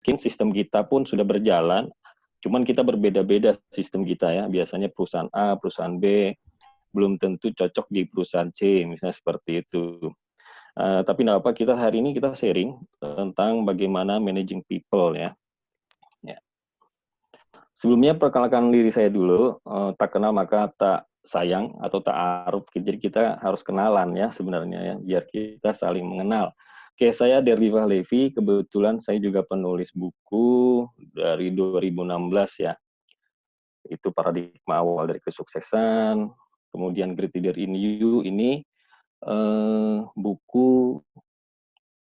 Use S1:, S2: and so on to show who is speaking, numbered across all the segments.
S1: mungkin sistem kita pun sudah berjalan, cuman kita berbeda-beda sistem kita ya. Biasanya perusahaan A, perusahaan B, belum tentu cocok di perusahaan C, misalnya seperti itu. Tapi nggak apa, kita hari ini kita sharing tentang bagaimana managing people ya. Sebelumnya perkenalkan diri saya dulu, tak kenal maka tak sayang atau tak aruf. Jadi kita harus kenalan ya sebenarnya ya, biar kita saling mengenal. Oke, saya Derliva Levi, kebetulan saya juga penulis buku dari 2016 ya. Itu Paradigma Awal dari Kesuksesan, kemudian Great Leader in You ini buku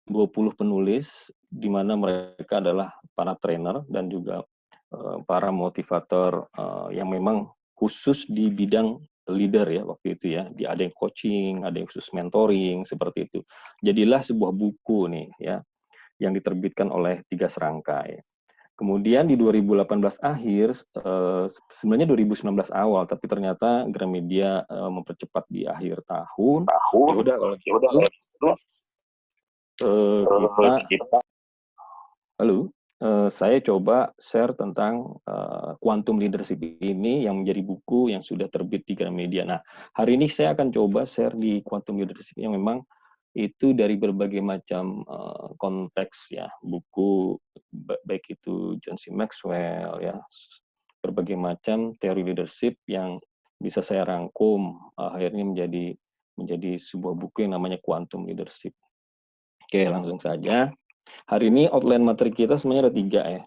S1: 20 penulis, di mana mereka adalah para trainer dan juga para motivator yang memang khusus di bidang leader ya waktu itu ya. Ada yang coaching, ada yang khusus mentoring seperti itu. Jadilah sebuah buku nih ya yang diterbitkan oleh 3 serangkai. Kemudian di 2018 akhir, sebenarnya 2019 awal, tapi ternyata Gramedia mempercepat di akhir tahun. Ya udah kalau gitu, kita lalu saya coba share tentang quantum leadership ini yang menjadi buku yang sudah terbit di Gramedia. Nah, hari ini saya akan coba share di quantum leadership yang memang itu dari berbagai macam konteks ya, buku baik itu John C. Maxwell ya, berbagai macam teori leadership yang bisa saya rangkum akhirnya menjadi sebuah buku yang namanya quantum leadership. Oke, langsung saja. Hari ini outline materi kita sebenarnya ada 3 ya.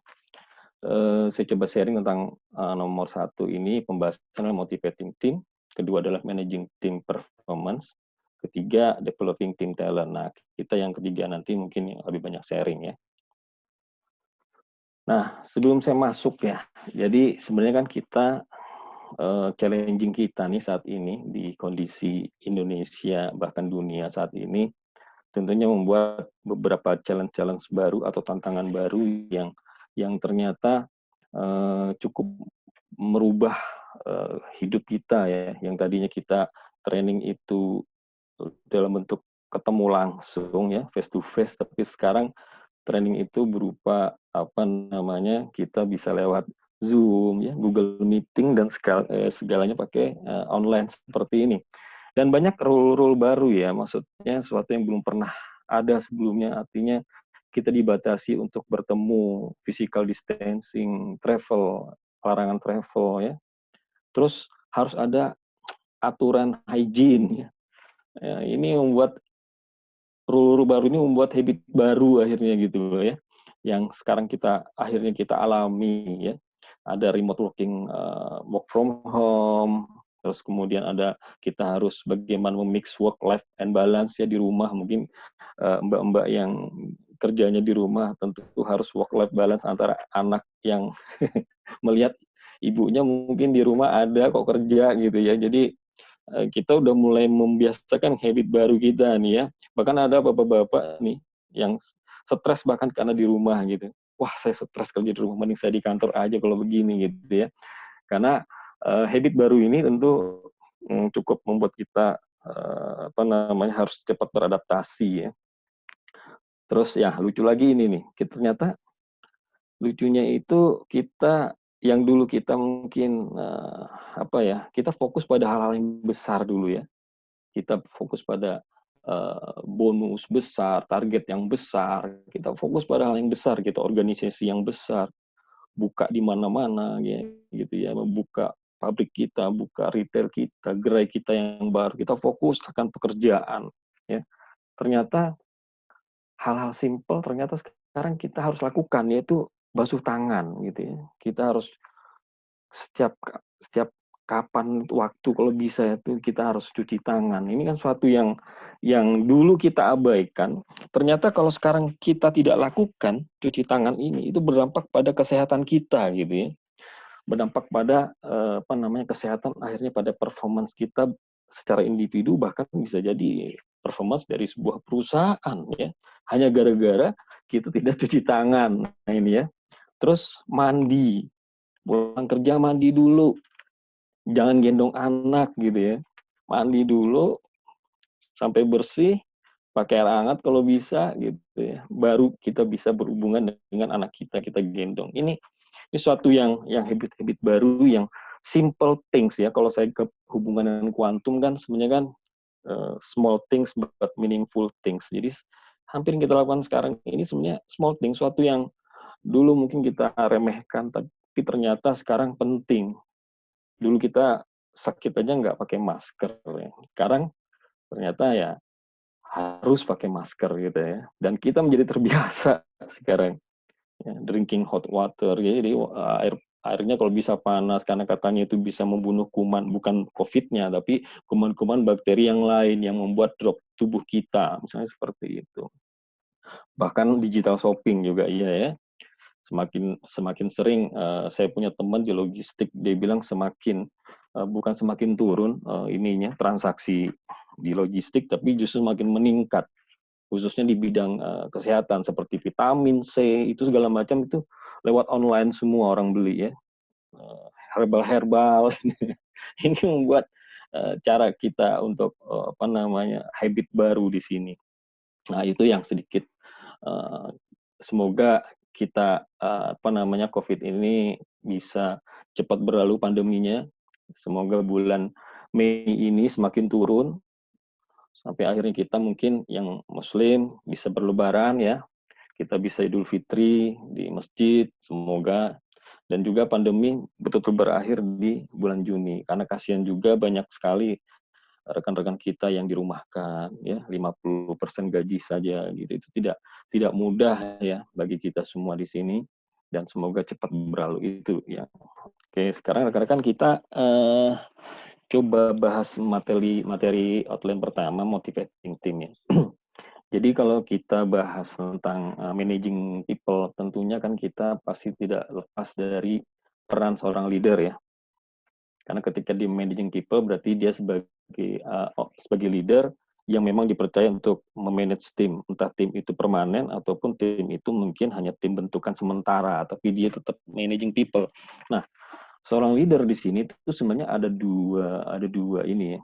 S1: Saya coba sharing tentang nomor 1 ini pembahasan motivating team, kedua adalah managing team performance, ketiga developing team talent. Nah, kita yang ketiga nanti mungkin yang lebih banyak sharing ya. Nah, sebelum saya masuk ya, jadi sebenarnya kan kita challenging kita nih saat ini di kondisi Indonesia bahkan dunia saat ini tentunya membuat beberapa challenge-challenge baru atau tantangan baru yang ternyata cukup merubah hidup kita ya, yang tadinya kita training itu dalam bentuk ketemu langsung ya, face to face, tapi sekarang training itu berupa apa namanya, kita bisa lewat Zoom ya, Google Meeting dan segalanya pakai online seperti ini. Dan banyak rule-rule baru ya, maksudnya sesuatu yang belum pernah ada sebelumnya, artinya kita dibatasi untuk bertemu, physical distancing, travel, larangan travel ya. Terus harus ada aturan hygiene ya. Ini membuat rule-rule baru ini membuat habit baru akhirnya gitu loh ya. Yang sekarang akhirnya kita alami ya. Ada remote working, work from home, terus kemudian ada kita harus bagaimana memix work life and balance ya di rumah. Mungkin mbak-mbak yang kerjanya di rumah tentu harus work life balance antara anak yang melihat ibunya mungkin di rumah ada kok kerja gitu ya. Jadi kita udah mulai membiasakan habit baru kita nih ya. Bahkan ada bapak-bapak nih yang stres bahkan karena di rumah gitu. Wah, saya stres kerja di rumah, mending saya di kantor aja kalau begini gitu ya. Karena habit baru ini tentu cukup membuat kita apa namanya harus cepat beradaptasi ya. Terus ya lucu lagi ini nih, ternyata lucunya itu kita yang dulu kita mungkin apa ya, kita fokus pada hal-hal yang besar dulu ya. Kita fokus pada bonus besar, target yang besar, kita fokus pada hal yang besar, kita organisasi yang besar, buka di mana-mana ya, gitu ya, membuka pabrik kita, buka retail kita, gerai kita yang baru, kita fokus akan pekerjaan ya. Ternyata hal-hal simpel ternyata sekarang kita harus lakukan, yaitu basuh tangan gitu ya. Kita harus setiap kapan waktu kalau bisa itu kita harus cuci tangan. Ini kan suatu yang dulu kita abaikan. Ternyata kalau sekarang kita tidak lakukan cuci tangan ini, itu berdampak pada kesehatan kita gitu ya. Berdampak pada apa namanya kesehatan, akhirnya pada performance kita secara individu, bahkan bisa jadi performance dari sebuah perusahaan ya. Hanya gara-gara kita tidak cuci tangan. Nah ini ya. Terus mandi. Pulang kerja mandi dulu, jangan gendong anak gitu ya, mandi dulu sampai bersih, pakai air hangat kalau bisa gitu ya. Baru kita bisa berhubungan dengan anak kita, kita gendong. Ini suatu yang habit-habit baru yang simple things ya. Kalau saya ke hubungan dengan kuantum kan sebenarnya kan small things but meaningful things. Jadi hampir yang kita lakukan sekarang ini sebenarnya small things, suatu yang dulu mungkin kita remehkan, tapi ternyata sekarang penting. Dulu kita sakit aja nggak pakai masker ya. Sekarang ternyata ya harus pakai masker gitu ya. Dan kita menjadi terbiasa sekarang ya, drinking hot water. Jadi airnya kalau bisa panas karena katanya itu bisa membunuh kuman, bukan COVID-nya, tapi kuman-kuman bakteri yang lain yang membuat drop tubuh kita, misalnya seperti itu. Bahkan digital shopping juga iya ya. Semakin sering saya punya teman di logistik, dia bilang bukan semakin turun ininya transaksi di logistik, tapi justru makin meningkat, khususnya di bidang kesehatan seperti vitamin C itu segala macam itu lewat online semua orang beli ya, herbal ini membuat cara kita untuk habit baru di sini. Nah itu yang sedikit semoga kita COVID ini bisa cepat berlalu pandeminya. Semoga bulan Mei ini semakin turun sampai akhirnya kita mungkin yang Muslim bisa berlebaran ya. Kita bisa Idul Fitri di masjid, semoga, dan juga pandemi betul-betul berakhir di bulan Juni karena kasihan juga banyak sekali rekan-rekan kita yang dirumahkan ya, 50% gaji saja gitu. Itu tidak mudah ya bagi kita semua di sini, dan semoga cepat berlalu itu ya. Oke, sekarang rekan-rekan kita coba bahas materi outline pertama, motivating team ya. Jadi kalau kita bahas tentang managing people, tentunya kan kita pasti tidak lepas dari peran seorang leader ya. Karena ketika dia managing people berarti dia sebagai leader yang memang dipercaya untuk memanage tim, entah tim itu permanen ataupun tim itu mungkin hanya tim bentukan sementara, tapi dia tetap managing people. Nah, seorang leader di sini itu sebenarnya ada dua ini ya,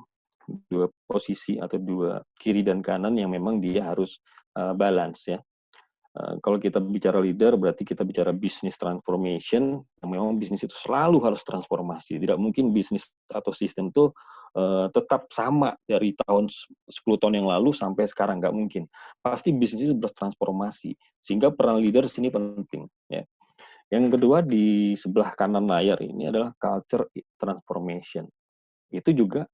S1: dua posisi atau dua kiri dan kanan yang memang dia harus balance ya. Kalau kita bicara leader, berarti kita bicara business transformation, yang memang bisnis itu selalu harus transformasi. Tidak mungkin bisnis atau sistem itu tetap sama dari tahun 10 tahun yang lalu sampai sekarang, nggak mungkin. Pasti bisnis itu bertransformasi, sehingga peran leader di sini penting. Ya. Yang kedua, di sebelah kanan layar ini adalah culture transformation. Itu juga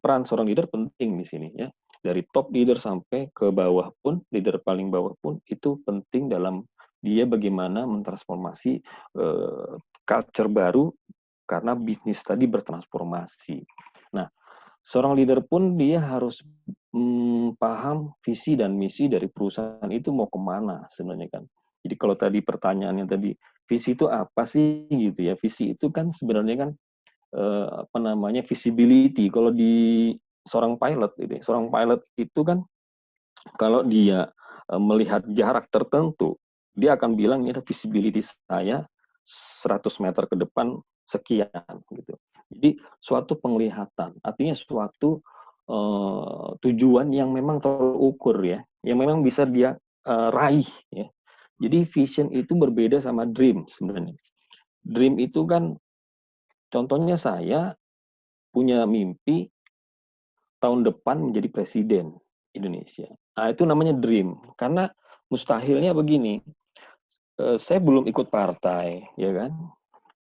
S1: peran seorang leader penting di sini ya. Dari top leader sampai ke bawah pun, leader paling bawah pun itu penting dalam dia bagaimana mentransformasi culture baru karena bisnis tadi bertransformasi. Nah, seorang leader pun dia harus paham visi dan misi dari perusahaan itu mau kemana sebenarnya kan. Jadi kalau tadi pertanyaannya tadi, visi itu apa sih gitu ya? Visi itu kan sebenarnya kan visibility. Kalau di seorang pilot itu kan kalau dia melihat jarak tertentu, dia akan bilang ini ada visibility saya 100 meter ke depan sekian gitu. Jadi suatu penglihatan, artinya suatu tujuan yang memang terukur ya, yang memang bisa dia raih ya. Jadi vision itu berbeda sama dream sebenarnya. Dream itu kan contohnya saya punya mimpi tahun depan menjadi presiden Indonesia. Nah, itu namanya dream. Karena mustahilnya begini, saya belum ikut partai, ya kan?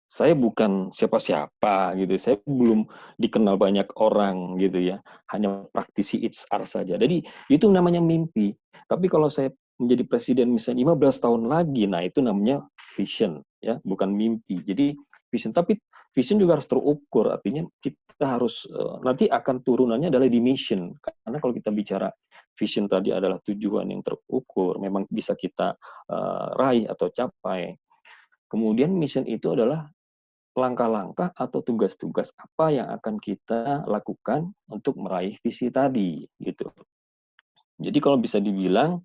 S1: Saya bukan siapa-siapa gitu. Saya belum dikenal banyak orang gitu ya. Hanya praktisi HR saja. Jadi itu namanya mimpi. Tapi kalau saya menjadi presiden misalnya 15 tahun lagi, nah itu namanya vision ya, bukan mimpi. Jadi vision, tapi vision juga harus terukur. Artinya kita harus nanti akan turunannya adalah di mission. Karena kalau kita bicara vision tadi adalah tujuan yang terukur, memang bisa kita raih atau capai. Kemudian mission itu adalah langkah-langkah atau tugas-tugas apa yang akan kita lakukan untuk meraih visi tadi gitu. Jadi kalau bisa dibilang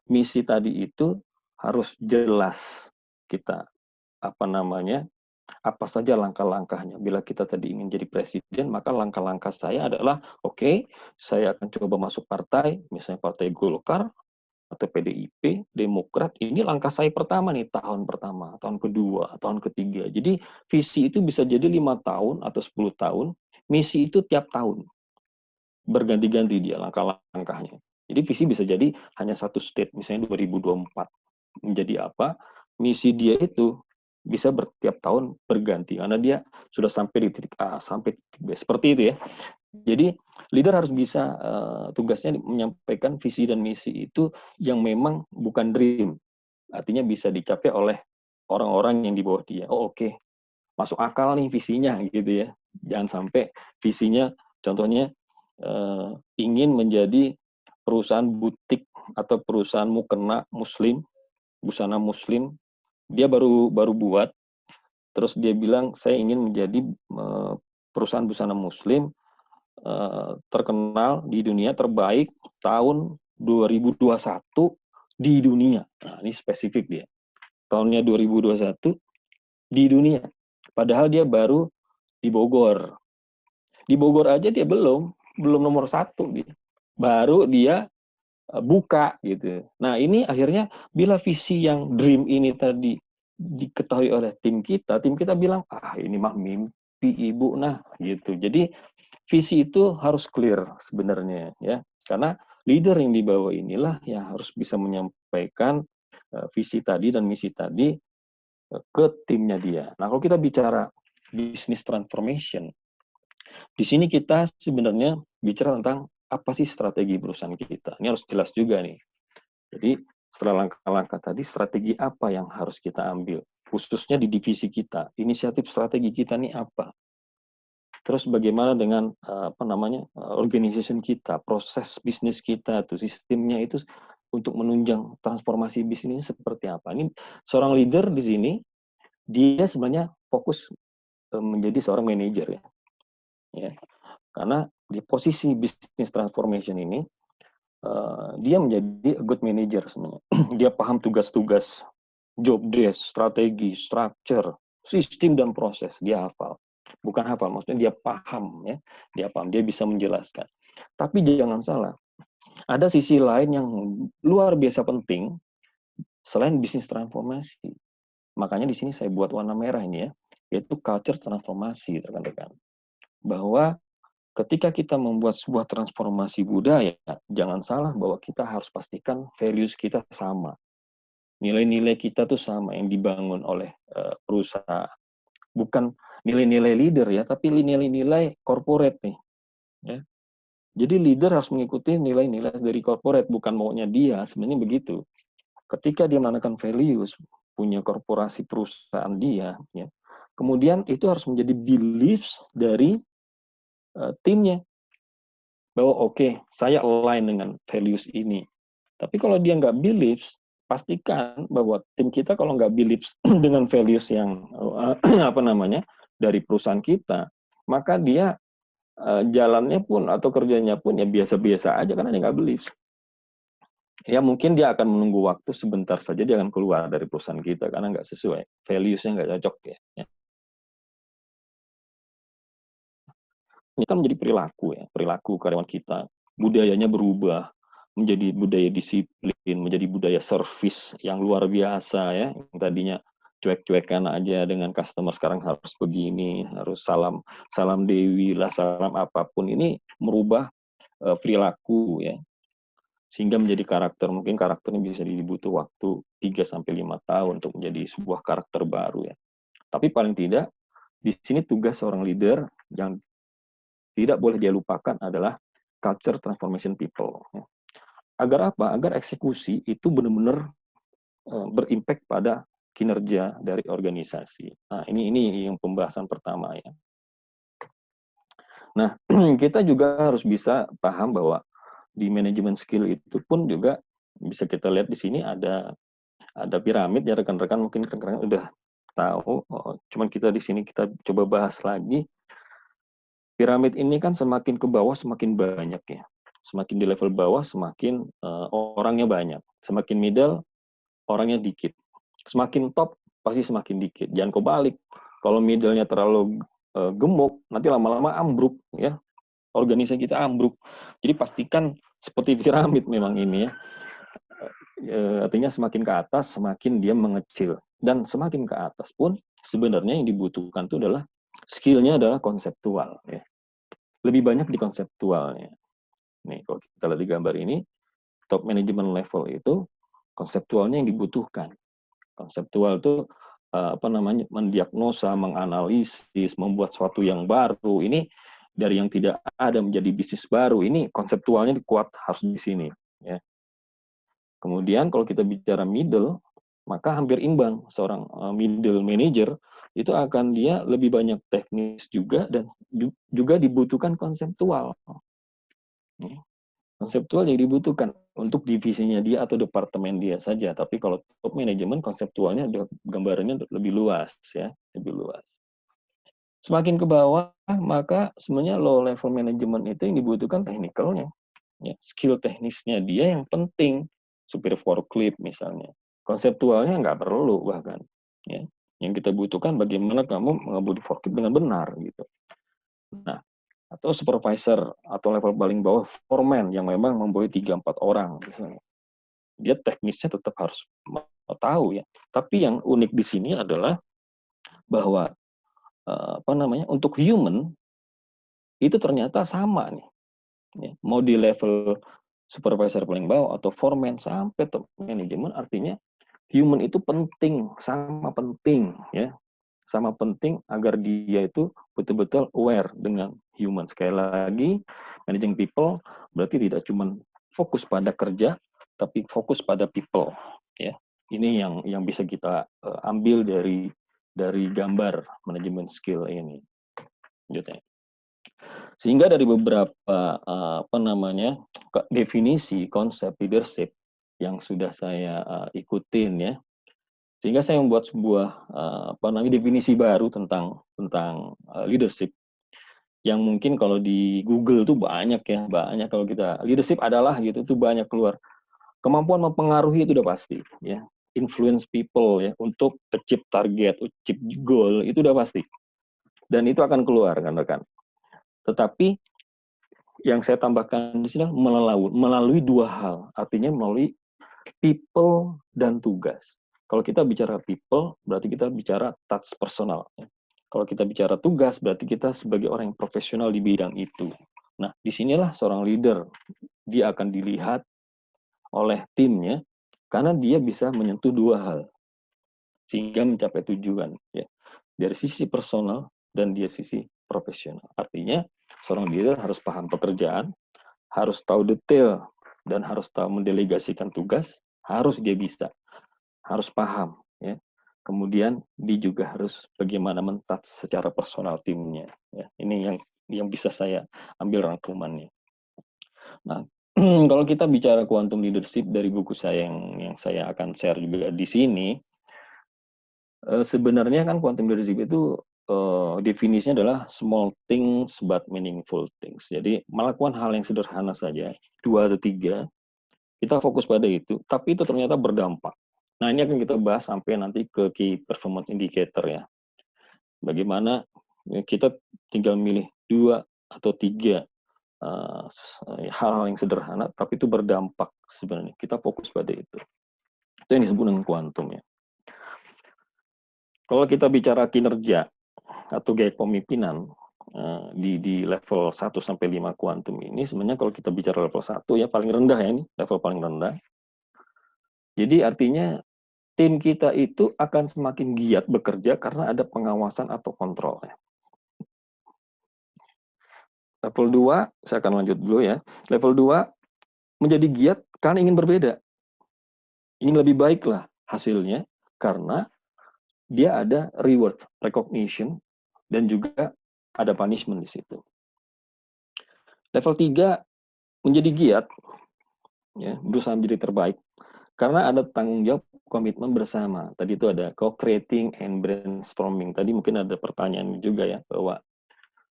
S1: misi tadi itu harus jelas kita apa saja langkah-langkahnya. Bila kita tadi ingin jadi presiden, maka langkah-langkah saya adalah, oke, saya akan coba masuk partai, misalnya Partai Golkar, atau PDIP, Demokrat, ini langkah saya pertama nih, tahun pertama, tahun kedua, tahun ketiga. Jadi visi itu bisa jadi 5 tahun atau 10 tahun, misi itu tiap tahun, berganti-ganti dia langkah-langkahnya. Jadi visi bisa jadi hanya satu state, misalnya 2024. Menjadi apa? Misi dia itu bisa bertiap tahun berganti, karena dia sudah sampai di titik A, sampai titik B. Seperti itu ya. Jadi leader harus bisa tugasnya menyampaikan visi dan misi itu yang memang bukan dream, artinya bisa dicapai oleh orang-orang yang di bawah dia. Oh oke, masuk akal nih visinya gitu ya. Jangan sampai visinya contohnya ingin menjadi perusahaan butik atau perusahaan mukena muslim, busana muslim, dia baru buat, terus dia bilang saya ingin menjadi perusahaan busana muslim terkenal di dunia, terbaik tahun 2021 di dunia. Nah, ini spesifik dia. Tahunnya 2021 di dunia. Padahal dia baru di Bogor. Di Bogor aja dia belum nomor 1 dia. Baru dia buka gitu. Nah, ini akhirnya bila visi yang dream ini tadi diketahui oleh tim kita bilang, "Ah, ini mah mimpi Ibu nah." gitu. Jadi visi itu harus clear sebenarnya ya. Karena leader yang di bawah inilah yang harus bisa menyampaikan visi tadi dan misi tadi ke timnya dia. Nah, kalau kita bicara business transformation, di sini kita sebenarnya bicara tentang apa sih strategi perusahaan kita. Ini harus jelas juga nih. Jadi setelah langkah-langkah tadi, strategi apa yang harus kita ambil? Khususnya di divisi kita, inisiatif strategi kita nih apa? Terus bagaimana dengan organization kita, proses bisnis kita, tuh sistemnya itu untuk menunjang transformasi bisnis seperti apa? Ini seorang leader di sini dia sebenarnya fokus menjadi seorang manajer ya. Ya. Karena di posisi business transformation ini dia menjadi a good manager sebenarnya. Dia paham tugas-tugas, job desk, strategi, structure, sistem dan proses, dia hafal. Bukan hafal, maksudnya dia paham ya. Dia paham, dia bisa menjelaskan. Tapi jangan salah, ada sisi lain yang luar biasa penting selain bisnis transformasi. Makanya di sini saya buat warna merah ini ya, yaitu culture transformasi, rekan-rekan. Bahwa ketika kita membuat sebuah transformasi budaya, jangan salah bahwa kita harus pastikan values kita sama. Nilai-nilai kita tuh sama yang dibangun oleh perusahaan. Bukan nilai-nilai leader ya, tapi nilai-nilai corporate nih. Ya. Jadi leader harus mengikuti nilai-nilai dari corporate, bukan maunya dia, sebenarnya begitu. Ketika dia menanamkan values, punya korporasi perusahaan dia, ya, kemudian itu harus menjadi beliefs dari timnya. Bahwa oke, saya align dengan values ini. Tapi kalau dia nggak beliefs, pastikan bahwa tim kita kalau nggak beliefs dengan values yang dari perusahaan kita, maka dia jalannya pun atau kerjanya pun ya biasa-biasa aja karena dia nggak beliefs. Ya mungkin dia akan menunggu waktu sebentar saja, dia akan keluar dari perusahaan kita karena nggak sesuai, values-nya nggak cocok ya. Ini kan menjadi perilaku ya, perilaku karyawan kita. Budayanya berubah menjadi budaya disiplin, menjadi budaya service yang luar biasa ya. Yang tadinya cuek-cuekan aja dengan customer, sekarang harus begini, harus salam Dewi lah, salam apapun. Ini merubah perilaku ya. Sehingga menjadi karakter, mungkin karakternya bisa dibutuh waktu 3-5 tahun untuk menjadi sebuah karakter baru ya. Tapi paling tidak di sini tugas seorang leader yang tidak boleh dia lupakan adalah culture transformation people. Agar apa? Agar eksekusi itu benar-benar berimpact pada kinerja dari organisasi. Nah, ini yang pembahasan pertama ya. Nah, kita juga harus bisa paham bahwa di manajemen skill itu pun juga bisa kita lihat di sini ada piramid ya rekan-rekan, mungkin rekan-rekan udah tahu, cuman kita di sini kita coba bahas lagi. Piramid ini kan semakin ke bawah semakin banyak ya. Semakin di level bawah semakin orangnya banyak. Semakin middle orangnya dikit. Semakin top pasti semakin dikit. Jangan kebalik. Kalau middle-nya terlalu gemuk, nanti lama-lama ambruk ya. Organisasi kita ambruk. Jadi pastikan seperti piramid memang ini ya. Artinya semakin ke atas, semakin dia mengecil. Dan semakin ke atas pun sebenarnya yang dibutuhkan itu adalah skill-nya adalah konseptual ya. Lebih banyak di konseptualnya. Nih, kalau kita lihat di gambar ini, top management level itu konseptualnya yang dibutuhkan. Konseptual itu mendiagnosa, menganalisis, membuat sesuatu yang baru. Ini dari yang tidak ada menjadi bisnis baru. Ini konseptualnya kuat harus di sini. Ya. Kemudian kalau kita bicara middle, maka hampir imbang. Seorang middle manager itu akan dia lebih banyak teknis juga dan juga dibutuhkan konseptual. Ya. Konseptual yang dibutuhkan untuk divisinya dia atau departemen dia saja. Tapi kalau top manajemen konseptualnya gambarannya lebih luas ya, lebih luas. Semakin ke bawah, maka sebenarnya low level management itu yang dibutuhkan teknikalnya. Ya, skill teknisnya dia yang penting. Supir forklift misalnya. Konseptualnya nggak perlu bahkan. Ya. Yang kita butuhkan bagaimana kamu mengemudi forklift dengan benar gitu. Nah, atau supervisor atau level paling bawah foreman yang memang membawahi 3-4 orang misalnya. Dia teknisnya tetap harus tahu ya. Tapi yang unik di sini adalah bahwa untuk human itu ternyata sama nih. Ya, mau di level supervisor paling bawah atau foreman sampai top manajemen, artinya human itu penting, sama penting ya. Sama penting agar dia itu betul-betul aware dengan human. Sekali lagi, managing people berarti tidak cuma fokus pada kerja, tapi fokus pada people. Ya, ini yang bisa kita ambil dari gambar manajemen skill ini. Gitu ya. Sehingga dari beberapa definisi konsep leadership yang sudah saya ikutin ya, sehingga saya membuat sebuah definisi baru tentang leadership yang mungkin kalau di Google tuh banyak ya, banyak. Kalau kita leadership adalah gitu tuh banyak keluar. Kemampuan mempengaruhi itu udah pasti ya, influence people ya untuk achieve target, achieve goal itu udah pasti, dan itu akan keluar kan rekan. Tetapi yang saya tambahkan di sini melalui dua hal, artinya melalui people dan tugas. Kalau kita bicara people, berarti kita bicara touch personal. Ya. Kalau kita bicara tugas, berarti kita sebagai orang yang profesional di bidang itu. Nah, disinilah seorang leader, dia akan dilihat oleh timnya, karena dia bisa menyentuh dua hal, sehingga mencapai tujuan. Ya. Dari sisi personal dan dari sisi profesional. Artinya, seorang leader harus paham pekerjaan, harus tahu detail, dan harus tahu mendelegasikan tugas, harus dia bisa. Harus paham ya. Kemudian dia juga harus bagaimana men-touch secara personal timnya ya. Ini yang bisa saya ambil rangkumannya. Nah, kalau kita bicara quantum leadership dari buku saya yang saya akan share juga di sini, sebenarnya kan quantum leadership itu definisinya adalah small things but meaningful things. Jadi melakukan hal yang sederhana saja, 2 atau 3, kita fokus pada itu, tapi itu ternyata berdampak. Nah, ini akan kita bahas sampai nanti ke key performance indicator ya. Bagaimana kita tinggal milih 2 atau 3 hal-hal yang sederhana, tapi itu berdampak sebenarnya. Kita fokus pada itu. Itu yang disebut dengan kuantum ya. Kalau kita bicara kinerja atau gaya kepemimpinan di level 1 sampai 5 kuantum ini, sebenarnya kalau kita bicara level 1 ya paling rendah ya, ini level paling rendah. Jadi artinya tim kita itu akan semakin giat bekerja karena ada pengawasan atau kontrol. Level 2, saya akan lanjut dulu ya. Level 2, menjadi giat karena ingin berbeda. Ingin lebih baik lah hasilnya, karena dia ada reward, recognition, dan juga ada punishment di situ. Level 3, menjadi giat, ya, berusaha menjadi terbaik, karena ada tanggung jawab komitmen bersama. Tadi itu ada co-creating and brainstorming. Tadi mungkin ada pertanyaan juga ya, bahwa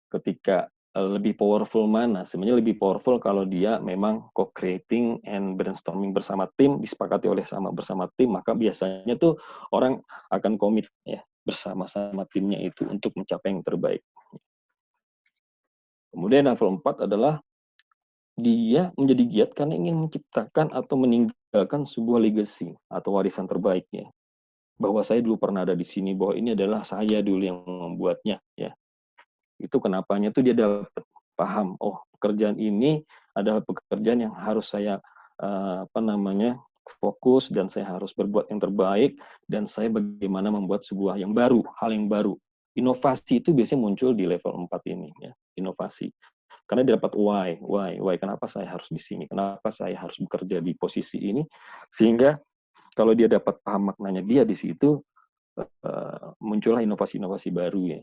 S1: ketika lebih powerful mana? Sebenarnya lebih powerful kalau dia memang co-creating and brainstorming bersama tim, disepakati oleh bersama tim, maka biasanya tuh orang akan komit ya. bersama-sama timnya itu untuk mencapai yang terbaik. Kemudian level 4 adalah dia menjadi giat karena ingin menciptakan atau meninggalkan sebuah legacy atau warisan terbaiknya. Bahwa saya dulu pernah ada di sini, bahwa ini adalah saya dulu yang membuatnya, ya. Itu kenapanya tuh dia dapat paham, oh pekerjaan ini adalah pekerjaan yang harus saya fokus, dan saya harus berbuat yang terbaik, dan saya bagaimana membuat sebuah yang baru, hal yang baru. Inovasi itu biasanya muncul di level 4 ini, ya, inovasi. Karena dia dapat why, kenapa saya harus di sini, kenapa saya harus bekerja di posisi ini, sehingga kalau dia dapat paham maknanya dia di situ, muncullah inovasi-inovasi baru, ya.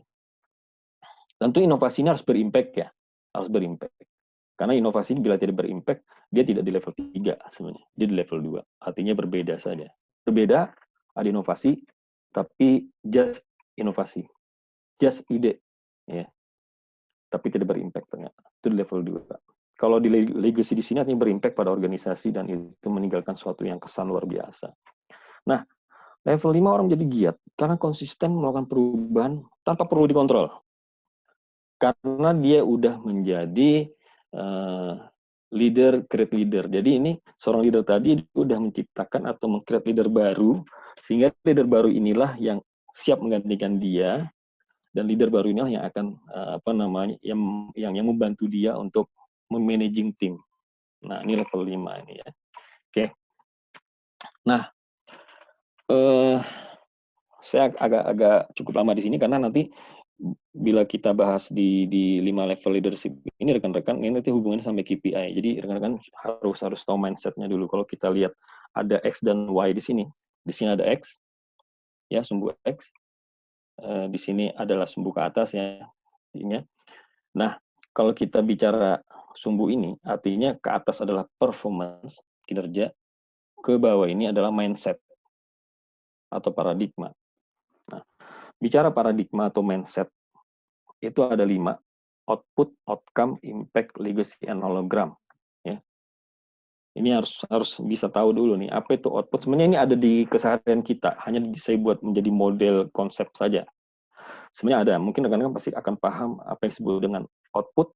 S1: Tentu inovasi ini harus berimpact, ya, harus berimpact. Karena inovasi ini bila tidak berimpact, dia tidak di level 3 sebenarnya, dia di level 2. Artinya berbeda saja. Berbeda, ada inovasi, tapi just inovasi, just ide, ya. Tapi tidak berimpact ternyata. Itu di level 2. Kalau di legacy di sini artinya berimpact pada organisasi dan itu meninggalkan sesuatu yang kesan luar biasa. Nah, level 5 orang jadi giat karena konsisten melakukan perubahan tanpa perlu dikontrol. Karena dia udah menjadi leader, create leader. Jadi ini seorang leader tadi udah menciptakan atau meng-create leader baru, sehingga leader baru inilah yang siap menggantikan dia, dan leader baru inilah yang akan yang membantu dia untuk memanaging tim. Nah, ini level 5 ini, ya. Oke. Nah, saya agak cukup lama di sini karena nanti bila kita bahas di 5 level leadership ini, rekan-rekan, ini nanti hubungannya sampai KPI. Jadi rekan-rekan harus tahu mindsetnya dulu. Kalau kita lihat ada X dan Y di sini. Di sini ada X, ya, sumbu X. Di sini adalah sumbu ke atas, ya. Nah, kalau kita bicara sumbu ini, artinya ke atas adalah performance, kinerja, ke bawah ini adalah mindset atau paradigma. Nah, bicara paradigma atau mindset, itu ada 5, output, outcome, impact, legacy, and hologram. Ya. Ini harus bisa tahu dulu nih, apa itu output. Sebenarnya ini ada di keseharian kita, hanya saya buat menjadi model konsep saja. Sebenarnya ada, mungkin rekan-rekan pasti akan paham apa yang disebut dengan output,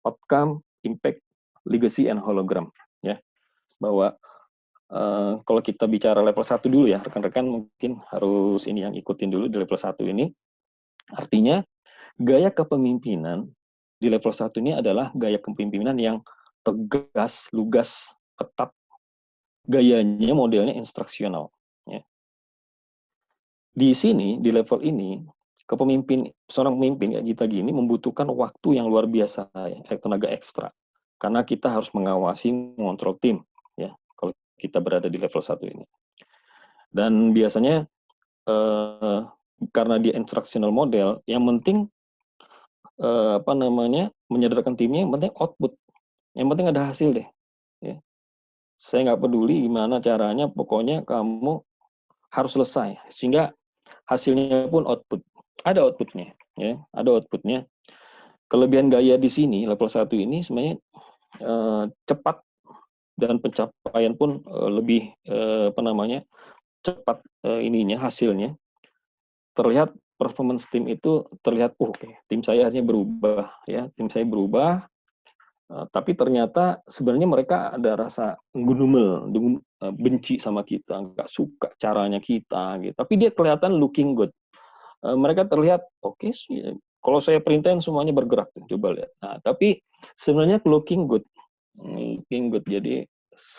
S1: outcome, impact, legacy, and hologram. Ya. Bahwa kalau kita bicara level 1 dulu, ya, rekan-rekan mungkin harus ini yang ikutin dulu di level 1 ini. Artinya, gaya kepemimpinan di level 1 ini adalah gaya kepemimpinan yang tegas, lugas, ketat. Gayanya, modelnya instruksional. Ya. Di sini, di level ini, seorang pemimpin kayak kita gini membutuhkan waktu yang luar biasa, ya, tenaga ekstra. Karena kita harus mengawasi, mengontrol tim, ya, kalau kita berada di level 1 ini. Dan biasanya karena dia instructional model, yang penting menyadarkan timnya, yang penting output, yang penting ada hasil deh, ya. Saya nggak peduli gimana caranya, pokoknya kamu harus selesai, sehingga hasilnya pun output, ada outputnya, ya, ada outputnya. Kelebihan gaya di sini level 1 ini sebenarnya cepat, dan pencapaian pun lebih cepat hasilnya. Terlihat performance tim itu terlihat, tim saya akhirnya berubah, ya, tim saya berubah, tapi ternyata sebenarnya mereka ada rasa ngedumel, benci sama kita, nggak suka caranya kita, gitu. Tapi dia kelihatan looking good. Mereka terlihat oke sih. Kalau saya perintahin semuanya bergerak, coba lihat. Nah, tapi sebenarnya looking good. Jadi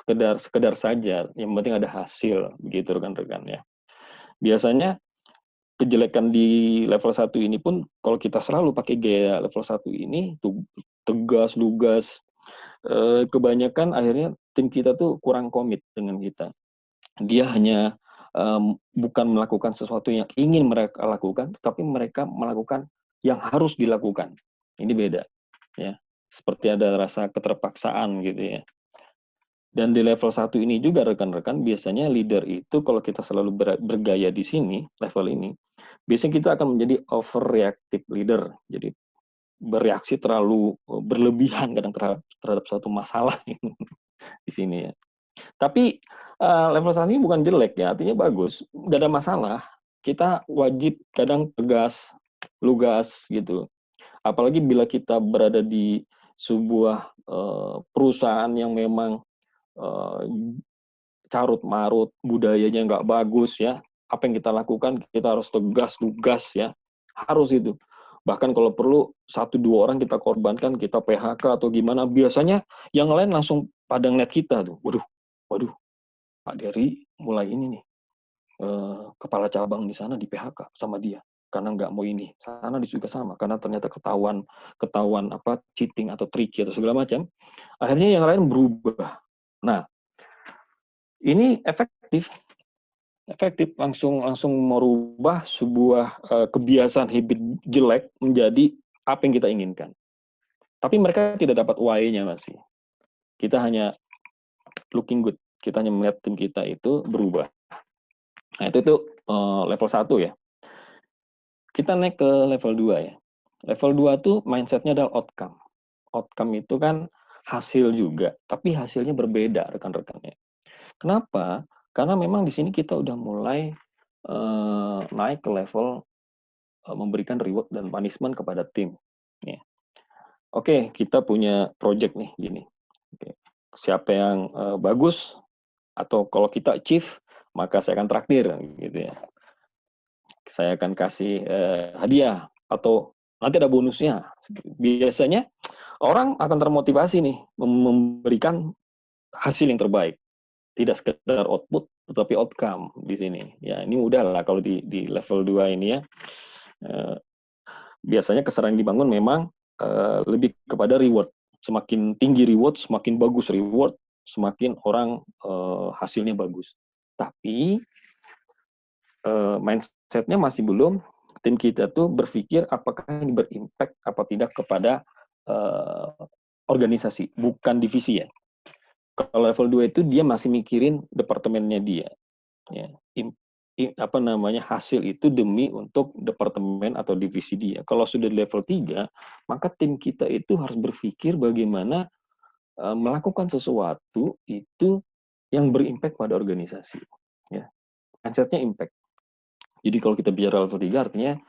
S1: sekedar saja. Yang penting ada hasil, begitu rekan-rekan, ya. Biasanya kejelekan di level 1 ini pun, kalau kita selalu pakai gaya level 1 ini, tegas, lugas, kebanyakan akhirnya tim kita tuh kurang komit dengan kita. Dia hanya bukan melakukan sesuatu yang ingin mereka lakukan, tapi mereka melakukan yang harus dilakukan. Ini beda, ya. Seperti ada rasa keterpaksaan gitu, ya. Dan di level 1 ini juga rekan-rekan, biasanya leader itu kalau kita selalu bergaya di sini, level ini, biasanya kita akan menjadi overreactive leader. Jadi bereaksi terlalu berlebihan kadang terhadap suatu masalah di sini, ya. Tapi level 1 ini bukan jelek, ya, artinya bagus, nggak ada masalah. kita wajib kadang tegas, lugas gitu. Apalagi bila kita berada di sebuah perusahaan yang memang carut marut, budayanya nggak bagus ya. Apa yang kita lakukan kita harus tegas, lugas ya. Harus itu. Bahkan kalau perlu 1-2 orang kita korbankan, kita PHK atau gimana, biasanya yang lain langsung pada ngeliat kita tuh. Waduh, Pak Dery mulai ini nih, kepala cabang di sana di PHK sama dia karena nggak mau ini. Sana juga sama karena ternyata ketahuan apa cheating atau tricky atau segala macam. Akhirnya yang lain berubah. Nah, ini efektif langsung merubah sebuah kebiasaan habit jelek menjadi apa yang kita inginkan. Tapi mereka tidak dapat why-nya masih. Kita hanya looking good. Kita hanya melihat tim kita itu berubah. Nah, itu level 1 ya. Kita naik ke level 2 ya. Level 2 tuh mindset-nya adalah outcome. Outcome itu kan hasil juga, tapi hasilnya berbeda rekan-rekannya. Kenapa? Karena memang di sini kita udah mulai naik ke level memberikan reward dan punishment kepada tim. Ya. Oke, kita punya project nih gini. Oke. Siapa yang bagus atau kalau kita achieve, maka saya akan traktir gitu ya. Saya akan kasih hadiah atau nanti ada bonusnya. Biasanya orang akan termotivasi nih memberikan hasil yang terbaik. Tidak sekedar output, tetapi outcome di sini. Ya, ini mudah lah kalau di level 2 ini ya. Biasanya kesetaraan yang dibangun memang lebih kepada reward. Semakin tinggi reward, semakin bagus reward, semakin orang hasilnya bagus. Tapi mindset-nya masih belum. Tim kita tuh berpikir apakah ini berimpact apa tidak kepada organisasi, bukan divisi ya. Kalau level 2 itu dia masih mikirin departemennya dia. Ya, hasil itu demi untuk departemen atau divisi dia. Kalau sudah di level 3, maka tim kita itu harus berpikir bagaimana melakukan sesuatu itu yang berimpact pada organisasi. Ya. Mindset-nya impact. Jadi kalau kita bicara level 3 artinya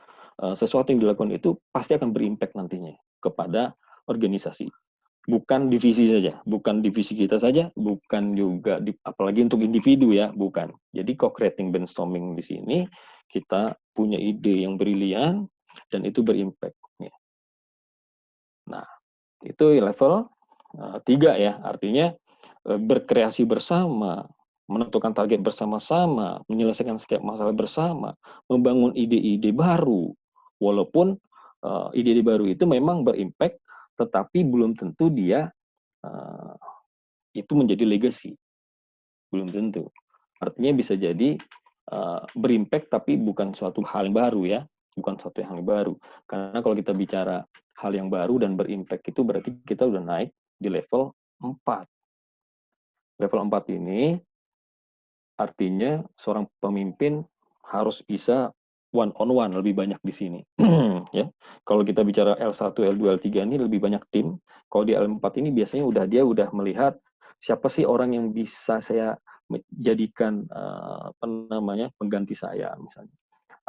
S1: sesuatu yang dilakukan itu pasti akan berimpact nantinya kepada organisasi. Bukan divisi saja, bukan divisi kita saja, bukan juga apalagi untuk individu ya, bukan. Jadi co-creating brainstorming di sini kita punya ide yang brilian dan itu berimpact. Ya. Nah, itu level 3 ya, artinya berkreasi bersama, menentukan target bersama-sama, menyelesaikan setiap masalah bersama, membangun ide-ide baru. Walaupun ide-ide baru itu memang berimpact, tetapi belum tentu dia itu menjadi legacy. Belum tentu. Artinya bisa jadi berimpact tapi bukan suatu hal yang baru ya. Bukan suatu hal yang baru. Karena kalau kita bicara hal yang baru dan berimpact itu berarti kita udah naik di level 4. Level 4 ini artinya seorang pemimpin harus bisa one on one lebih banyak di sini. Ya. Kalau kita bicara L1, L2, L3 ini lebih banyak tim. Kalau di L4 ini biasanya dia udah melihat siapa sih orang yang bisa saya jadikan pengganti saya misalnya.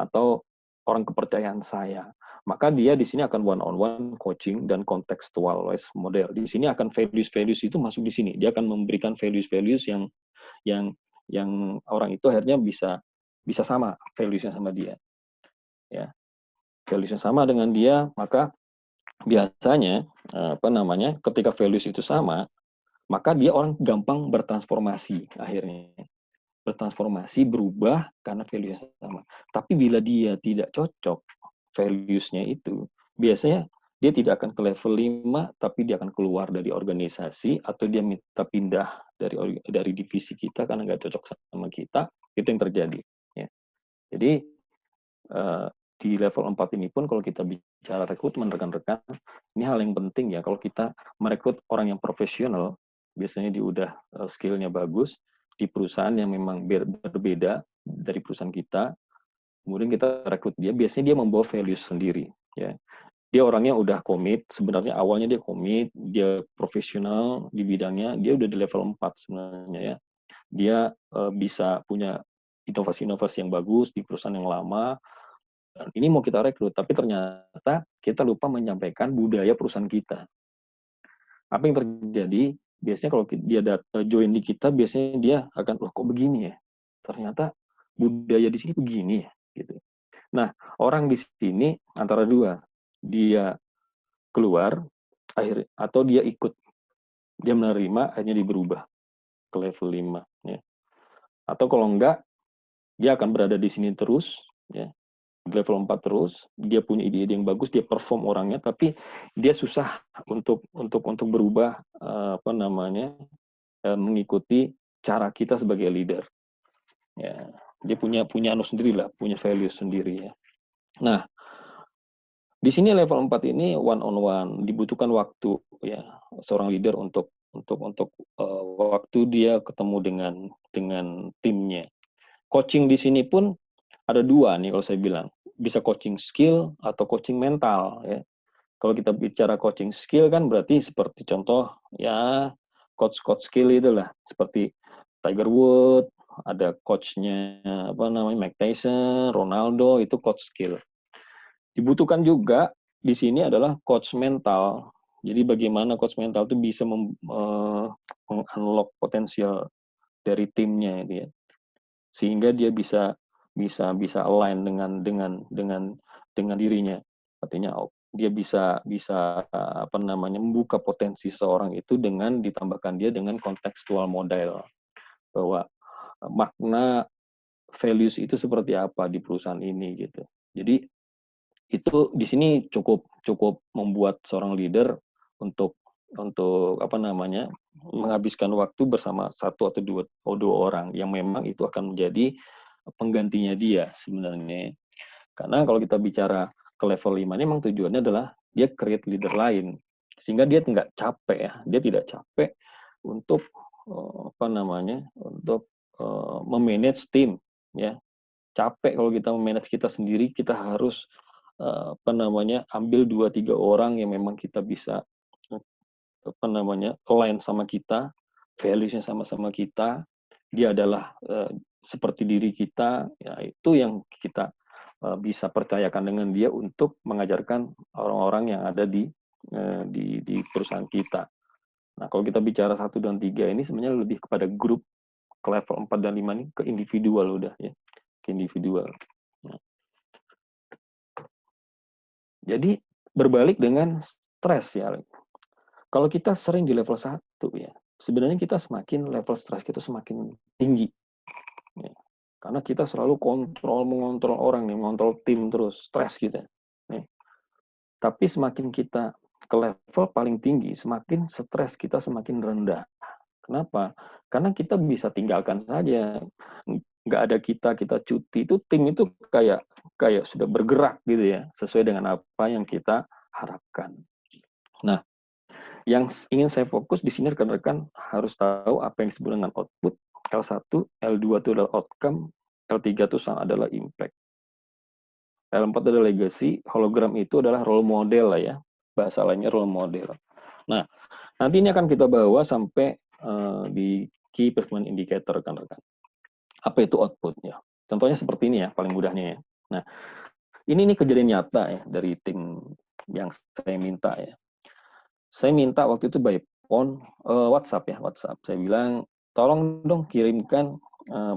S1: Atau orang kepercayaan saya. Maka dia di sini akan one on one coaching dan contextualize model. Di sini akan values itu masuk di sini. Dia akan memberikan values yang orang itu akhirnya bisa sama values-nya sama dia. Ya. Values-nya sama dengan dia, maka biasanya ketika values itu sama, maka dia orang gampang bertransformasi akhirnya. Bertransformasi, berubah karena values-nya sama. Tapi bila dia tidak cocok values-nya itu, biasanya dia tidak akan ke level 5, tapi dia akan keluar dari organisasi atau dia minta pindah dari divisi kita karena nggak cocok sama kita, itu yang terjadi. Ya. Jadi di level 4 ini pun kalau kita bicara rekrutmen rekan-rekan, ini hal yang penting ya. Kalau kita merekrut orang yang profesional, biasanya dia udah skill-nya bagus, di perusahaan yang memang berbeda dari perusahaan kita, kemudian kita rekrut dia, biasanya dia membawa values sendiri. Ya. Dia orangnya udah komit, sebenarnya awalnya dia komit, dia profesional di bidangnya, dia udah di level 4 sebenarnya ya. Dia bisa punya inovasi-inovasi yang bagus di perusahaan yang lama, dan ini mau kita rekrut, tapi ternyata kita lupa menyampaikan budaya perusahaan kita. Apa yang terjadi? Biasanya kalau dia join di kita, biasanya dia akan, loh kok begini ya? Ternyata budaya di sini begini ya, gitu. Nah, orang di sini antara dua, dia keluar, atau dia ikut, dia menerima, akhirnya dia berubah ke level 5. Ya. Atau kalau enggak, dia akan berada di sini terus, ya, di level 4 terus, dia punya ide-ide yang bagus, dia perform orangnya, tapi dia susah untuk berubah, mengikuti cara kita sebagai leader. Ya, dia punya anu sendiri lah, punya value sendiri ya. Nah, di sini level 4 ini one on one, dibutuhkan waktu ya seorang leader untuk waktu dia ketemu dengan timnya. Coaching di sini pun ada dua nih kalau saya bilang, bisa coaching skill atau coaching mental ya. Kalau kita bicara coaching skill kan berarti seperti contoh ya coach skill itulah, seperti Tiger Woods, ada coachnya Mike Tyson, Ronaldo, itu coach skill. Dibutuhkan juga di sini adalah coach mental. Jadi bagaimana coach mental itu bisa unlock potensial dari timnya itu ya. Sehingga dia bisa align dengan dirinya. Artinya dia bisa membuka potensi seorang itu dengan ditambahkan dia dengan kontekstual model bahwa makna values itu seperti apa di perusahaan ini gitu. Jadi itu di sini cukup membuat seorang leader untuk menghabiskan waktu bersama satu atau dua orang yang memang itu akan menjadi penggantinya dia sebenarnya. Karena kalau kita bicara ke level 5 ini memang tujuannya adalah dia create leader lain sehingga dia nggak capek ya, dia tidak capek untuk memanage tim ya. Capek kalau kita memanage kita sendiri, kita harus ambil 2-3 orang yang memang kita bisa align sama kita, values-nya sama-sama kita, dia adalah seperti diri kita, ya itu yang kita bisa percayakan dengan dia untuk mengajarkan orang-orang yang ada di perusahaan kita. Nah, kalau kita bicara 1 dan 3 ini sebenarnya lebih kepada grup, ke level 4 dan 5 ini ke individual udah ya, ke individual. Nah. Jadi berbalik dengan stres ya. Kalau kita sering di level 1 ya, sebenarnya kita level stres kita semakin tinggi. Ya. Karena kita selalu mengontrol orang nih, mengontrol tim terus, stres kita. Ya. Tapi semakin kita ke level paling tinggi, semakin stres kita semakin rendah. Kenapa? Karena kita bisa tinggalkan saja. Nggak ada kita cuti, itu tim itu kayak sudah bergerak gitu ya, sesuai dengan apa yang kita harapkan. Nah, yang ingin saya fokus di sini rekan-rekan harus tahu apa yang disebut dengan output. L1, L2 itu adalah outcome, L3 itu adalah impact. L4 adalah legacy, hologram itu adalah role model lah ya. Bahasa lainnya role model. Nah, nanti ini akan kita bawa sampai di key performance indicator rekan-rekan. Apa itu outputnya? Contohnya seperti ini ya, paling mudahnya ya. Nah, ini kejadian nyata ya dari tim yang saya minta ya. Saya minta waktu itu by phone, WhatsApp ya, WhatsApp. Saya bilang, tolong dong kirimkan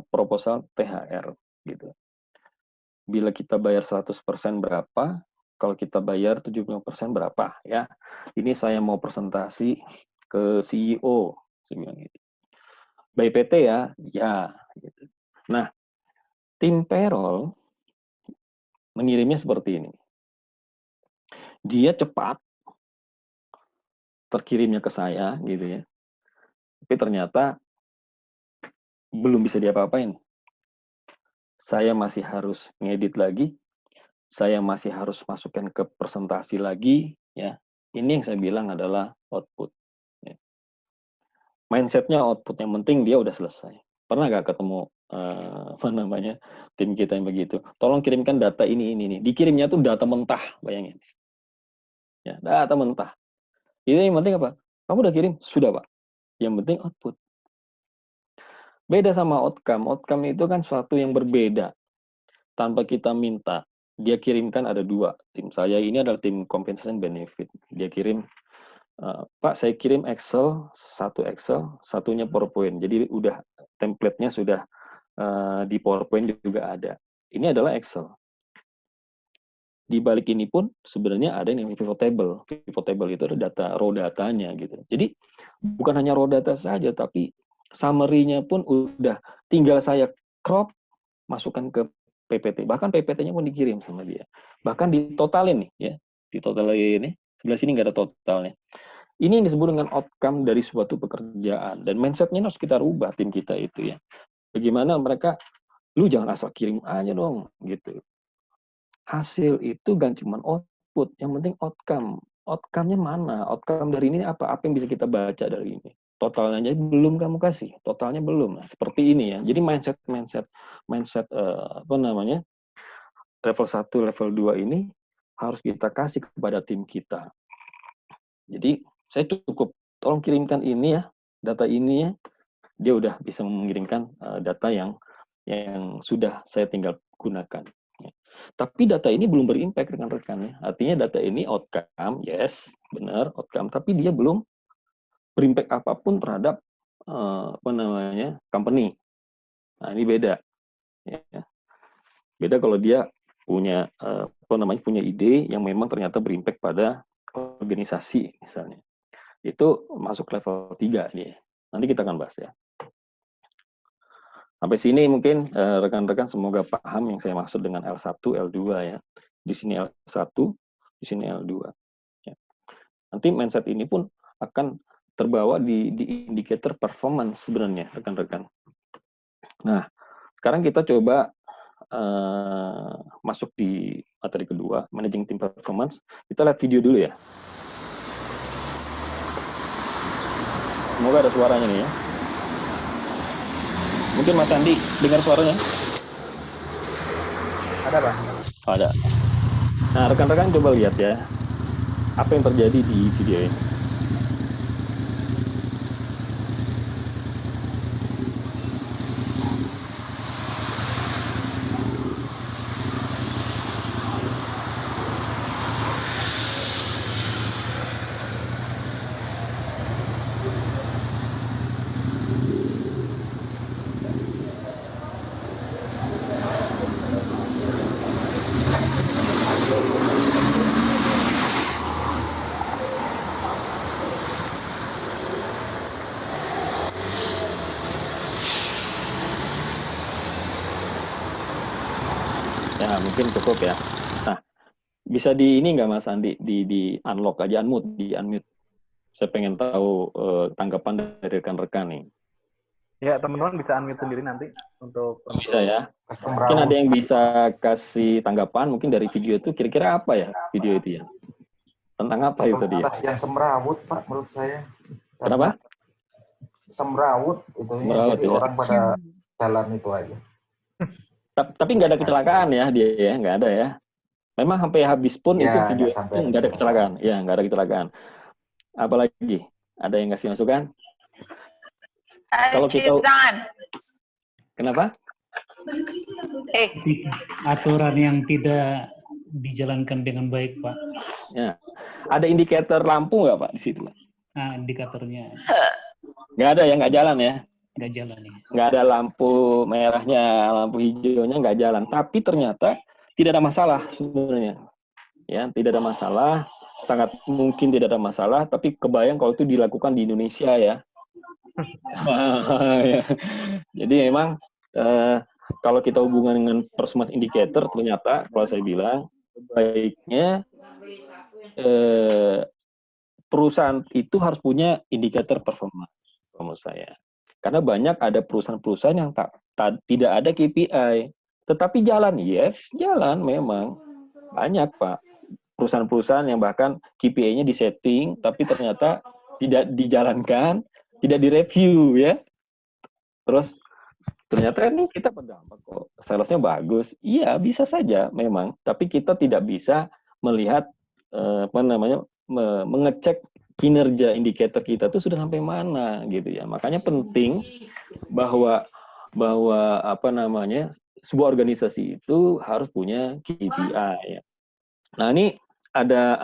S1: proposal THR gitu. Bila kita bayar 100% berapa, kalau kita bayar 75% berapa ya. Ini saya mau presentasi ke CEO, saya bilang gitu. By PT ya, ya. Gitu. Nah, tim payroll mengirimnya seperti ini. Dia cepat terkirimnya ke saya gitu ya. Tapi ternyata belum bisa diapa-apain. Saya masih harus ngedit lagi, saya masih harus masukkan ke presentasi lagi ya. Ini yang saya bilang adalah output. Ya. Mindsetnya output, yang penting dia udah selesai. Pernah nggak ketemu tim kita yang begitu? Tolong kirimkan data ini. Dikirimnya tuh data mentah, bayangin. Ya, data mentah. Itu yang penting apa? Kamu udah kirim? Sudah, Pak. Yang penting output. Beda sama outcome. Outcome itu kan suatu yang berbeda. Tanpa kita minta. Dia kirimkan ada 2. Tim saya ini adalah tim compensation benefit. Dia kirim, Pak, saya kirim Excel, satunya PowerPoint. Jadi udah template-nya sudah di PowerPoint juga ada. Ini adalah Excel. Di balik ini pun sebenarnya ada yang pivot table. Pivot table itu ada raw datanya gitu. Jadi bukan hanya raw data saja, tapi summary-nya pun udah tinggal saya crop, masukkan ke PPT. Bahkan PPT-nya pun dikirim sama dia. Bahkan ditotalin nih, ya, ditotalin nih. Sebelah sini nggak ada totalnya. Ini yang disebut dengan outcome dari suatu pekerjaan. Dan mindset-nya harus kita rubah tim kita itu ya. Bagaimana mereka, lu jangan asal kirim aja dong, gitu. Hasil itu kan cuma output, yang penting outcome. Outcome-nya mana? Outcome dari ini apa? Apa yang bisa kita baca dari ini? Totalnya aja belum kamu kasih, totalnya belum. Nah, seperti ini ya. Jadi mindset apa namanya? Level 1, level 2 ini harus kita kasih kepada tim kita. Jadi saya cukup tolong kirimkan ini ya, data ini ya. Dia udah bisa mengirimkan data yang sudah saya tinggal gunakan. Tapi data ini belum berimpact dengan rekannya. Artinya data ini outcome, yes, benar outcome. Tapi dia belum berimpact apapun terhadap apa namanya company. Nah ini beda. Ya. Beda kalau dia punya apa namanya punya ide yang memang ternyata berimpact pada organisasi misalnya. Itu masuk level 3 nih. Nanti kita akan bahas ya. Sampai sini mungkin rekan-rekan semoga paham yang saya maksud dengan L1, L2 ya. Di sini L1, di sini L2. Ya. Nanti mindset ini pun akan terbawa di indikator performance sebenarnya rekan-rekan. Nah, sekarang kita coba masuk di materi kedua, managing team performance. Kita lihat video dulu ya. Semoga ada suaranya nih ya. Mungkin Mas Andi dengar suaranya?
S2: Ada, Pak.
S1: Ada. Nah, rekan-rekan coba lihat ya. Apa yang terjadi di video ini? Ya, mungkin cukup ya. Nah, bisa di ini nggak Mas Andi? Di unlock aja, unmute. Saya pengen tahu tanggapan dari rekan-rekan nih.
S2: Ya, teman-teman bisa unmute sendiri nanti untuk
S1: Bisa ya. Mungkin ada yang bisa kasih tanggapan mungkin dari video itu kira-kira apa ya video itu ya? Tentang apa itu dia?
S3: Yang semrawut, Pak, menurut saya.
S1: Kenapa?
S3: Semrawut itu
S1: Semrawut,
S3: jadi
S1: ya.
S3: orang pada jalan itu aja.
S1: Tapi nggak ada kecelakaan ya dia ya, nggak ada ya. Memang sampai habis pun
S3: Ya,
S1: itu video nggak ada kecelakaan. Ya, nggak ada kecelakaan. Apalagi ada yang kasih masukan? Kalau kita kenapa?
S4: Aturan yang tidak dijalankan dengan baik, Pak.
S1: Ya. Ada indikator lampu nggak, Pak, di situ?
S4: Nah, indikatornya
S1: Nggak ada ya, nggak jalan ya?
S4: nggak jalan ya.
S1: Nggak ada lampu merahnya, lampu hijaunya nggak jalan. Tapi ternyata tidak ada masalah sebenarnya. Ya, tidak ada masalah. Sangat mungkin tidak ada masalah. Tapi kebayang kalau itu dilakukan di Indonesia ya. Jadi memang kalau kita hubungan dengan performance indicator, ternyata kalau saya bilang baiknya perusahaan itu harus punya indikator performance menurut saya. Karena banyak ada perusahaan-perusahaan yang tidak ada KPI, tetapi jalan, yes, jalan memang. Banyak, Pak. Perusahaan-perusahaan yang bahkan KPI-nya disetting, tapi ternyata tidak dijalankan, tidak direview, ya. Terus, ternyata ini kita berdampak kok. Salesnya bagus. Iya, bisa saja memang. Tapi kita tidak bisa melihat, mengecek kinerja indikator kita itu sudah sampai mana gitu ya. Makanya penting bahwa bahwa sebuah organisasi itu harus punya KPI ya. Nah, ini ada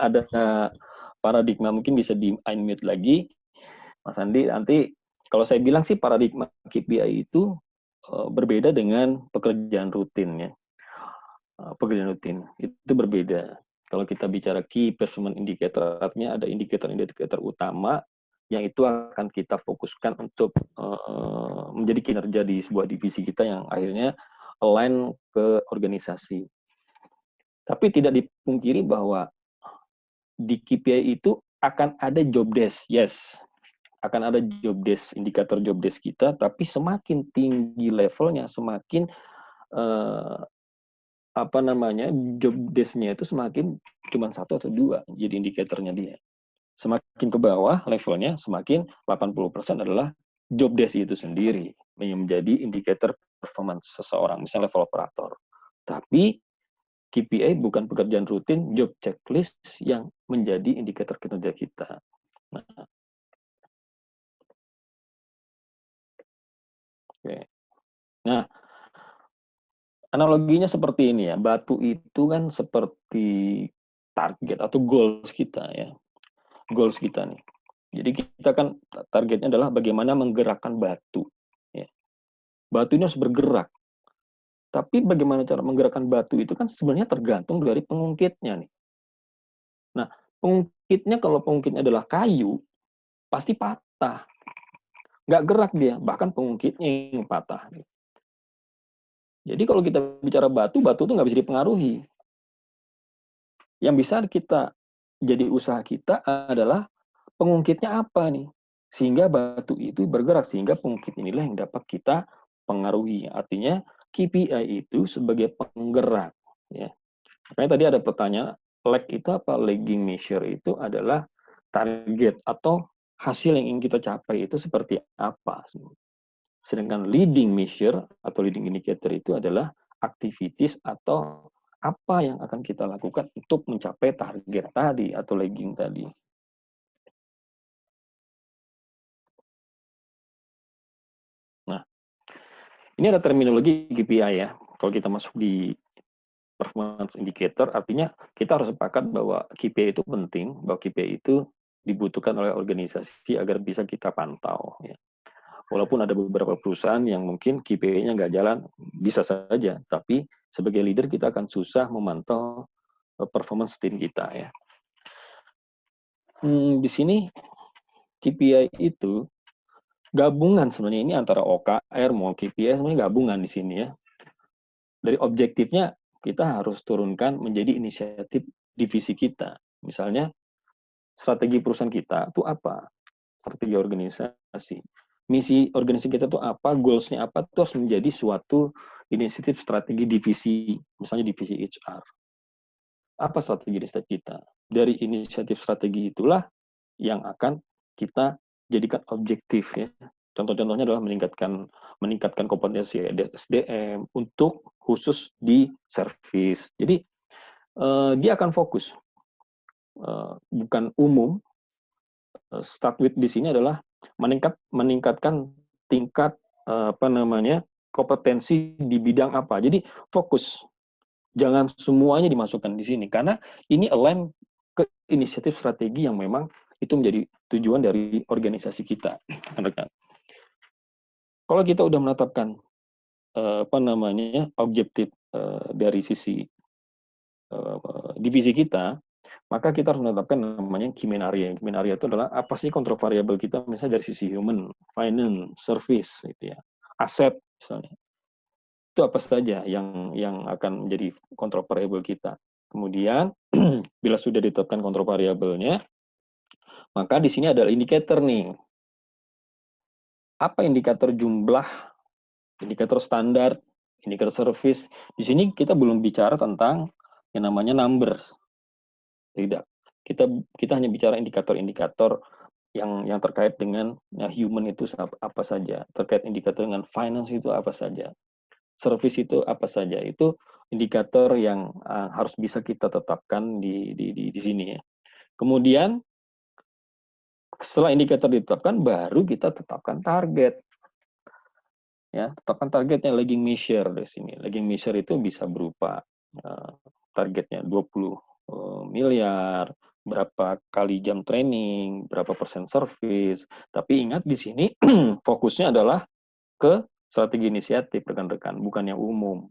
S1: paradigma, mungkin bisa di unmute lagi Mas Andi. Nanti kalau saya bilang sih paradigma KPI itu berbeda dengan pekerjaan rutin ya. Pekerjaan rutin itu berbeda. Kalau kita bicara key performance indicator, artinya ada indikator-indikator utama yang itu akan kita fokuskan untuk menjadi kinerja di sebuah divisi kita yang akhirnya align ke organisasi. Tapi tidak dipungkiri bahwa di KPI itu akan ada job desk, yes, akan ada job desk, indikator job desk kita, tapi semakin tinggi levelnya, semakin job desk-nya itu semakin cuma 1 atau 2 jadi indikatornya dia. Semakin ke bawah levelnya, semakin 80% adalah job desk itu sendiri yang menjadi indikator performance seseorang, misalnya level operator. Tapi KPI bukan pekerjaan rutin, job checklist yang menjadi indikator kinerja kita. Nah, oke. Nah, analoginya seperti ini ya, batu itu kan seperti target atau goals kita ya. Goals kita nih. Jadi kita kan targetnya adalah bagaimana menggerakkan batu. Ya. Batu ini harus bergerak. Tapi bagaimana cara menggerakkan batu itu kan sebenarnya tergantung dari pengungkitnya nih. Nah, pengungkitnya kalau pengungkitnya adalah kayu, pasti patah. Nggak gerak dia, bahkan pengungkitnya yang patah. Jadi kalau kita bicara batu itu nggak bisa dipengaruhi. Yang bisa kita jadi usaha kita adalah pengungkitnya apa nih? Sehingga batu itu bergerak, sehingga pengungkit inilah yang dapat kita pengaruhi. Artinya KPI itu sebagai penggerak. Ya. Makanya tadi ada pertanyaan, lag itu apa? Lagging measure itu adalah target atau hasil yang ingin kita capai itu seperti apa. Sedangkan leading measure atau leading indicator itu adalah activities atau apa yang akan kita lakukan untuk mencapai target tadi atau lagging tadi. Nah, ini ada terminologi KPI ya. Kalau kita masuk di performance indicator, artinya kita harus sepakat bahwa KPI itu penting, bahwa KPI itu dibutuhkan oleh organisasi agar bisa kita pantau. Ya. Walaupun ada beberapa perusahaan yang mungkin KPI-nya nggak jalan, bisa saja. Tapi sebagai leader kita akan susah memantau performance tim kita ya. Di sini KPI itu gabungan sebenarnya ini antara OKR mau KPI sebenarnya gabungan di sini ya. Dari objektifnya kita harus turunkan menjadi inisiatif divisi kita. Misalnya strategi perusahaan kita itu apa? Strategi organisasi. Misi organisasi kita itu apa? Goals-nya apa? Itu harus menjadi suatu inisiatif strategi divisi, misalnya divisi HR. Apa strategi kita? Dari inisiatif strategi itulah yang akan kita jadikan objektif ya. Contoh-contohnya adalah meningkatkan kompetensi SDM untuk khusus di service. Jadi dia akan fokus, bukan umum. Start with di sini adalah meningkatkan tingkat kompetensi di bidang apa. Jadi fokus, jangan semuanya dimasukkan di sini karena ini align ke inisiatif strategi yang memang itu menjadi tujuan dari organisasi kita. Kalau kita udah menetapkan objektif dari sisi divisi kita, maka kita harus menetapkan namanya key main area. Key main area itu adalah apa sih kontrol variabel kita, misalnya dari sisi human, finance, service, gitu ya, aset misalnya. Itu apa saja yang akan menjadi kontrol variabel kita. Kemudian bila sudah ditetapkan kontrol variabelnya, maka di sini ada indikator nih. Apa indikator jumlah, indikator standar, indikator service. Di sini kita belum bicara tentang yang namanya numbers. Tidak. Kita hanya bicara indikator-indikator yang terkait dengan human itu apa saja, terkait indikator dengan finance itu apa saja, service itu apa saja. Itu indikator yang harus bisa kita tetapkan di sini ya. Kemudian setelah indikator ditetapkan, baru kita tetapkan target. Ya, tetapkan targetnya lagging measure di sini. Lagging measure itu bisa berupa targetnya 20 miliar, berapa kali jam training, berapa persen service. Tapi ingat di sini fokusnya adalah ke strategi inisiatif rekan-rekan, bukan yang umum.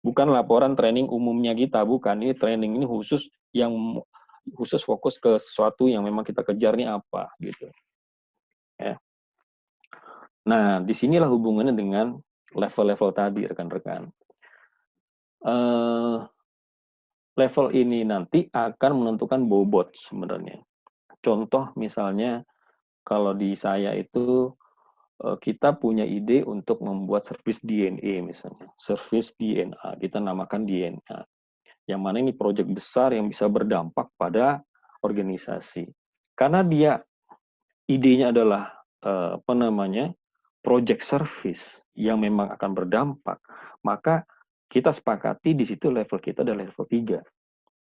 S1: Bukan laporan training umumnya kita, bukan. Ini training ini khusus yang khusus fokus ke sesuatu yang memang kita kejar nih apa gitu. Ya. Nah, disinilah hubungannya dengan level-level tadi rekan-rekan. Level ini nanti akan menentukan bobot sebenarnya. Contoh misalnya kalau di saya itu kita punya ide untuk membuat service DNA misalnya, service DNA, kita namakan DNA. Yang mana ini proyek besar yang bisa berdampak pada organisasi. Karena dia idenya adalah project service yang memang akan berdampak, maka kita sepakati di situ level kita adalah level 3.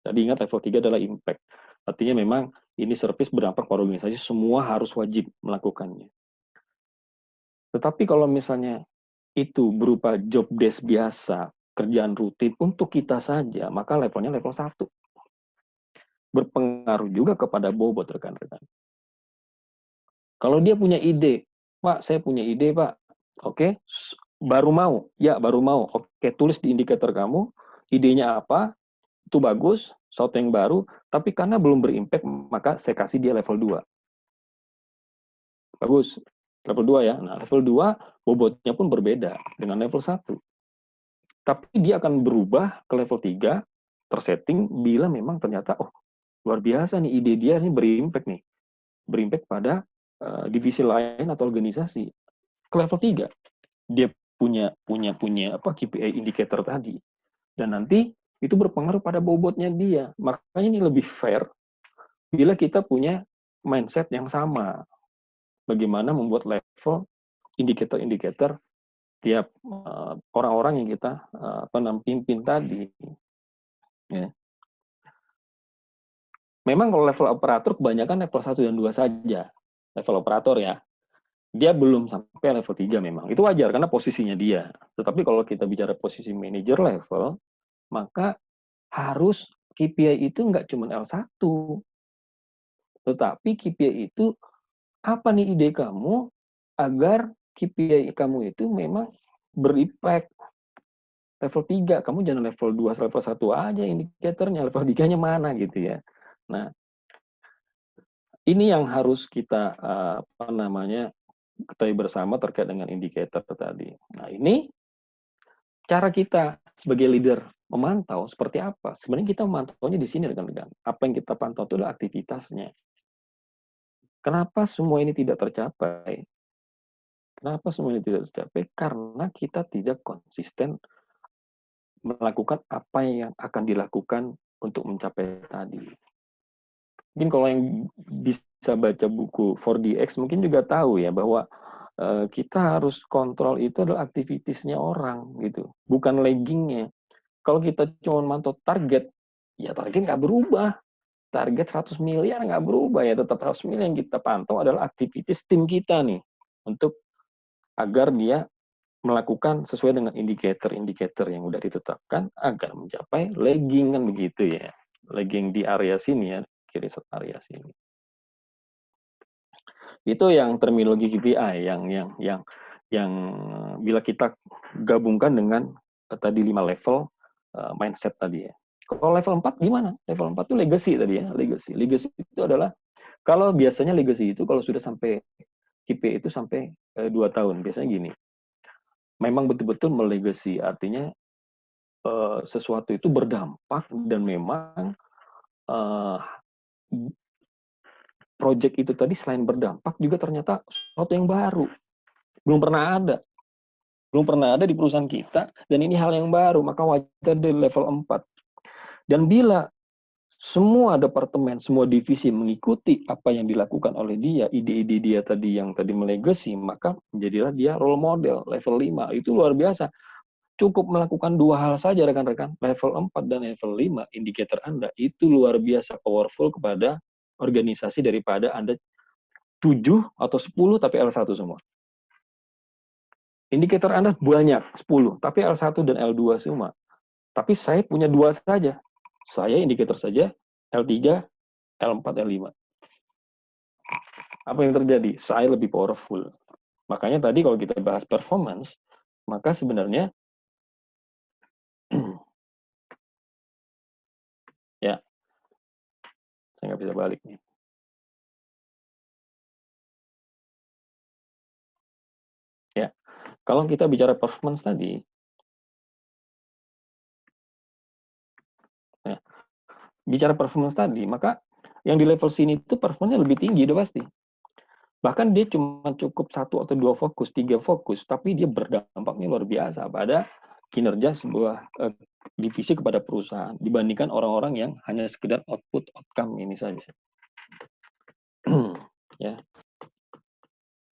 S1: Tadi ingat level 3 adalah impact. Artinya memang ini service berdampak pada organisasi, semua harus wajib melakukannya. Tetapi kalau misalnya itu berupa job desk biasa, kerjaan rutin untuk kita saja, maka levelnya level 1. Berpengaruh juga kepada bobot rekan-rekan. Kalau dia punya ide, Pak, saya punya ide, Pak. Oke, baru mau. Ya, baru mau. Oke, tulis di indikator kamu, idenya apa, itu bagus, sesuatu yang baru, tapi karena belum berimpact, maka saya kasih dia level 2. Bagus, level 2 ya. Nah, level 2, bobotnya pun berbeda dengan level 1. Tapi dia akan berubah ke level 3, tersetting, bila memang ternyata, oh, luar biasa nih, ide dia ini berimpact nih. Berimpact pada divisi lain atau organisasi. Ke level 3, dia punya KPI indicator tadi. Dan nanti itu berpengaruh pada bobotnya dia. Makanya ini lebih fair bila kita punya mindset yang sama. Bagaimana membuat level indikator-indikator tiap orang-orang yang kita pimpin tadi. Ya. Memang kalau level operator kebanyakan level 1 dan 2 saja. Level operator ya. Dia belum sampai level 3 memang. Itu wajar karena posisinya dia. Tetapi kalau kita bicara posisi manager level, maka harus KPI itu nggak cuma L1. Tetapi KPI itu apa nih ide kamu agar KPI kamu itu memang berimpact. Level 3, kamu jangan level 2, level 1 aja indikatornya, level 3-nya mana gitu ya. Nah, ini yang harus kita ketahui bersama terkait dengan indikator tadi. Nah, ini cara kita sebagai leader memantau seperti apa. Sebenarnya kita memantaunya di sini rekan-rekan. Apa yang kita pantau itu adalah aktivitasnya. Kenapa semua ini tidak tercapai? Kenapa semua ini tidak tercapai? Karena kita tidak konsisten melakukan apa yang akan dilakukan untuk mencapai tadi. Mungkin kalau yang bisa baca buku 4DX mungkin juga tahu ya bahwa kita harus kontrol itu adalah aktivitasnya orang gitu, bukan laggingnya. Kalau kita cuma mantau target, ya target nggak berubah. Target 100 miliar nggak berubah ya, tetap 100 miliar yang kita pantau adalah aktivitas tim kita nih untuk agar dia melakukan sesuai dengan indikator-indikator yang udah ditetapkan agar mencapai lagging kan begitu ya. Lagging di area sini ya, kiri area sini. Itu yang terminologi KPI yang bila kita gabungkan dengan tadi 5 level mindset tadi ya. Kalau level 4 gimana? Level 4 itu legacy tadi ya, legacy. Legacy itu adalah kalau biasanya legacy itu kalau sudah sampai KPI itu sampai 2 tahun, biasanya gini. Memang betul-betul melegacy, artinya sesuatu itu berdampak dan memang project itu tadi selain berdampak juga ternyata sesuatu yang baru. Belum pernah ada di perusahaan kita dan ini hal yang baru, maka wajar di level 4. Dan bila semua departemen, semua divisi mengikuti apa yang dilakukan oleh dia, ide-ide dia tadi yang tadi melegacy, maka menjadilah dia role model level 5. Itu luar biasa. Cukup melakukan 2 hal saja rekan-rekan, level 4 dan level 5, indikator Anda itu luar biasa powerful kepada organisasi daripada Anda 7 atau 10 tapi L1 semua. Indikator Anda banyak, 10, tapi L1 dan L2 semua. Tapi saya punya 2 saja. Saya indikator saja L3, L4, L5. Apa yang terjadi? Saya lebih powerful. Makanya tadi kalau kita bahas performance, maka sebenarnya ya, saya nggak bisa balik nih. Ya, kalau kita bicara performance tadi, ya, bicara performance tadi, maka yang di level sini itu performanya lebih tinggi udah pasti. Bahkan dia cuma cukup 1 atau 2 fokus, 3 fokus, tapi dia berdampaknya luar biasa pada kinerja sebuah divisi kepada perusahaan dibandingkan orang-orang yang hanya sekedar output outcome ini saja. Ya.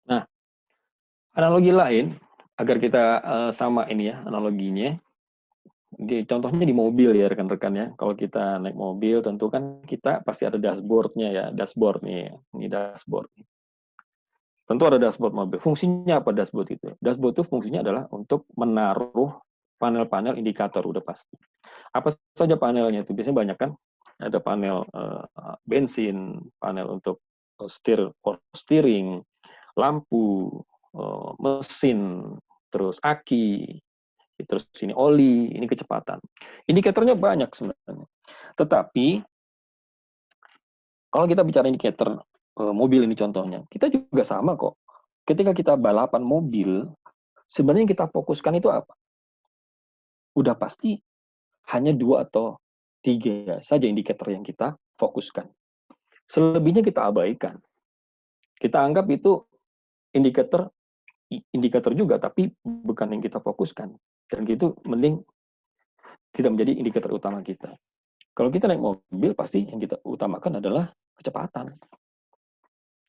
S1: Nah, analogi lain agar kita sama ini ya analoginya. Contohnya di mobil ya rekan-rekan ya. Kalau kita naik mobil tentu kan kita pasti ada dashboard-nya ya, dashboard nih. Ini dashboard. Tentu ada dashboard mobil. Fungsinya apa dashboard itu? Dashboard itu fungsinya adalah untuk menaruh panel-panel indikator udah pasti. Apa saja panelnya itu? Biasanya banyak kan? Ada panel bensin, panel untuk steering, lampu, mesin, terus aki, terus ini oli, ini kecepatan. Indikatornya banyak sebenarnya. Tetapi kalau kita bicara indikator mobil ini contohnya, kita juga sama kok. Ketika kita balapan mobil, sebenarnya yang kita fokuskan itu apa? Udah pasti hanya 2 atau 3 saja indikator yang kita fokuskan. Selebihnya kita abaikan. Kita anggap itu indikator juga, tapi bukan yang kita fokuskan. Dan gitu mending tidak menjadi indikator utama kita. Kalau kita naik mobil, pasti yang kita utamakan adalah kecepatan.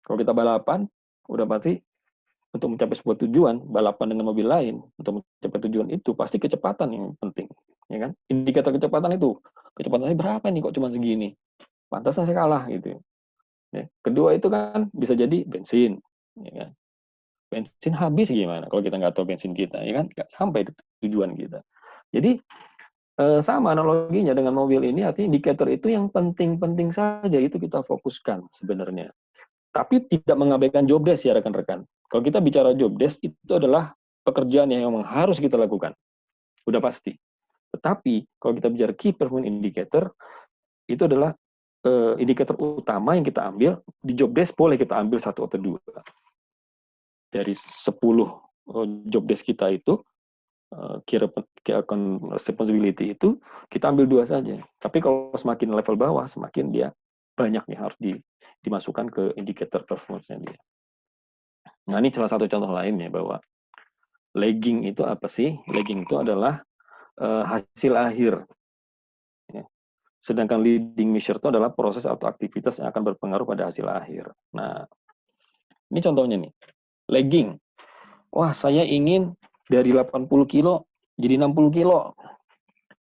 S1: Kalau kita balapan, udah pasti untuk mencapai sebuah tujuan, balapan dengan mobil lain, untuk mencapai tujuan itu, pasti kecepatan yang penting. Ya kan? Indikator kecepatan itu, kecepatan saya berapa nih kok cuma segini? Pantasnya saya kalah gitu. Ya. Kedua itu kan bisa jadi bensin. Ya kan? Bensin habis gimana kalau kita nggak tahu bensin kita, ya kan? Nggak sampai tujuan kita. Jadi sama analoginya dengan mobil ini, artinya indikator itu yang penting-penting saja itu kita fokuskan sebenarnya. Tapi tidak mengabaikan job desk ya rekan-rekan. Kalau kita bicara job desk itu adalah pekerjaan yang memang harus kita lakukan. Udah pasti. Tetapi kalau kita bicara key performance indicator, itu adalah indikator utama yang kita ambil. Di job desk boleh kita ambil 1 atau 2. Dari 10 job desk kita itu, key account responsibility itu, kita ambil 2 saja. Tapi kalau semakin level bawah, semakin dia banyak yang harus dimasukkan ke indikator performance-nya dia. Nah, ini salah satu contoh lainnya bahwa lagging itu apa sih? Lagging itu adalah hasil akhir. Ya. Sedangkan leading measure itu adalah proses atau aktivitas yang akan berpengaruh pada hasil akhir. Nah, ini contohnya nih. Lagging. Wah, saya ingin dari 80 kilo jadi 60 kilo.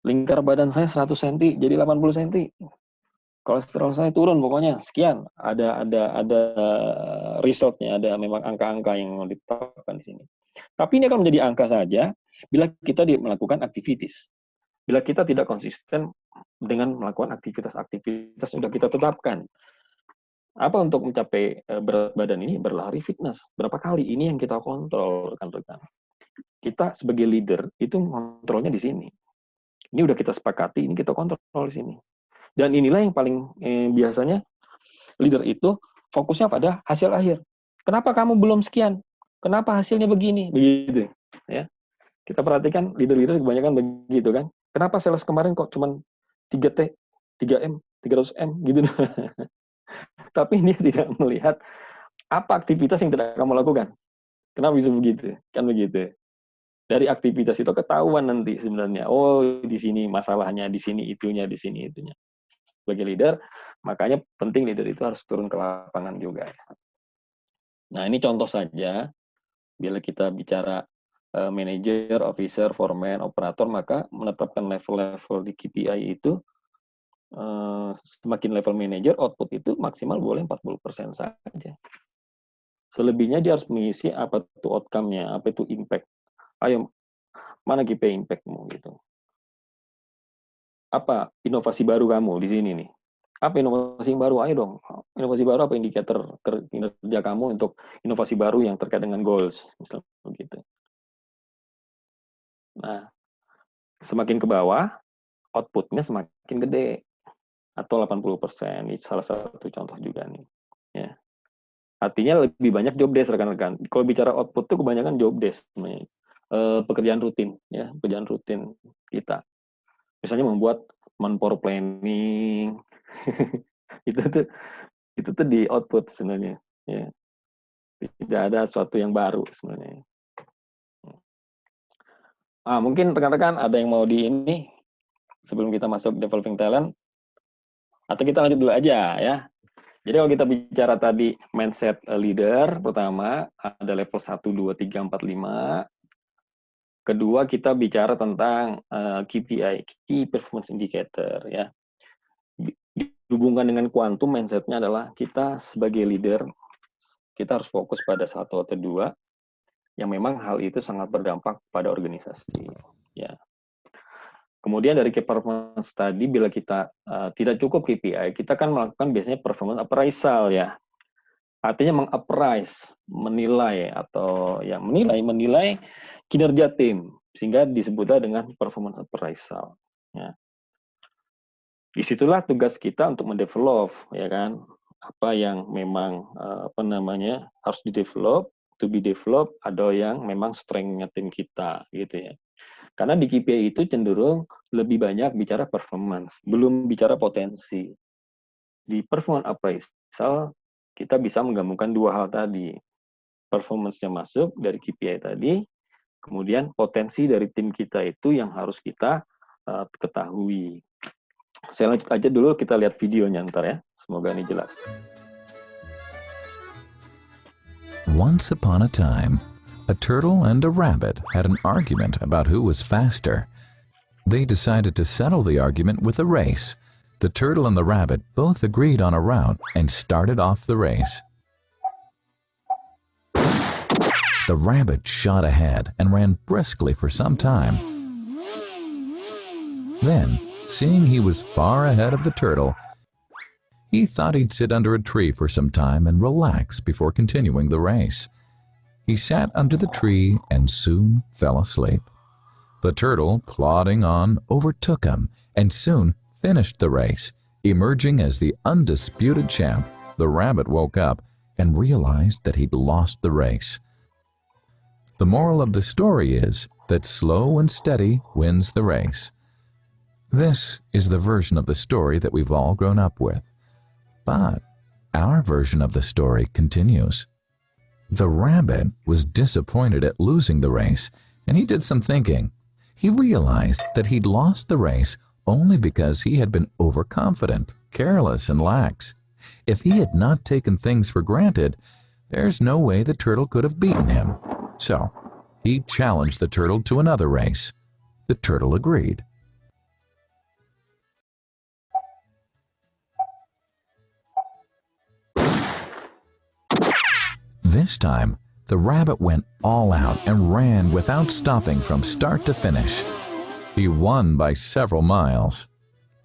S1: Lingkar badan saya 100 cm jadi 80 cm. Kolesterol saya turun pokoknya sekian. Ada resultnya, ada memang angka-angka yang mau ditetapkan di sini. Tapi ini akan menjadi angka saja bila kita melakukan aktivitas. Bila kita tidak konsisten dengan melakukan aktivitas-aktivitas yang sudah kita tetapkan. Apa untuk mencapai berat badan ini? Berlari fitness. Berapa kali? Ini yang kita kontrol, rekan-rekan. Kita sebagai leader itu kontrolnya di sini. Ini udah kita sepakati, ini kita kontrol di sini. Dan inilah yang paling biasanya leader itu fokusnya pada hasil akhir. Kenapa kamu belum sekian? Kenapa hasilnya begini? Begitu. Ya. Kita perhatikan leader-leader kebanyakan begitu kan. Kenapa sales kemarin kok cuma 3T, 3M, 300M gitu. Tapi dia tidak melihat apa aktivitas yang tidak kamu lakukan. Kenapa bisa begitu? Kan begitu. Dari aktivitas itu ketahuan nanti sebenarnya. Oh, di sini masalahnya, di sini itunya, di sini itunya. Sebagai leader, makanya penting leader itu harus turun ke lapangan juga. Nah, ini contoh saja. Bila kita bicara manager, officer, foreman, operator, maka menetapkan level-level di KPI itu semakin level manager, output itu maksimal boleh 40% saja. Selebihnya dia harus mengisi apa itu outcome-nya, apa itu impact Ayo, mana KPI impact-mu gitu. Apa inovasi baru kamu di sini nih? Apa inovasi yang baru? Ayo dong. Inovasi baru apa indikator kinerja kamu untuk inovasi baru yang terkait dengan goals, misalnya begitu. Nah, semakin ke bawah, output-nya semakin gede. Atau 80%. Ini salah satu contoh juga nih. Ya. Artinya lebih banyak job desk rekan-rekan. Kalau bicara output itu kebanyakan job desk sebenarnya. Pekerjaan rutin, ya, pekerjaan rutin kita. Misalnya membuat manpower planning, itu tuh di output sebenarnya. Ya. Tidak ada sesuatu yang baru sebenarnya. Mungkin rekan-rekan ada yang mau di ini sebelum kita masuk developing talent, atau kita lanjut dulu aja ya. Jadi kalau kita bicara tadi mindset leader, pertama ada level 1, 2, 3, 4, 5. Kedua, kita bicara tentang KPI, Key Performance Indicator. Ya. Dihubungkan dengan kuantum, mindset-nya adalah kita sebagai leader, kita harus fokus pada satu atau dua, yang memang hal itu sangat berdampak pada organisasi. Ya. Kemudian dari key performance tadi, bila kita tidak cukup KPI, kita kan melakukan biasanya performance appraisal ya. Artinya mengappraise, menilai atau ya menilai kinerja tim, sehingga disebutlah dengan performance appraisal. Ya. Disitulah tugas kita untuk mendevelop, ya kan, apa yang memang harus didevelop, to be developed, ada yang memang strength-nya tim kita, gitu ya. Karena di KPI itu cenderung lebih banyak bicara performance, belum bicara potensi. Di performance appraisal, kita bisa menggabungkan dua hal tadi. Performance-nya masuk dari KPI tadi, kemudian potensi dari tim kita itu yang harus kita ketahui. Saya lanjut aja dulu, kita lihat videonya ntar ya. Semoga ini jelas.
S5: Once upon a time, a turtle and a rabbit had an argument about who was faster. They decided to settle the argument with a race. The turtle and the rabbit both agreed on a route and started off the race. The rabbit shot ahead and ran briskly for some time. Then, seeing he was far ahead of the turtle, he thought he'd sit under a tree for some time and relax before continuing the race. He sat under the tree and soon fell asleep. The turtle, plodding on, overtook him and soon finished the race. Emerging as the undisputed champ, the rabbit woke up and realized that he'd lost the race. The moral of the story is that slow and steady wins the race. This is the version of the story that we've all grown up with. But our version of the story continues. The rabbit was disappointed at losing the race, and he did some thinking. He realized that he'd lost the race only because he had been overconfident, careless, and lax. If he had not taken things for granted, there's no way the turtle could have beaten him. So, he challenged the turtle to another race. The turtle agreed. This time, the rabbit went all out and ran without stopping from start to finish. He won by several miles.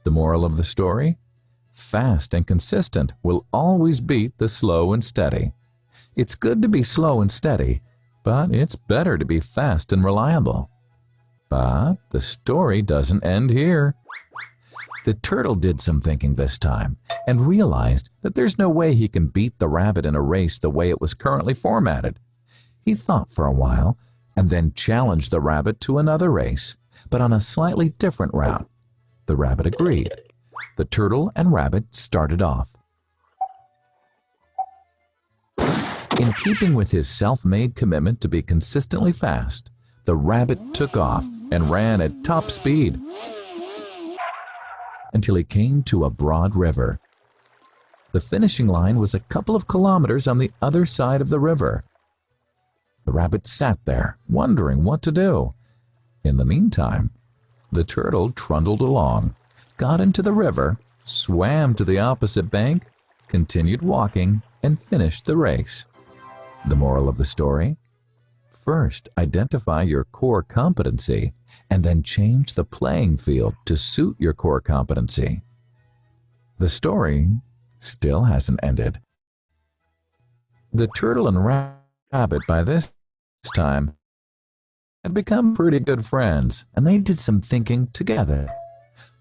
S5: The moral of the story? Fast and consistent will always beat the slow and steady. It's good to be slow and steady, but it's better to be fast and reliable. But the story doesn't end here. The turtle did some thinking this time and realized that there's no way he can beat the rabbit in a race the way it was currently formatted. He thought for a while and then challenged the rabbit to another race, but on a slightly different route. The rabbit agreed. The turtle and rabbit started off. In keeping with his self-made commitment to be consistently fast, the rabbit took off and ran at top speed until he came to a broad river. The finishing line was a couple of kilometers on the other side of the river. The rabbit sat there, wondering what to do. In the meantime, the turtle trundled along, got into the river, swam to the opposite bank, continued walking, and finished the race. The moral of the story? first identify your core competency and then change the playing field to suit your core competency. The story still hasn't ended. The turtle and rabbit by this time had become pretty good friends, and they did some thinking together.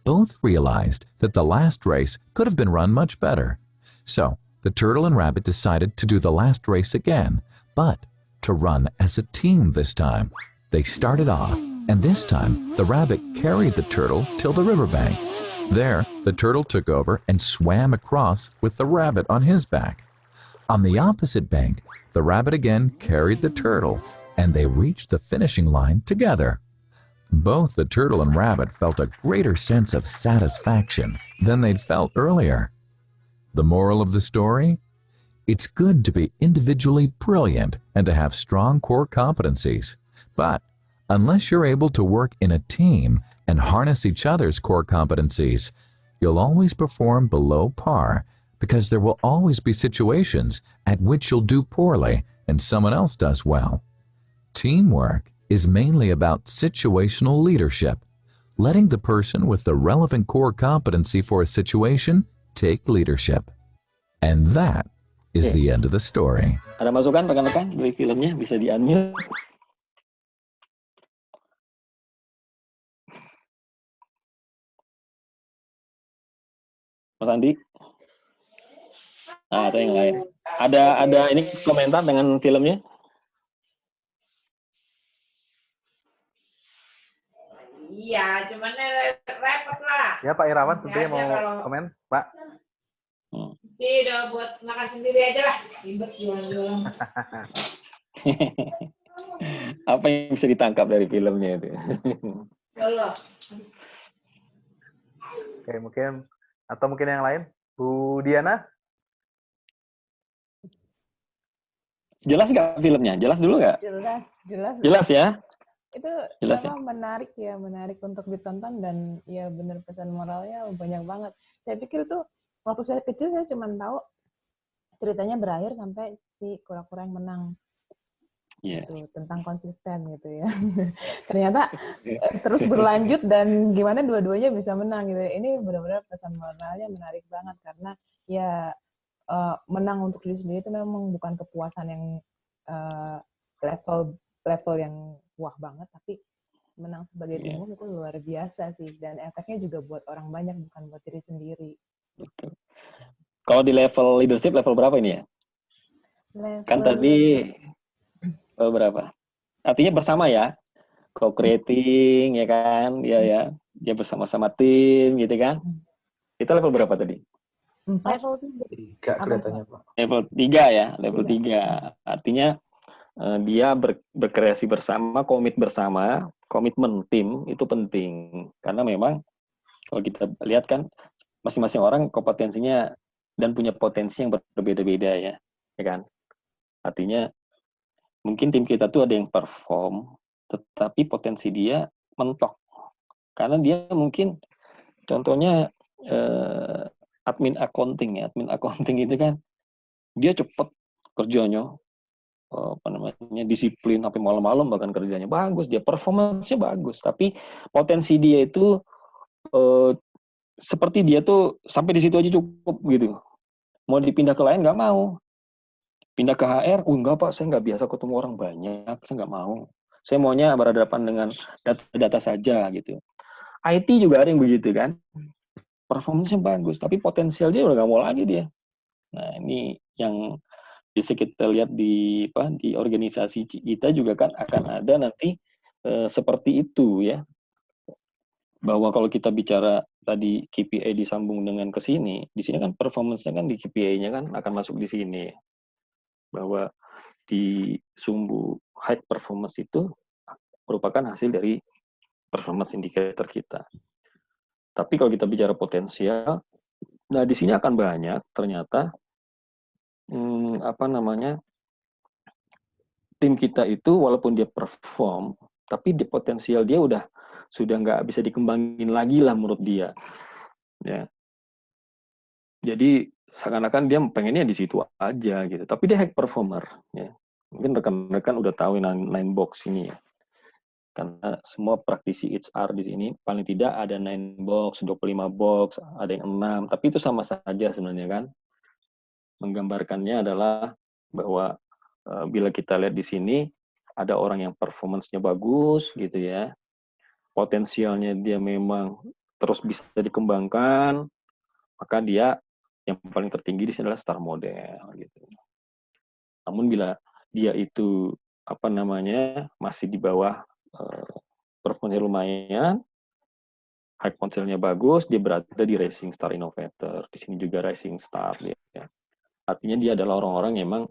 S5: Both realized that the last race could have been run much better. So the turtle and rabbit decided to do the last race again, but to run as a team this time. They started off, and this time the rabbit carried the turtle till the riverbank. There, the turtle took over and swam across with the rabbit on his back. On the opposite bank, the rabbit again carried the turtle, and they reached the finishing line together. Both the turtle and rabbit felt a greater sense of satisfaction than they'd felt earlier. The moral of the story? It's good to be individually brilliant and to have strong core competencies. But unless you're able to work in a team and harness each other's core competencies, you'll always perform below par, because there will always be situations at which you'll do poorly and someone else does well. Teamwork is mainly about situational leadership, letting the person with the relevant core competency for a situation take leadership. And that is the end of the story.
S1: Ada masukan rekan-rekan dari filmnya, bisa di-unmute. Mas Andi? Nah, atau yang lain. Ada ini komentar dengan filmnya?
S6: Iya, cuman repot lah.
S2: Ya Pak Irawan, tentunya mau komen, Pak.
S6: Udah buat makan sendiri aja lah. Ribet jualan-jualan.
S1: Apa yang bisa ditangkap dari filmnya itu?
S2: Oke, mungkin yang lain. Bu Diana?
S7: Jelas nggak filmnya? Jelas dulu nggak?
S8: Jelas.
S7: Jelas ya?
S8: Itu
S7: jelas
S8: memang menarik untuk ditonton, dan ya benar, pesan moralnya banyak banget. Saya pikir tuh waktu saya kecil saya cuma tahu ceritanya berakhir sampai si kura-kura yang menang. Gitu, tentang konsisten gitu ya. Ternyata terus berlanjut dan gimana dua-duanya bisa menang gitu. Ini benar-benar pesan moralnya menarik banget, karena ya menang untuk diri sendiri itu memang bukan kepuasan yang level yang wah banget, tapi menang sebagai tim itu luar biasa sih, dan efeknya juga buat orang banyak, bukan buat diri sendiri.
S7: Betul. Kalau di level leadership level berapa ini ya? Kan tadi berapa? Artinya bersama ya, co-creating ya kan, dia bersama-sama tim gitu kan. Itu level berapa tadi?
S8: Level
S3: 3 kelihatannya Pak.
S7: Level 3 ya, level 3. Artinya dia berkreasi bersama, komitmen tim itu penting. Karena memang kalau kita lihat kan masing-masing orang kompetensinya dan punya potensi yang berbeda-beda ya kan. Artinya mungkin tim kita tuh ada yang perform, tetapi potensi dia mentok. Karena dia mungkin, contohnya admin accounting itu kan, dia cepat kerjanya, disiplin sampai malam-malam bahkan kerjanya bagus, dia performanya bagus, tapi potensi dia itu seperti dia tuh sampai di situ aja cukup gitu. Mau dipindah ke lain nggak mau. Pindah ke HR, enggak Pak, saya nggak biasa ketemu orang banyak, saya nggak mau. Saya maunya berhadapan dengan data saja gitu. IT juga ada yang begitu kan. Performanya bagus, tapi potensial dia udah nggak mau lagi dia. Nah ini yang bisa kita lihat di organisasi kita juga kan akan ada nanti seperti itu ya. Bahwa kalau kita bicara tadi KPI disambung dengan ke sini, di sini kan performance-nya kan di KPI-nya kan akan masuk di sini. Bahwa di sumbu high performance itu merupakan hasil dari performance indicator kita. Tapi kalau kita bicara potensial, nah di sini akan banyak ternyata tim kita itu walaupun dia perform, tapi di potensial dia sudah nggak bisa dikembangin lagi lah menurut dia. Ya. Jadi seakan-akan dia pengennya di situ aja gitu. Tapi dia high performer. Ya. Mungkin rekan-rekan udah tahu nine box ini ya. Karena semua praktisi HR di sini paling tidak ada 9 box, 25 box, ada yang 6, tapi itu sama saja sebenarnya kan. Menggambarkannya adalah bahwa bila kita lihat di sini ada orang yang performance-nya bagus gitu ya. Potensialnya dia memang terus bisa dikembangkan, maka dia yang paling tertinggi di sini adalah star model gitu. Namun bila dia itu masih di bawah performanya lumayan, high potentialnya bagus, dia berada di Rising Star Innovator. Di sini juga Rising Star. Ya. Artinya dia adalah orang-orang yang memang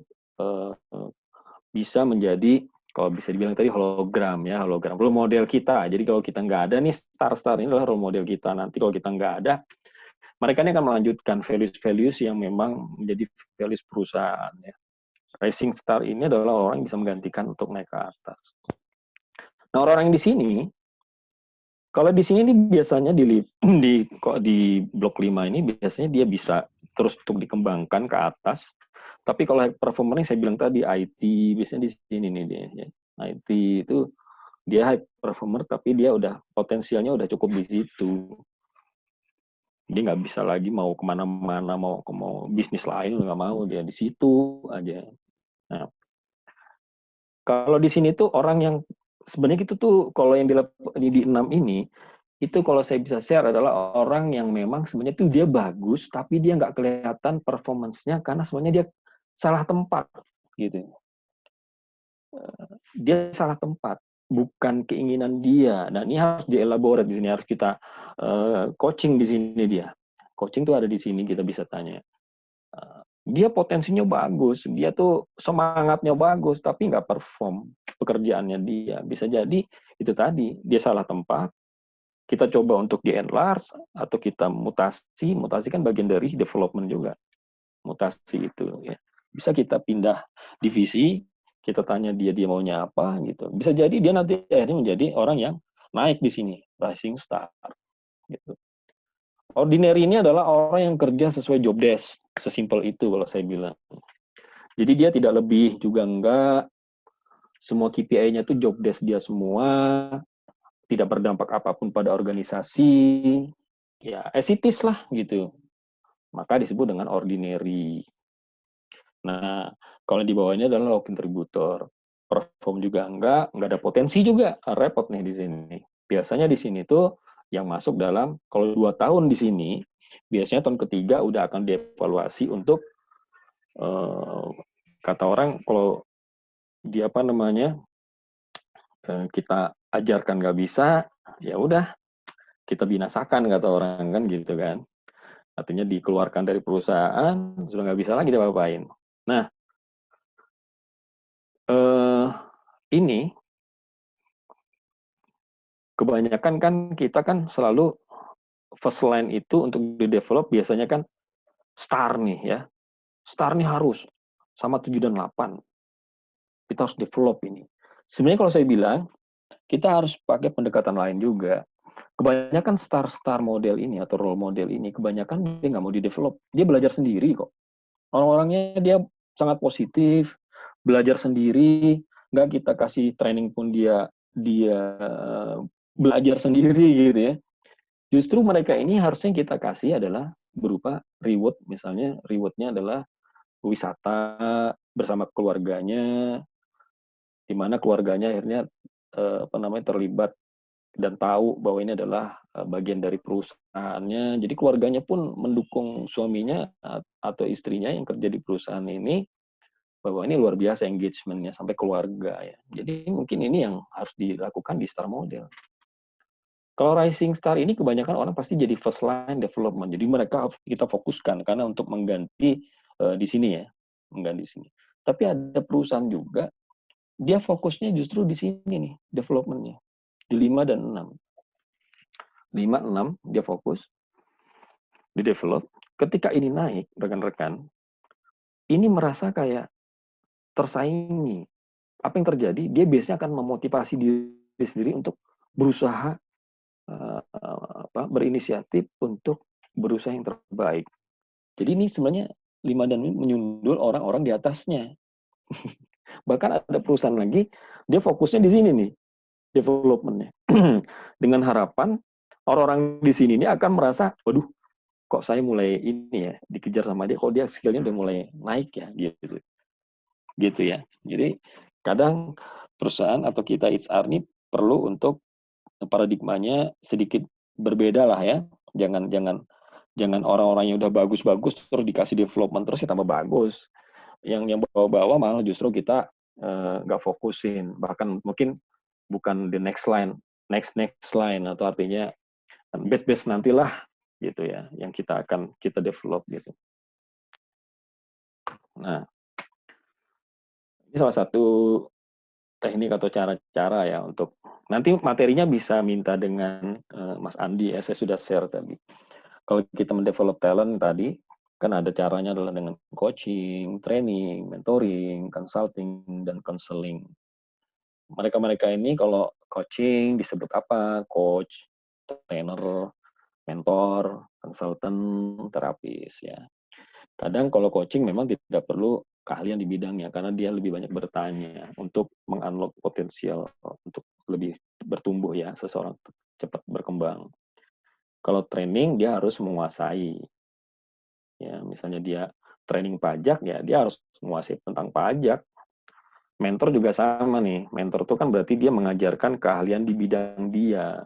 S7: bisa menjadi, kalau bisa dibilang tadi hologram ya, hologram role model kita. Jadi kalau kita nggak ada nih, star-star ini adalah role model kita. Nanti kalau kita nggak ada, mereka ini akan melanjutkan values-values yang memang menjadi values perusahaan. Ya. Rising Star ini adalah orang yang bisa menggantikan untuk naik ke atas. Nah, orang-orang yang di sini, kalau di sini biasanya di blok 5 ini biasanya dia bisa terus untuk dikembangkan ke atas. Tapi kalau high performer yang saya bilang tadi IT, biasanya di sini nih dia. Ya. IT itu dia high performer tapi dia udah potensialnya udah cukup di situ. Dia nggak bisa lagi mau kemana-mana, mau bisnis lain nggak mau, dia di situ aja. Nah, kalau di sini tuh orang yang sebenarnya itu tuh kalau yang di 6 ini itu kalau saya bisa share adalah orang yang memang sebenarnya tuh dia bagus tapi dia nggak kelihatan performance-nya karena sebenarnya dia salah tempat gitu. Dia salah tempat, bukan keinginan dia. Dan ini harus dielaborate di sini, harus kita coaching di sini dia. Coaching tuh ada di sini, kita bisa tanya. Dia potensinya bagus, dia tuh semangatnya bagus, tapi nggak perform pekerjaannya dia. Bisa jadi itu tadi, dia salah tempat, kita coba untuk di-enlarge, atau kita mutasi kan bagian dari development juga. Mutasi itu ya. Bisa kita pindah divisi, kita tanya dia maunya apa gitu. Bisa jadi dia nanti akhirnya menjadi orang yang naik di sini, rising star gitu. Ordinary ini adalah orang yang kerja sesuai job desk, sesimpel itu kalau saya bilang. Jadi dia tidak lebih juga enggak, semua KPI-nya itu job desk dia semua, tidak berdampak apapun pada organisasi, ya as it is lah gitu. Maka disebut dengan ordinary. Nah, kalau di bawahnya adalah low contributor. Perform juga enggak ada potensi juga, repot nih di sini. Biasanya di sini tuh yang masuk dalam, kalau 2 tahun di sini, biasanya tahun ketiga udah akan dievaluasi untuk, kata orang, kalau di kita ajarkan nggak bisa, ya udah, kita binasakan, kata orang kan gitu kan. Artinya dikeluarkan dari perusahaan, sudah nggak bisa lagi diapa-apain. Nah, ini kebanyakan kan kita kan selalu first line itu untuk di-develop biasanya kan star nih ya. Star nih harus sama 7 dan 8. Kita harus develop ini. Sebenarnya kalau saya bilang, kita harus pakai pendekatan lain juga. Kebanyakan star model ini atau role model ini, kebanyakan dia nggak mau di-develop. Dia belajar sendiri kok. Orang-orangnya dia sangat positif, belajar sendiri, nggak kita kasih training pun dia belajar sendiri gitu ya. Justru mereka ini harusnya kita kasih adalah berupa reward, misalnya rewardnya adalah wisata bersama keluarganya, di mana keluarganya akhirnya terlibat dan tahu bahwa ini adalah bagian dari perusahaannya. Jadi keluarganya pun mendukung suaminya atau istrinya yang kerja di perusahaan ini, bahwa ini luar biasa engagement-nya sampai keluarga ya. Jadi mungkin ini yang harus dilakukan di star model. Kalau rising star ini kebanyakan orang pasti jadi first line development. Jadi mereka kita fokuskan karena untuk mengganti di sini ya, mengganti di sini. Tapi ada perusahaan juga dia fokusnya justru di sini nih development-nya. Di 5 dan 6. 5, 6 dia fokus di develop. Ketika ini naik, rekan-rekan, ini merasa kayak tersaingi. Apa yang terjadi? Dia biasanya akan memotivasi diri sendiri untuk berusaha berinisiatif untuk berusaha yang terbaik. Jadi ini sebenarnya 5 dan 6 menyundul orang-orang di atasnya. Bahkan ada perusahaan lagi, dia fokusnya di sini nih, development-nya. Dengan harapan orang-orang di sini ini akan merasa, waduh, kok saya mulai ini ya, dikejar sama dia, kok dia skill-nya udah mulai naik ya, gitu ya. Jadi kadang perusahaan atau kita HR ini perlu untuk paradigmanya sedikit berbeda lah ya. Jangan orang-orang yang udah bagus-bagus terus dikasih development terus ya tambah bagus. Yang bawah-bawah malah justru kita nggak fokusin. Bahkan mungkin bukan the next line atau artinya best nantilah gitu ya yang kita develop gitu. Nah, ini salah satu teknik atau cara-cara ya untuk nanti materinya bisa minta dengan Mas Andi ya, saya sudah share tadi. Kalau kita mendevelop talent tadi kan ada caranya adalah dengan coaching, training, mentoring, consulting dan counseling. Mereka ini kalau coaching disebut apa? Coach, trainer, mentor, consultant, terapis ya. Kadang kalau coaching memang tidak perlu keahlian di bidangnya karena dia lebih banyak bertanya untuk mengunlock potensial untuk lebih bertumbuh ya seseorang cepat berkembang. Kalau training dia harus menguasai. Ya, misalnya dia training pajak ya dia harus menguasai tentang pajak. Mentor juga sama nih. Mentor itu kan berarti dia mengajarkan keahlian di bidang dia.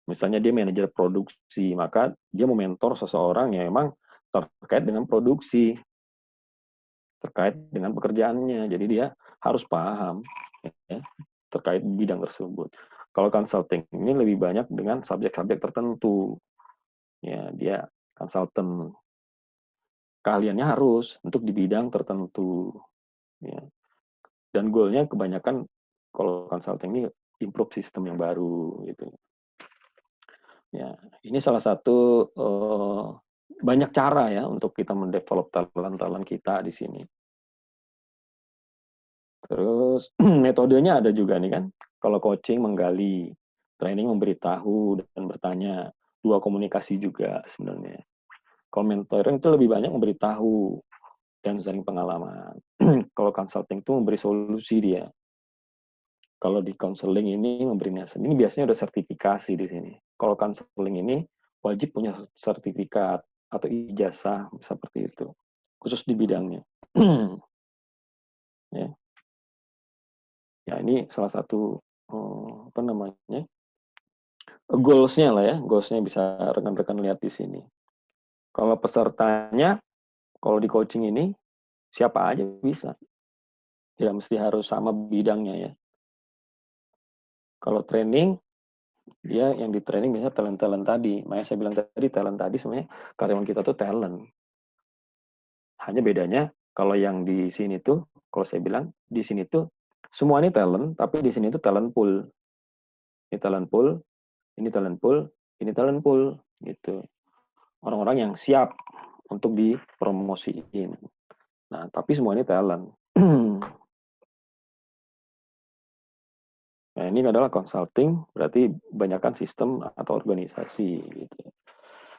S7: Misalnya dia manajer produksi, maka dia mementor seseorang yang memang terkait dengan produksi, terkait dengan pekerjaannya. Jadi dia harus paham ya, terkait bidang tersebut. Kalau consulting ini lebih banyak dengan subjek-subjek tertentu. Ya, dia konsultan. Keahliannya harus untuk di bidang tertentu. Ya. Dan goalnya kebanyakan kalau consulting ini improve sistem yang baru gitu. Ya, ini salah satu banyak cara ya untuk kita mendevelop talent kita di sini. Terus metodenya ada juga nih kan. Kalau coaching menggali, training memberitahu dan bertanya, dua komunikasi juga sebenarnya. Kalau mentoring itu lebih banyak memberitahu dan sharing pengalaman. Kalau consulting itu memberi solusi dia. Kalau di counseling ini memberi nasihat. Ini biasanya udah sertifikasi di sini. Kalau counseling ini wajib punya sertifikat atau ijazah seperti itu, khusus di bidangnya. Ya. Ya, ini salah satu apa namanya goals-nya lah ya, goals-nya bisa rekan-rekan lihat di sini. Kalau pesertanya, kalau di coaching ini siapa aja bisa, tidak mesti harus sama bidangnya ya. Kalau training, dia yang di training biasanya talent tadi. Makanya saya bilang tadi talent tadi sebenarnya karyawan kita tuh talent. Hanya bedanya kalau yang di sini tuh, kalau saya bilang di sini tuh semua ini talent, tapi di sini tuh talent pool. Ini talent pool, ini talent pool, ini talent pool, gitu. Orang-orang yang siap untuk dipromosiin. Nah, tapi semua ini talent. Nah, ini adalah consulting, berarti banyakkan sistem atau organisasi. Gitu.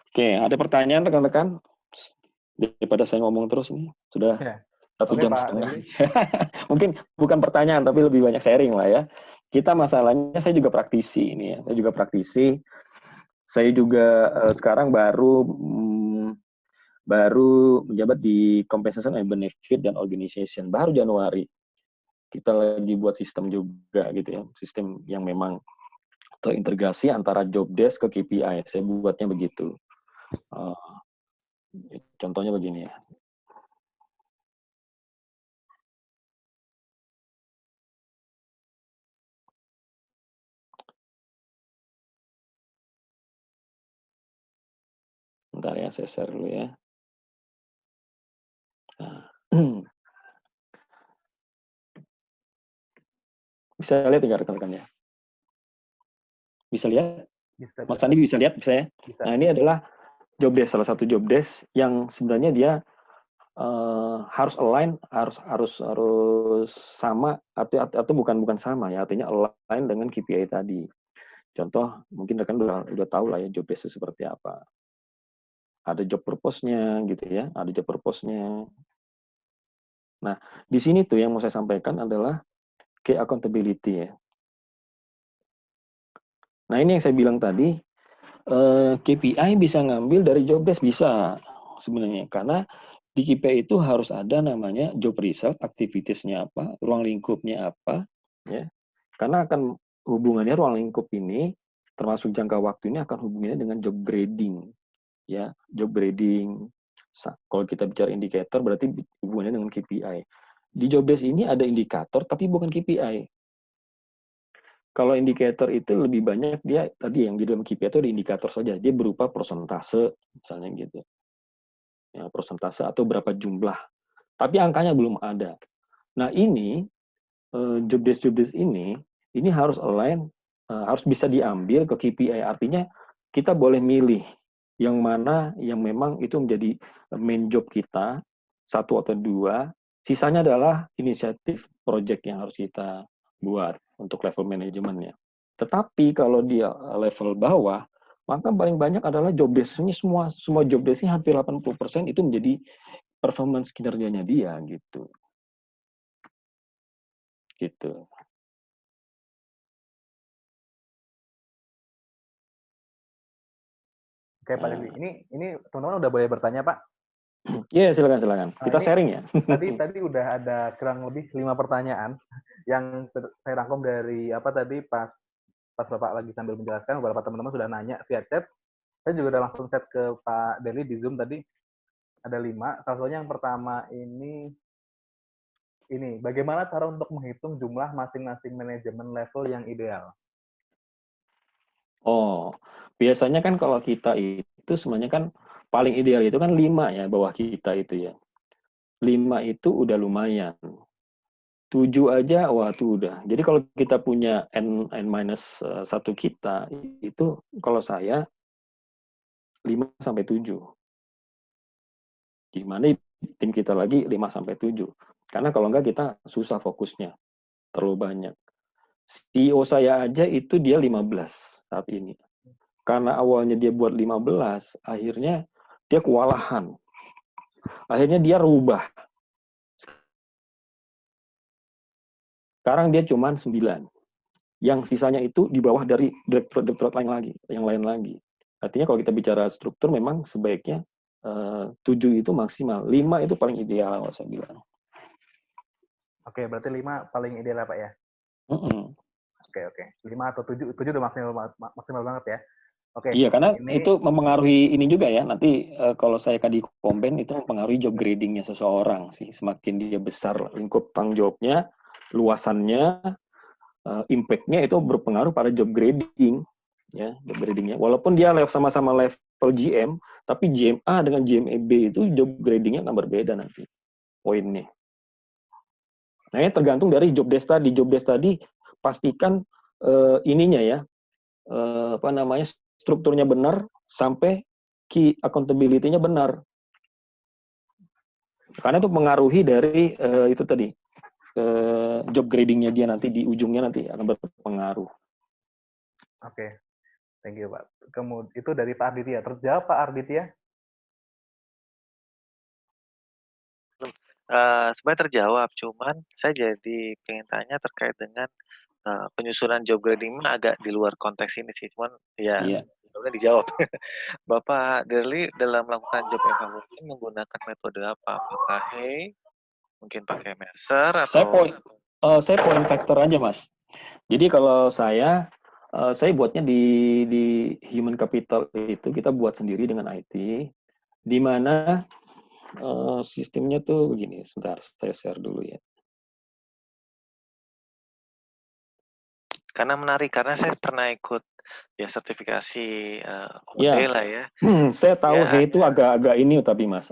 S7: Oke, ada pertanyaan rekan-rekan? Daripada saya ngomong terus nih, sudah
S2: Ya.
S7: 1 jam
S2: Pak
S7: setengah.
S2: Dewi.
S7: Mungkin bukan pertanyaan, tapi lebih banyak sharing lah ya. Kita masalahnya, saya juga praktisi ini ya. Saya juga praktisi. Saya juga sekarang baru menjabat di Compensation and Benefit dan Organization. Baru Januari. Kita lagi buat sistem juga gitu ya. Sistem yang memang terintegrasi antara job desk ke KPI. Saya buatnya begitu. Contohnya begini ya. Bentar ya, saya share dulu ya. Nah. Bisa lihat nggak rekan-rekan ya? Bisa lihat?
S2: Bisa,
S7: Mas Andi bisa lihat? Bisa ya?
S2: Bisa.
S7: Nah, ini adalah job desk, salah satu job desk yang sebenarnya dia harus align, harus sama atau bukan sama ya, artinya align dengan KPI tadi. Contoh, mungkin rekan udah tahu lah ya job desk itu seperti apa. Ada job purpose-nya gitu ya, ada job purpose-nya. Nah, di sini tuh yang mau saya sampaikan adalah key accountability ya. Nah, ini yang saya bilang tadi, KPI bisa ngambil dari job desk, bisa sebenarnya. Karena di KPI itu harus ada namanya job result, activities-nya apa, ruang lingkupnya apa, ya. Karena akan hubungannya ruang lingkup ini, termasuk jangka waktu ini akan hubungannya dengan job grading, ya, job grading. Kalau kita bicara indikator berarti hubungannya dengan KPI. Di job desk ini ada indikator tapi bukan KPI. Kalau indikator itu lebih banyak dia tadi yang di dalam KPI itu ada indikator saja, dia berupa persentase misalnya gitu. Ya, persentase atau berapa jumlah. Tapi angkanya belum ada. Nah, ini job desk ini harus align, harus bisa diambil ke KPI. Artinya kita boleh milih yang mana yang memang itu menjadi main job kita, satu atau dua. Sisanya adalah inisiatif project yang harus kita buat untuk level manajemennya. Tetapi kalau dia level bawah, maka paling banyak adalah job desk-nya semua job desk-nya hampir 80% itu menjadi performance kinerjanya dia gitu. Gitu.
S2: Oke, Pak Deli. Ini teman-teman udah boleh bertanya, Pak?
S7: Iya, silakan. Kita sharing ya.
S2: Tadi udah ada kurang lebih 5 pertanyaan yang saya rangkum dari tadi pas Bapak lagi sambil menjelaskan, beberapa teman-teman sudah nanya via chat. Saya juga udah langsung chat ke Pak Deli di Zoom tadi. Ada 5. Salah satunya yang pertama ini, bagaimana cara untuk menghitung jumlah masing-masing manajemen level yang ideal?
S7: Oh, biasanya kan kalau kita itu sebenarnya kan paling ideal itu kan 5 ya, bawah kita itu ya. 5 itu udah lumayan. 7 aja, wah itu udah. Jadi kalau kita punya N-1 kita, itu kalau saya 5 sampai 7. Gimana tim kita lagi 5 sampai 7. Karena kalau enggak kita susah fokusnya. Terlalu banyak. CEO saya aja itu dia 15 saat ini. Karena awalnya dia buat 15, akhirnya dia kewalahan. Akhirnya dia rubah. Sekarang dia cuma 9. Yang sisanya itu di bawah dari direktur yang lain lagi. Artinya kalau kita bicara struktur memang sebaiknya 7 itu maksimal. 5 itu paling ideal kalau saya bilang.
S2: Oke, berarti 5 paling ideal Pak ya? Oke. 5 atau 7 udah maksimal banget ya? Oke.
S7: Iya, karena itu mempengaruhi ini juga ya. Nanti kalau saya di Komben itu mempengaruhi job grading-nya seseorang sih. Semakin dia besar lingkup tanggung jawabnya, luasannya, impact-nya itu berpengaruh pada job grading, ya, job grading-nya. Walaupun dia sama-sama level GM, tapi GM A dengan GM B itu job grading-nya akan berbeda nanti poinnya. Nah, ini tergantung dari job desk tadi. Job desk tadi pastikan ininya ya, strukturnya benar sampai key accountability-nya benar. Karena itu mengaruhi dari itu tadi job grading-nya dia nanti di ujungnya nanti akan berpengaruh.
S2: Oke, thank you Pak. Kemudian itu dari Pak Arditya. Terjawab Pak Arditya?
S9: Sebenarnya terjawab, cuman saya jadi pengen tanya terkait dengan penyusunan job grading agak di luar konteks ini sih, cuman ya udah dijawab. Bapak Derli dalam melakukan job evaluation menggunakan metode apa? Apakah Hay, mungkin pakai Mercer atau?
S7: Saya point factor aja Mas. Jadi kalau saya buatnya di human capital itu kita buat sendiri dengan IT, di mana sistemnya tuh begini. Sebentar, saya share dulu ya.
S9: Karena menarik, karena saya pernah ikut ya sertifikasi Hyundai lah ya.
S7: Saya tahu ya, Hay itu agak ini tapi Mas,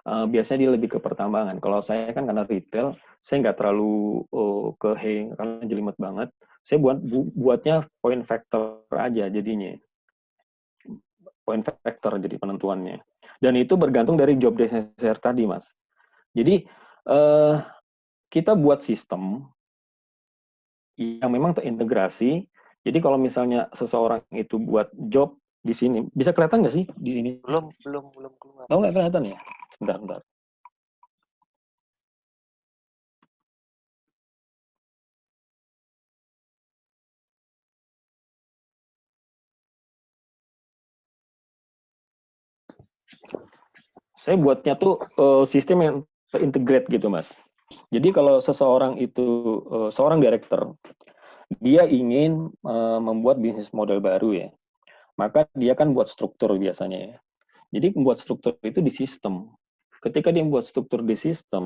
S7: biasanya dia lebih ke pertambangan. Kalau saya kan karena retail, saya nggak terlalu ke Hay karena jelimet banget. Saya buatnya point factor aja jadinya. Point factor jadi penentuannya. Dan itu bergantung dari job desk tadi Mas. Jadi kita buat sistem yang memang terintegrasi. Jadi kalau misalnya seseorang itu buat job di sini, bisa kelihatan nggak sih di sini?
S9: Belum keluar.
S7: Oh, nggak kelihatan ya? Bentar. Saya buatnya tuh sistem yang terintegrate gitu, Mas. Jadi kalau seseorang itu seorang director, dia ingin membuat bisnis model baru ya, maka dia kan buat struktur biasanya ya. Jadi membuat struktur itu di sistem. Ketika dia membuat struktur di sistem,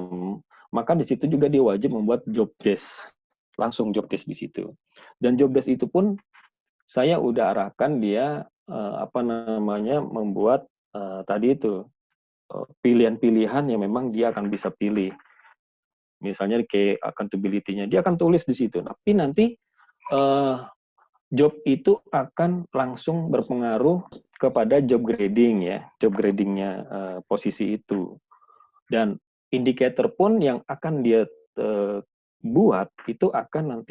S7: maka di situ juga dia wajib membuat job desk, langsung job desk di situ. Dan job desk itu pun saya udah arahkan dia membuat tadi itu pilihan-pilihan yang memang dia akan bisa pilih. Misalnya kayak accountability-nya, dia akan tulis di situ. Tapi nanti job itu akan langsung berpengaruh kepada job grading ya, job gradingnya posisi itu. Dan indikator pun yang akan dia buat itu akan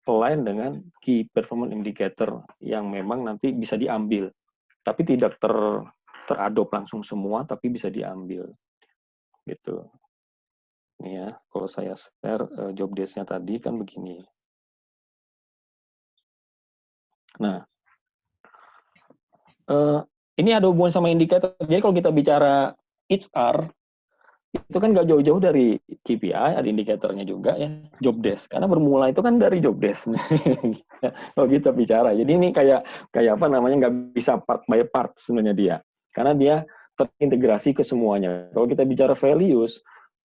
S7: align dengan key performance indicator yang memang nanti bisa diambil, tapi tidak teradop langsung semua, tapi bisa diambil gitu. Ini ya, kalau saya share job desk-nya tadi kan begini. Nah, ini ada hubungan sama indikator. Jadi kalau kita bicara HR, itu kan nggak jauh-jauh dari KPI, ada indikatornya juga ya, job desk. Karena bermula itu kan dari job desk. Kalau kita bicara, jadi ini kayak apa namanya, nggak bisa part by part sebenarnya dia. Karena dia terintegrasi ke semuanya. Kalau kita bicara values,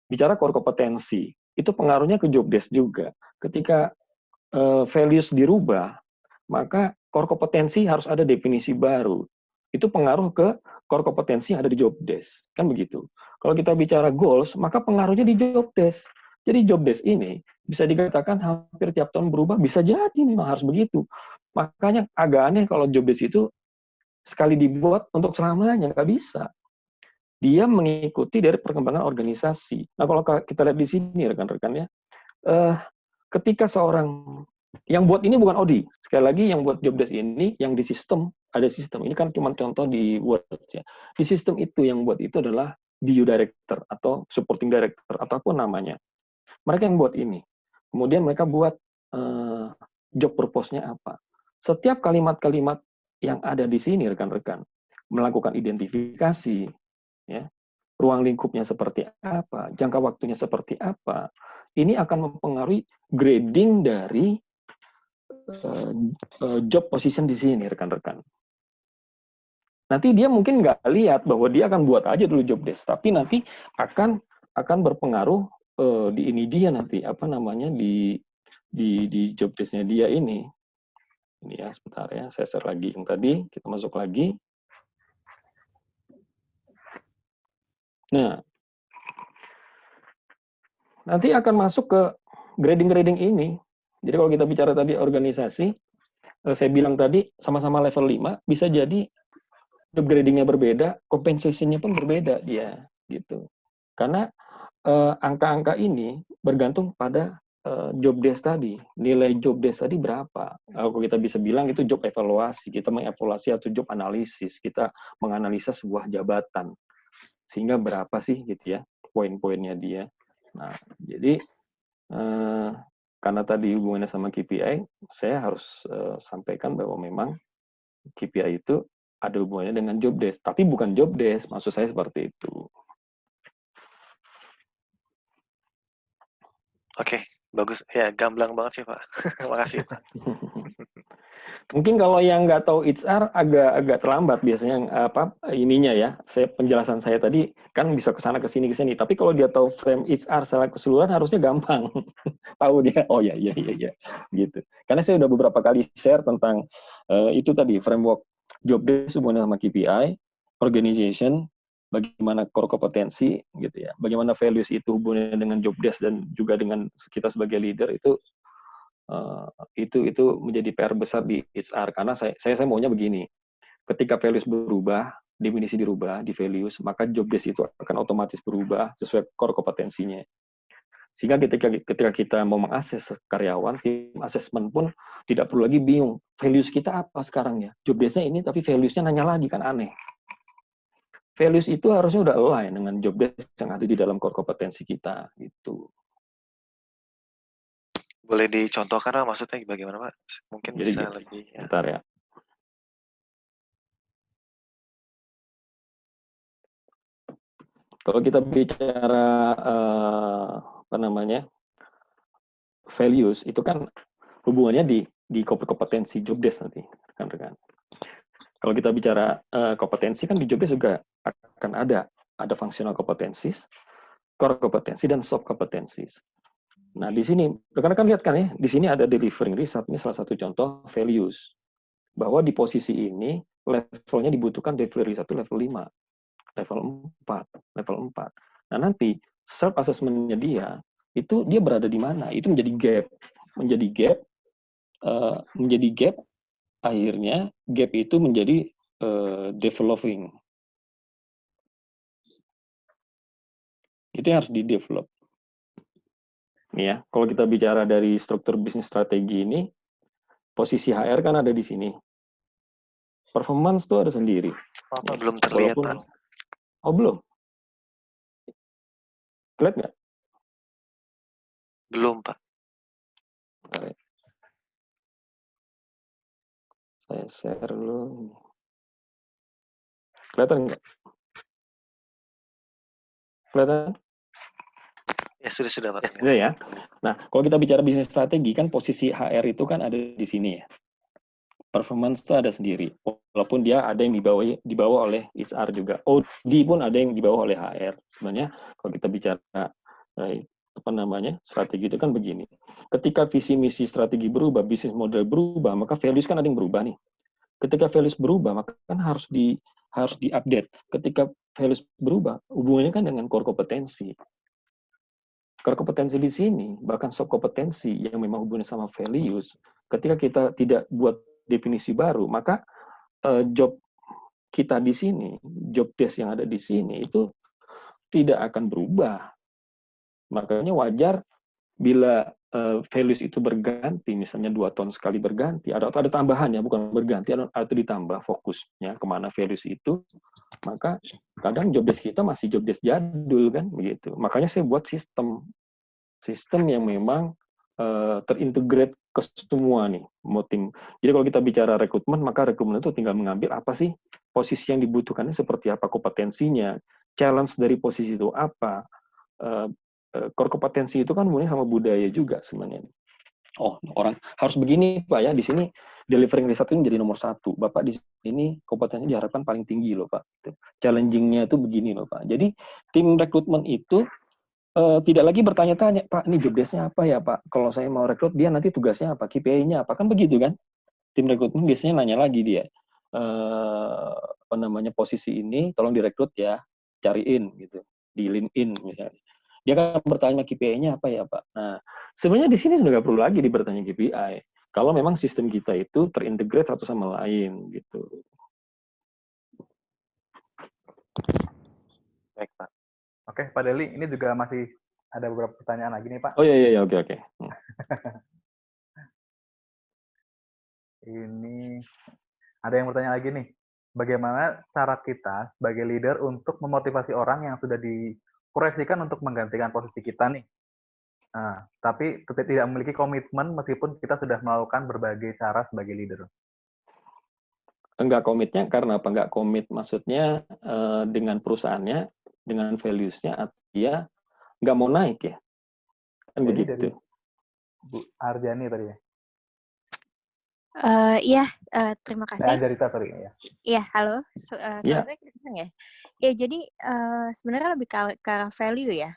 S7: bicara core kompetensi, itu pengaruhnya ke job desk juga. Ketika values dirubah, maka core kompetensi harus ada definisi baru. Itu pengaruh ke core kompetensi yang ada di job desk. Kan begitu. Kalau kita bicara goals, maka pengaruhnya di job desk. Jadi job desk ini bisa dikatakan hampir tiap tahun berubah, bisa jadi memang harus begitu. Makanya agak aneh kalau job desk itu sekali dibuat untuk selamanya, nggak bisa. Dia mengikuti dari perkembangan organisasi. Nah, kalau kita lihat di sini rekan-rekan ya, ketika seorang yang buat ini bukan Odi. Sekali lagi yang buat job desk ini yang di sistem, ada sistem. Ini kan cuma contoh di Word ya. Di sistem itu yang buat itu adalah BU director atau supporting director ataupun namanya. Mereka yang buat ini. Kemudian mereka buat job purpose-nya apa. Setiap kalimat-kalimat yang ada di sini rekan-rekan melakukan identifikasi ya. Ruang lingkupnya seperti apa, jangka waktunya seperti apa. Ini akan mempengaruhi grading dari job position di sini, rekan-rekan. Nanti dia mungkin nggak lihat bahwa dia akan buat aja dulu job desk, tapi nanti akan berpengaruh di ini dia nanti apa namanya di job desk-nya dia ini. Ini ya sebentar ya, saya share lagi yang tadi, kita masuk lagi. Nah, nanti akan masuk ke grading-grading ini. Jadi kalau kita bicara tadi organisasi, saya bilang tadi sama-sama level 5, bisa jadi job grading-nya berbeda, compensation-nya pun berbeda dia, gitu. Karena angka-angka ini bergantung pada job desk tadi, nilai job desk tadi berapa. Kalau kita bisa bilang itu job evaluasi, kita mengevaluasi atau job analisis, kita menganalisa sebuah jabatan, sehingga berapa sih gitu ya, poin-poinnya dia. Nah, jadi karena tadi hubungannya sama KPI, saya harus sampaikan bahwa memang KPI itu ada hubungannya dengan job desk, tapi bukan job desk, maksud saya seperti itu.
S9: Oke, bagus. Ya, gamblang banget sih, Pak. Makasih, Pak.
S7: Mungkin kalau yang nggak tahu HR agak terlambat biasanya ininya ya. Penjelasan saya tadi kan bisa ke sana ke sini. Tapi kalau dia tahu frame HR secara keseluruhan harusnya gampang. Tahu dia. Oh ya gitu. Karena saya udah beberapa kali share tentang itu tadi framework job desk hubungannya sama KPI, organization, bagaimana core kompetensi gitu ya. Bagaimana values itu hubungannya dengan job desk dan juga dengan kita sebagai leader itu menjadi PR besar di HR karena saya maunya begini, ketika values berubah, definisi dirubah di values, maka job desk itu akan otomatis berubah sesuai core kompetensinya. Sehingga ketika kita mau mengakses karyawan, tim assessment pun tidak perlu lagi bingung, values kita apa sekarang ya, job desk-nya ini tapi values-nya nanya lagi, kan aneh. Values itu harusnya udah align dengan job desk yang ada di dalam core kompetensi kita gitu.
S9: Boleh dicontohkan lah maksudnya bagaimana, Pak? Mungkin
S7: jadi,
S9: bisa lebih ya.
S7: Bentar ya.
S1: Kalau kita bicara values, itu kan hubungannya di kompetensi job desk nanti, rekan-rekan. Kalau kita bicara kompetensi kan di job desk juga akan ada functional competencies, core kompetensi, dan soft competencies. Nah, di sini rekan-rekan lihat kan ya, di sini ada delivering result, ini salah satu contoh values. Bahwa di posisi ini levelnya dibutuhkan delivery result itu level 5, level 4. Nah, nanti self assessment-nya dia itu dia berada di mana? Itu menjadi gap, akhirnya gap itu menjadi developing. Itu yang harus di-develop. Nih ya, kalau kita bicara dari struktur bisnis strategi ini, posisi HR kan ada di sini. Performance tuh ada sendiri.
S9: Apa belum terlihat, Pak?
S1: Oh, belum? Kelihatan nggak?
S9: Belum, Pak.
S1: Saya share dulu. Kelihatan nggak? Kelihatan?
S9: Ya, sudah, Pak.
S1: Sudah ya. Nah, kalau kita bicara bisnis strategi, kan posisi HR itu kan ada di sini ya. Performance itu ada sendiri. Walaupun dia ada yang dibawa oleh HR juga. OD pun ada yang dibawa oleh HR. Sebenarnya kalau kita bicara strategi itu kan begini. Ketika visi misi strategi berubah, bisnis model berubah, maka values kan ada yang berubah nih. Ketika values berubah, maka kan harus di-update. Ketika values berubah, hubungannya kan dengan core kompetensi. Core kompetensi di sini, bahkan soft kompetensi yang memang hubungannya sama values, ketika kita tidak buat definisi baru, maka job kita di sini, job desk yang ada di sini itu tidak akan berubah. Makanya wajar bila values itu berganti, misalnya 2 tahun sekali berganti, ada tambahan ya, bukan berganti, atau ditambah fokusnya kemana values itu, maka kadang job desk kita masih job desk jadul kan, begitu. Makanya saya buat sistem yang memang terintegrate ke semua nih tim. Jadi kalau kita bicara rekrutmen, maka rekrutmen itu tinggal mengambil apa sih posisi yang dibutuhkannya, seperti apa kompetensinya, challenge dari posisi itu apa, core kompetensi itu kan hubungannya sama budaya juga sebenarnya. Oh, orang harus begini Pak ya, di sini delivering result itu menjadi nomor 1. Bapak di sini kompetensinya diharapkan paling tinggi loh Pak. Challenging-nya itu begini loh Pak. Jadi tim rekrutmen itu tidak lagi bertanya-tanya, Pak, ini job desk-nya apa ya, Pak? Kalau saya mau rekrut, dia nanti tugasnya apa? KPI-nya apa? Kan begitu kan? Tim rekrutmen biasanya nanya lagi dia, posisi ini, tolong direkrut ya, cariin gitu, di LinkedIn misalnya. Dia kan bertanya KPI-nya apa ya, Pak? Nah, sebenarnya di sini sudah nggak perlu lagi dibertanya KPI. Kalau memang sistem kita itu terintegrate satu sama lain, gitu.
S9: Baik, Pak.
S2: Oke, Pak Deli, ini juga masih ada beberapa pertanyaan lagi nih, Pak.
S1: Oh iya, oke.
S2: Ini ada yang bertanya lagi nih. Bagaimana cara kita sebagai leader untuk memotivasi orang yang sudah diproyeksikan untuk menggantikan posisi kita nih? Nah, tapi tidak memiliki komitmen meskipun kita sudah melakukan berbagai cara sebagai leader.
S1: Enggak komitnya karena apa? Enggak komit maksudnya dengan perusahaannya, dengan values-nya, dia nggak mau naik ya, kan begitu. Dari
S2: Bu Arjani tadi ya.
S10: Iya, terima kasih.
S2: Jarita, sorry ya.
S10: Iya, halo. Suara saya kedengeran ya? Ya, jadi sebenarnya lebih ke arah value ya.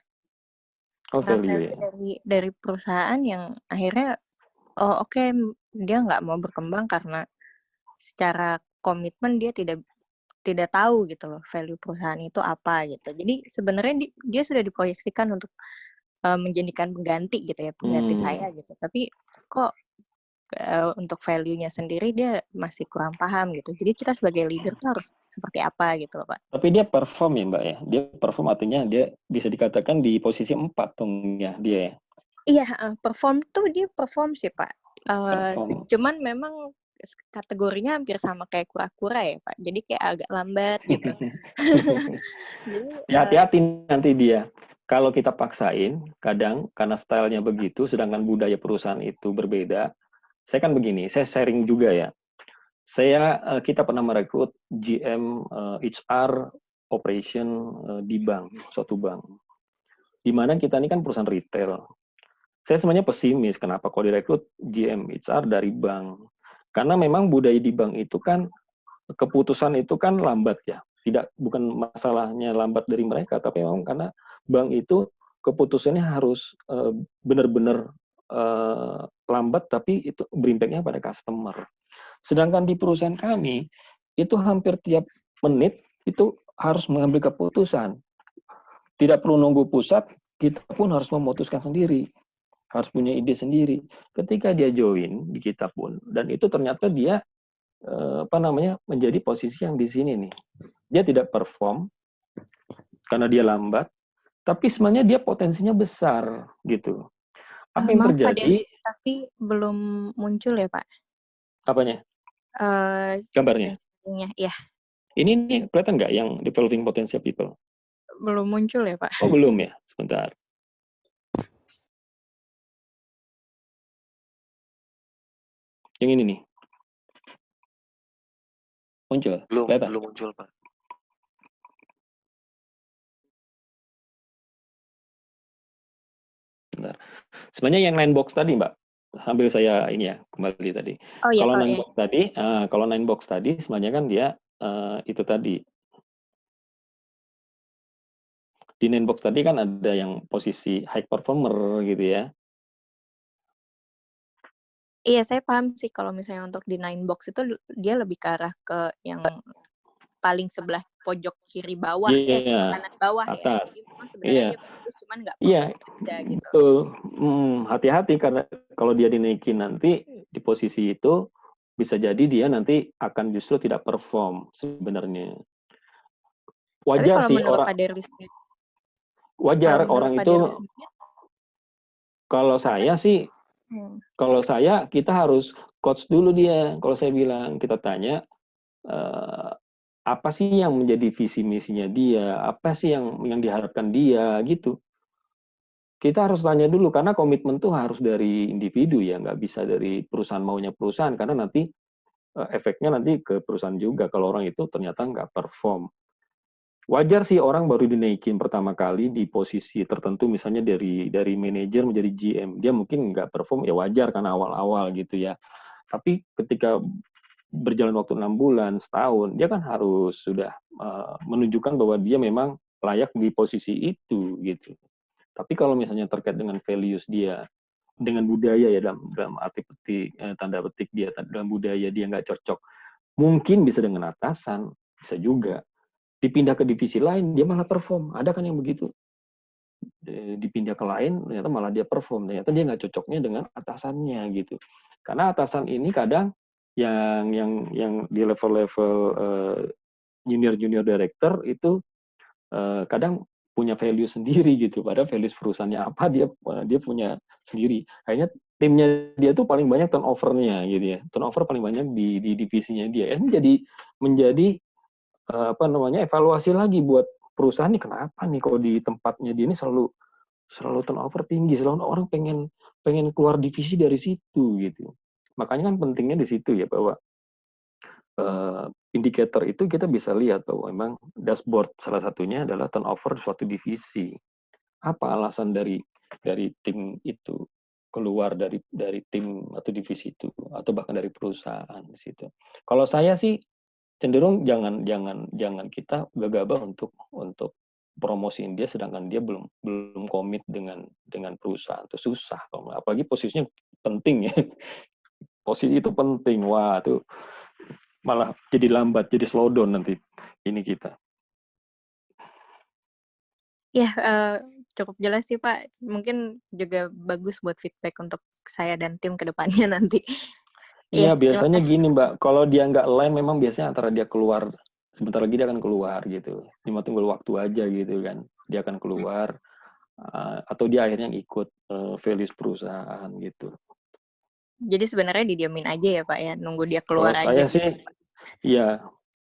S1: Oh, value ya.
S10: Dari perusahaan yang akhirnya, oke, dia nggak mau berkembang karena secara komitmen dia tidak tahu gitu loh value perusahaan itu apa gitu. Jadi sebenarnya dia sudah diproyeksikan untuk menjadikan pengganti gitu ya, pengganti saya gitu. Tapi kok untuk value-nya sendiri dia masih kurang paham gitu. Jadi kita sebagai leader tuh harus seperti apa gitu loh Pak.
S1: Tapi dia perform ya Mbak ya. Dia perform artinya dia bisa dikatakan di posisi 4 dong ya dia ya.
S10: Iya, perform tuh dia perform sih Pak. Cuman memang kategorinya hampir sama kayak kura-kura ya Pak. Jadi kayak agak lambat gitu. Jadi,
S1: ya hati-hati nanti dia. Kalau kita paksain, kadang karena stylenya begitu, sedangkan budaya perusahaan itu berbeda. Saya kan begini, saya sharing juga ya. Kita pernah merekrut GM HR operation di bank, suatu bank. Di mana kita ini kan perusahaan retail. Saya sebenarnya pesimis kenapa kok direkrut GM HR dari bank. Karena memang budaya di bank itu kan keputusan itu kan lambat ya. Bukan masalahnya lambat dari mereka, tapi memang karena bank itu keputusannya harus benar-benar lambat, tapi itu berimpaknya pada customer. Sedangkan di perusahaan kami itu hampir tiap menit itu harus mengambil keputusan. Tidak perlu nunggu pusat, kita pun harus memutuskan sendiri. Harus punya ide sendiri. Ketika dia join di kita pun, dan itu ternyata dia menjadi posisi yang di sini nih. Dia tidak perform karena dia lambat, tapi sebenarnya dia potensinya besar gitu. Apa yang
S10: Maaf,
S1: terjadi?
S10: Pak, tapi belum muncul ya, Pak?
S1: Apanya? Gambarnya?
S10: Ya.
S1: Ini nih, kelihatan nggak yang developing potential people?
S10: Belum muncul ya, Pak?
S1: Oh, belum ya? Sebentar. Yang ini nih. Muncul?
S9: Belum muncul, Pak.
S1: Bentar. Sebenarnya yang 9 box tadi, Mbak, sambil saya ini ya kembali tadi.
S10: Oh, iya,
S1: kalau 9 box tadi, kalau 9 box tadi sebenarnya kan dia itu tadi. Di 9 box tadi kan ada yang posisi high performer gitu ya.
S10: Iya, saya paham sih kalau misalnya untuk di 9 box itu dia lebih ke arah ke yang paling sebelah pojok kiri bawah, kanan bawah
S1: atas.
S10: Ya. Jadi memang sebenarnya dia bagus, cuman nggak
S1: aja gitu. Betul. Hati-hati karena kalau dia dinaikin nanti di posisi itu bisa jadi dia nanti akan justru tidak perform sebenarnya. Wajar sih orang. Wajar orang itu. Kalau saya sih. Kalau saya, kita harus coach dulu dia. Kalau saya bilang, kita tanya, apa sih yang menjadi visi misinya dia? Apa sih yang diharapkan dia? Gitu. Kita harus tanya dulu, karena komitmen tuh harus dari individu ya, nggak bisa dari perusahaan maunya perusahaan, karena nanti efeknya nanti ke perusahaan juga, kalau orang itu ternyata nggak perform. Wajar sih orang baru dinaikin pertama kali di posisi tertentu, misalnya dari manajer menjadi GM, dia mungkin nggak perform, ya wajar karena awal-awal gitu ya. Tapi ketika berjalan waktu 6 bulan, setahun, dia kan harus sudah menunjukkan bahwa dia memang layak di posisi itu gitu. Tapi kalau misalnya terkait dengan values dia, dengan budaya ya dalam arti petik, tanda petik dia dalam budaya dia nggak cocok, mungkin bisa dengan atasan, bisa juga. Dipindah ke divisi lain, dia malah perform. Ada kan yang begitu? Dipindah ke lain, ternyata malah dia perform. Ternyata dia nggak cocoknya dengan atasannya gitu. Karena atasan ini kadang yang di level-level junior director itu kadang punya value sendiri gitu. Padahal values perusahaannya apa dia punya sendiri. Akhirnya timnya dia tuh paling banyak turnover-nya gitu ya. Turnover paling banyak di divisinya dia. Ini menjadi evaluasi lagi buat perusahaan nih, kenapa nih kalau di tempatnya dia ini selalu turnover tinggi, selalu orang pengen keluar divisi dari situ gitu. Makanya kan pentingnya di situ ya, bahwa indikator itu kita bisa lihat bahwa memang dashboard salah satunya adalah turnover suatu divisi. Apa alasan dari tim itu keluar dari tim atau divisi itu, atau bahkan dari perusahaan di situ. Kalau saya sih cenderung jangan kita gegabah untuk promosiin dia sedangkan dia belum komit dengan perusahaan. Itu susah, apalagi posisinya penting ya. Posisi itu penting, wah itu malah jadi lambat, jadi slow down nanti ini kita.
S10: Ya, cukup jelas sih Pak. Mungkin juga bagus buat feedback untuk saya dan tim ke depannya nanti.
S1: Iya, biasanya gini Mbak, kalau dia nggak align memang biasanya antara dia keluar, sebentar lagi dia akan keluar gitu. Cuma tunggu waktu aja gitu kan. Dia akan keluar, atau dia akhirnya ikut values perusahaan gitu.
S10: Jadi sebenarnya didiamin aja ya Pak ya, nunggu dia keluar aja.
S1: Saya sih, ya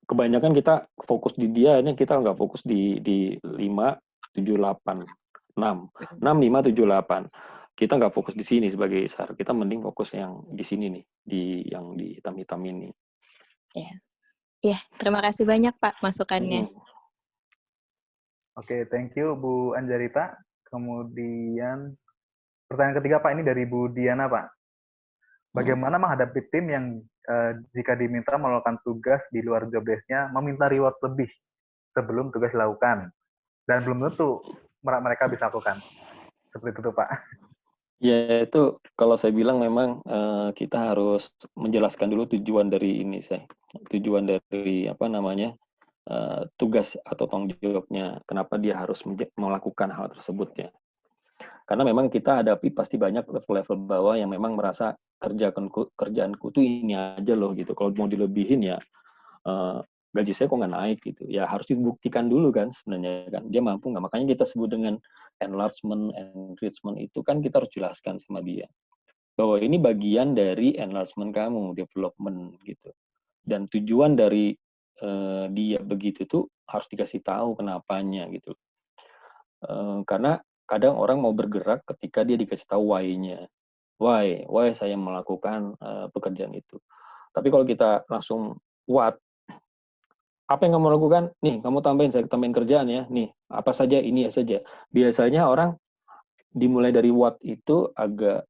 S1: kebanyakan kita fokus di dia, ini kita nggak fokus di 5, 7, 8, 6, 5, 7, 8. Kita nggak fokus di sini sebagai SAR, kita mending fokus yang di sini nih, yang di hitam-hitam ini.
S10: Ya, terima kasih banyak Pak masukannya.
S2: Oke, thank you Bu Anjarita. Kemudian pertanyaan ketiga Pak, ini dari Bu Diana Pak. Bagaimana menghadapi tim yang jika diminta melakukan tugas di luar job desk-nya meminta reward lebih sebelum tugas dilakukan dan belum tentu mereka bisa lakukan. Seperti itu Pak.
S7: Ya itu kalau saya bilang memang kita harus menjelaskan dulu tujuan dari ini tujuan dari apa namanya tugas atau tanggung jawabnya, kenapa dia harus melakukan hal tersebut ya. Karena memang kita hadapi pasti banyak level-level bawah yang memang merasa kerjaanku tuh ini aja loh gitu. Kalau mau dilebihin ya gaji saya kok nggak naik gitu. Ya harus dibuktikan dulu kan sebenarnya kan dia mampu nggak. Makanya kita sebut dengan enlargement, enrichment itu kan kita harus jelaskan sama dia bahwa ini bagian dari enlargement kamu, development gitu. Dan tujuan dari dia begitu tuh harus dikasih tahu kenapanya gitu. Karena kadang orang mau bergerak ketika dia dikasih tahu why-nya. Why saya melakukan pekerjaan itu. Tapi kalau kita langsung what, apa yang kamu lakukan? Nih, kamu saya tambahin kerjaan ya. Nih, apa saja, ini saja. Biasanya orang dimulai dari what itu agak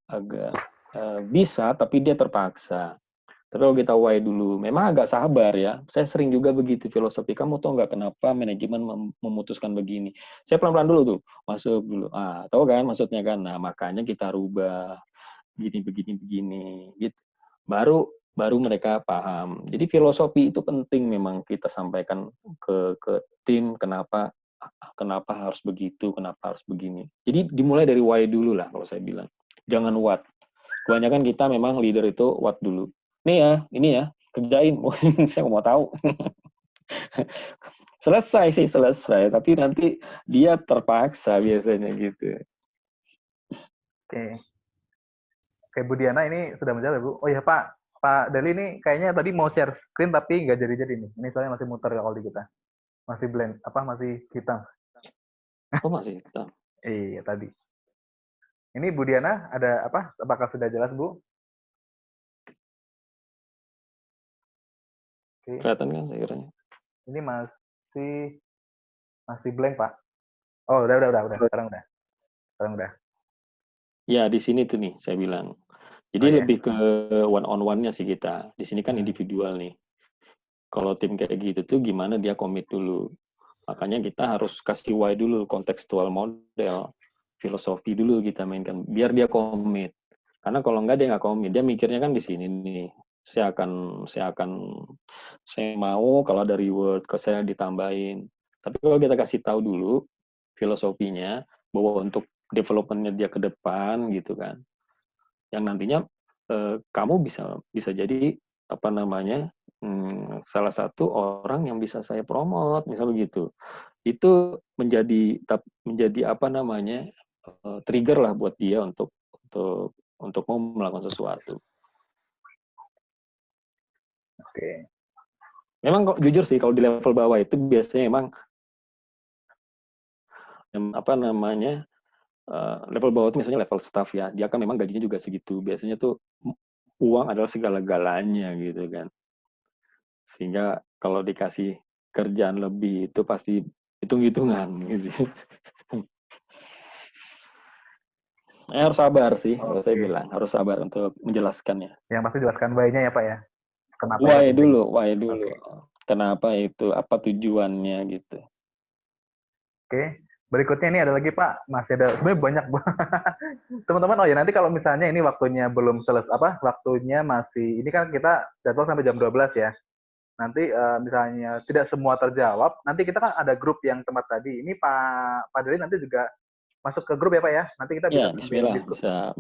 S7: bisa, tapi dia terpaksa. Tapi kalau kita why dulu, memang agak sabar ya. Saya sering juga begitu filosofi. Kamu tahu nggak kenapa manajemen memutuskan begini? Saya pelan-pelan dulu tuh, masuk dulu. Tahu kan maksudnya kan? Nah, makanya kita rubah begini, gitu. Baru mereka paham. Jadi filosofi itu penting memang kita sampaikan ke tim kenapa harus begitu, kenapa harus begini. Jadi dimulai dari why dulu lah kalau saya bilang. Jangan what. Kebanyakan kita memang leader itu what dulu. Ini ya, kerjain. Saya mau tahu. selesai, tapi nanti dia terpaksa biasanya gitu.
S2: Oke, Bu Diana ini sudah menjawab, Bu. Oh ya Pak Deli ini kayaknya tadi mau share screen tapi nggak jadi nih. Ini soalnya masih muter kalau di kita. Masih blank, masih hitam.
S7: Oh, masih hitam?
S2: Iya, tadi. Ini Bu Diana ada apa? Apakah sudah jelas, Bu? Oke.
S7: Kelihatan kan saya kiranya?
S2: Ini masih blank, Pak. Oh, udah. Sekarang udah.
S7: Ya, di sini tuh nih saya bilang. Jadi lebih ke one on one-nya sih kita. Di sini kan individual nih. Kalau tim kayak gitu tuh gimana dia komit dulu. Makanya kita harus kasih why dulu, kontekstual model, filosofi dulu kita mainkan, biar dia komit. Karena kalau enggak dia nggak komit, dia mikirnya kan di sini nih. Saya mau kalau ada reward ke saya ditambahin. Tapi kalau kita kasih tahu dulu filosofinya bahwa untuk development-nya dia ke depan gitu kan. Yang nantinya kamu bisa jadi apa namanya salah satu orang yang bisa saya promote misal begitu. Itu menjadi apa namanya trigger lah buat dia untuk mau melakukan sesuatu.
S2: Oke.
S7: Memang kok jujur sih kalau di level bawah itu biasanya emang apa namanya level bawah itu misalnya level staff ya, dia kan memang gajinya juga segitu. Biasanya tuh uang adalah segala-galanya gitu kan. Sehingga kalau dikasih kerjaan lebih itu pasti hitung-hitungan gitu. Harus sabar sih, kalau saya bilang harus sabar untuk menjelaskannya.
S2: Yang pasti jelaskan why-nya ya Pak ya.
S7: Kenapa? Why dulu. Okay. Kenapa itu? Apa tujuannya gitu?
S2: Oke. Berikutnya ini ada lagi Pak, masih ada sebenarnya banyak teman-teman. Oh ya nanti kalau misalnya ini waktunya belum selesai waktunya masih ini kan kita jadwal sampai jam 12 ya. Nanti misalnya tidak semua terjawab, nanti kita kan ada grup yang tempat tadi. Ini Pak Deli nanti juga masuk ke grup ya Pak ya. Nanti kita bisa diskusi ya.